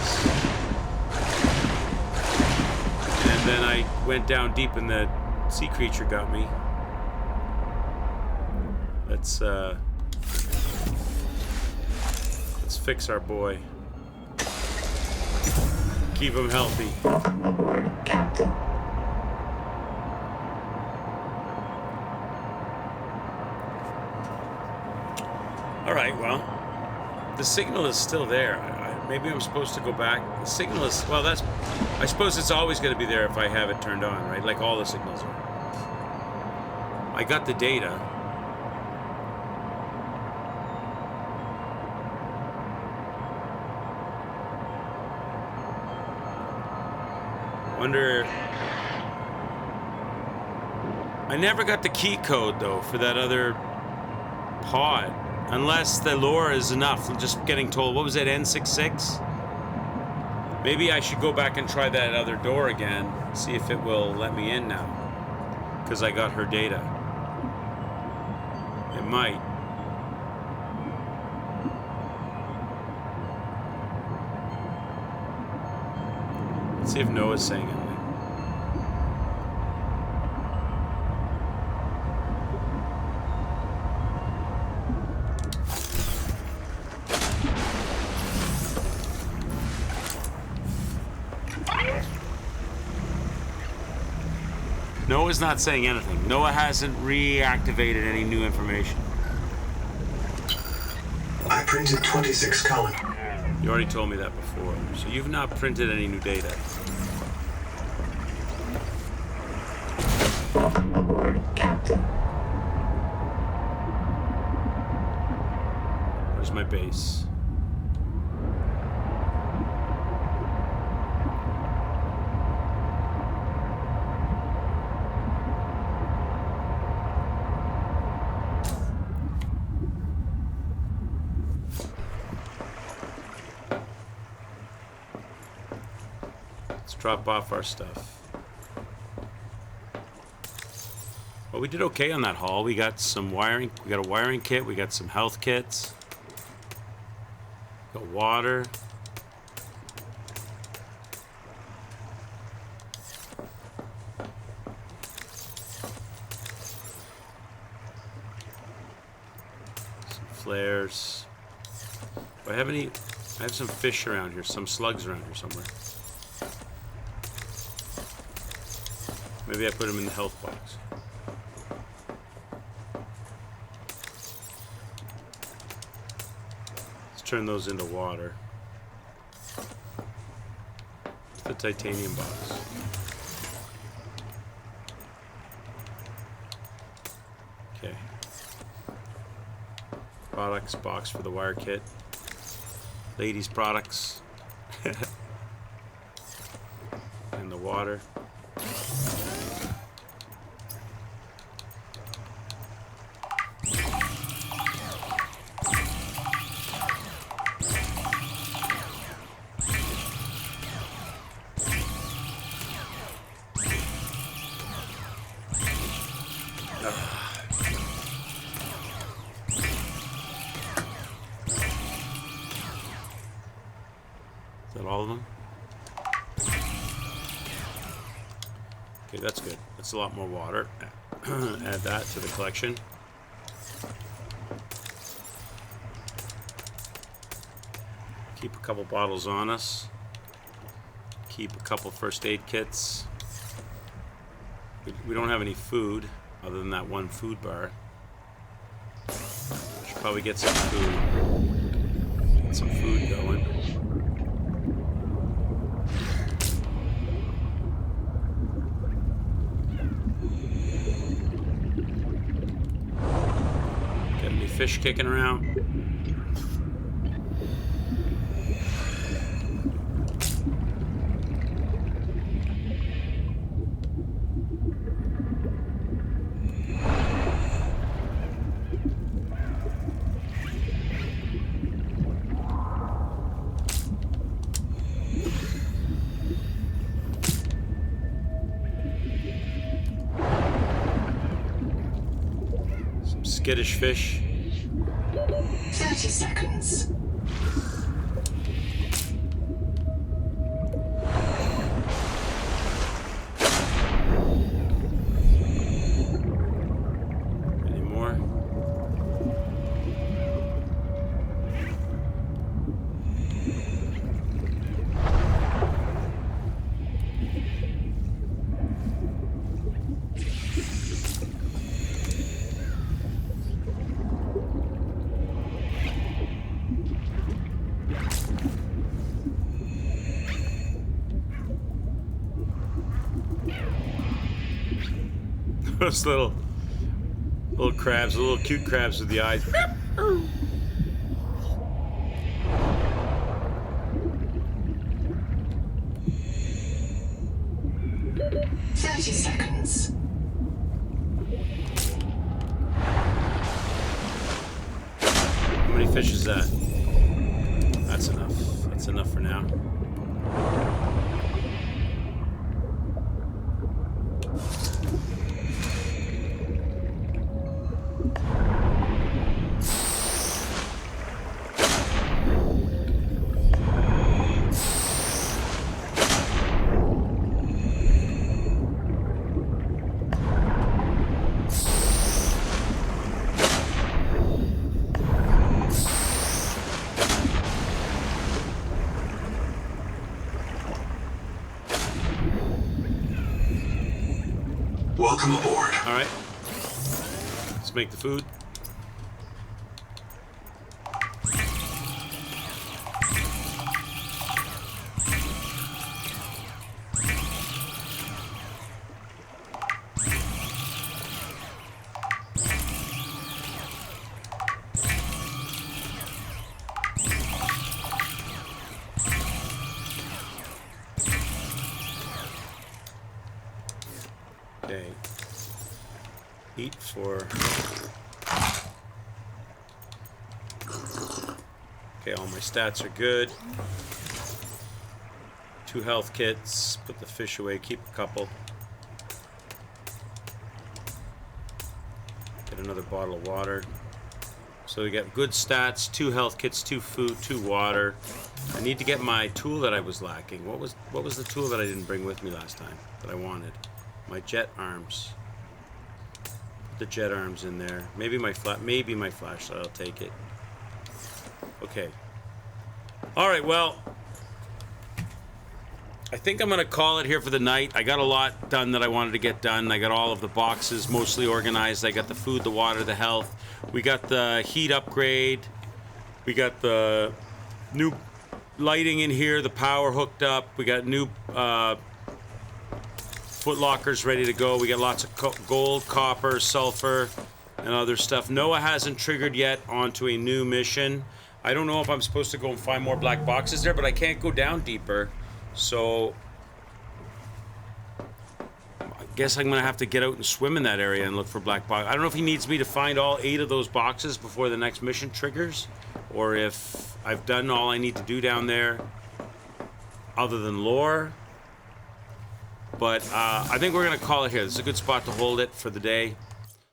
And then I went down deep, and the sea creature got me. Let's fix our boy. Keep him healthy. Welcome aboard, Captain. All right, well, the signal is still there. Maybe I'm supposed to go back. The signal is, well, I suppose it's always going to be there if I have it turned on, right? Like all the signals are. I got the data. Wonder... I never got the key code, though, for that other pod. Unless the lore is enough. I'm just getting told, what was it, N66? Maybe I should go back and try that other door again. See if it will let me in now. Because I got her data. It might. Let's see if Noah's saying anything. Noah's not saying anything. Noah hasn't reactivated any new information. I printed 26 columns. You already told me that before. So you've not printed any new data. Welcome aboard, Captain. Where's my base? Drop off our stuff. Well, we did okay on that haul. We got some wiring. We got a wiring kit. We got some health kits. Got water. Some flares. Do I have any? I have some fish around here. Some slugs around here somewhere. Maybe I put them in the health box. Let's turn those into water. It's the titanium box. Okay. Products box for the wire kit. Ladies products. And the water. Is that all of them? Okay, that's good. That's a lot more water. Add that to the collection. Keep a couple bottles on us. Keep a couple first aid kits. We don't have any food other than that one food bar. Should probably get some food. Get some food going. Got any fish kicking around? Skittish fish. 30 seconds. Any more? Those little crabs, little cute crabs with the eyes. 30 seconds. How many fish is that? That's enough. That's enough for now. Let's make the food. Okay. Eat for... Okay, all my stats are good. 2 health kits. Put the fish away. Keep a couple. Get another bottle of water. So we got good stats, 2 health kits, 2 food, 2 water. I need to get my tool that I was lacking. What was the tool that I didn't bring with me last time that I wanted? My jet arms. Put the jet arms in there. Maybe my flashlight. I'll take it. Okay. All right. Well, I think I'm gonna call it here for the night. I got a lot done that I wanted to get done. I got all of the boxes mostly organized. I got the food, the water, the health. We got the heat upgrade. We got the new lighting in here. The power hooked up. We got new foot lockers ready to go. We got lots of gold, copper, sulfur, and other stuff. Noah hasn't triggered yet onto a new mission. I don't know if I'm supposed to go and find more black boxes there, but I can't go down deeper. So I guess I'm gonna have to get out and swim in that area and look for black box. I don't know if he needs me to find all 8 of those boxes before the next mission triggers, or if I've done all I need to do down there other than lore. But I think we're gonna call it here. This is a good spot to hold it for the day.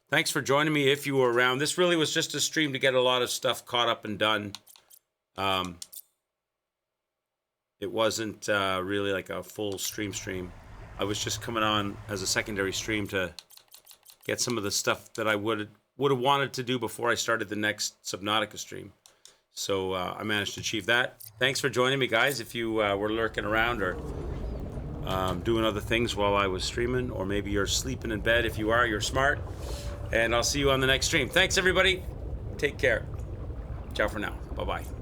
Thanks for joining me if you were around. This really was just a stream to get a lot of stuff caught up and done. It wasn't really like a full stream. I was just coming on as a secondary stream to get some of the stuff that I would have wanted to do before I started the next Subnautica stream. So I managed to achieve that. Thanks for joining me, guys. If you were lurking around or doing other things while I was streaming, or maybe you're sleeping in bed. If you are, you're smart. And I'll see you on the next stream. Thanks, everybody. Take care. Ciao for now. Bye-bye.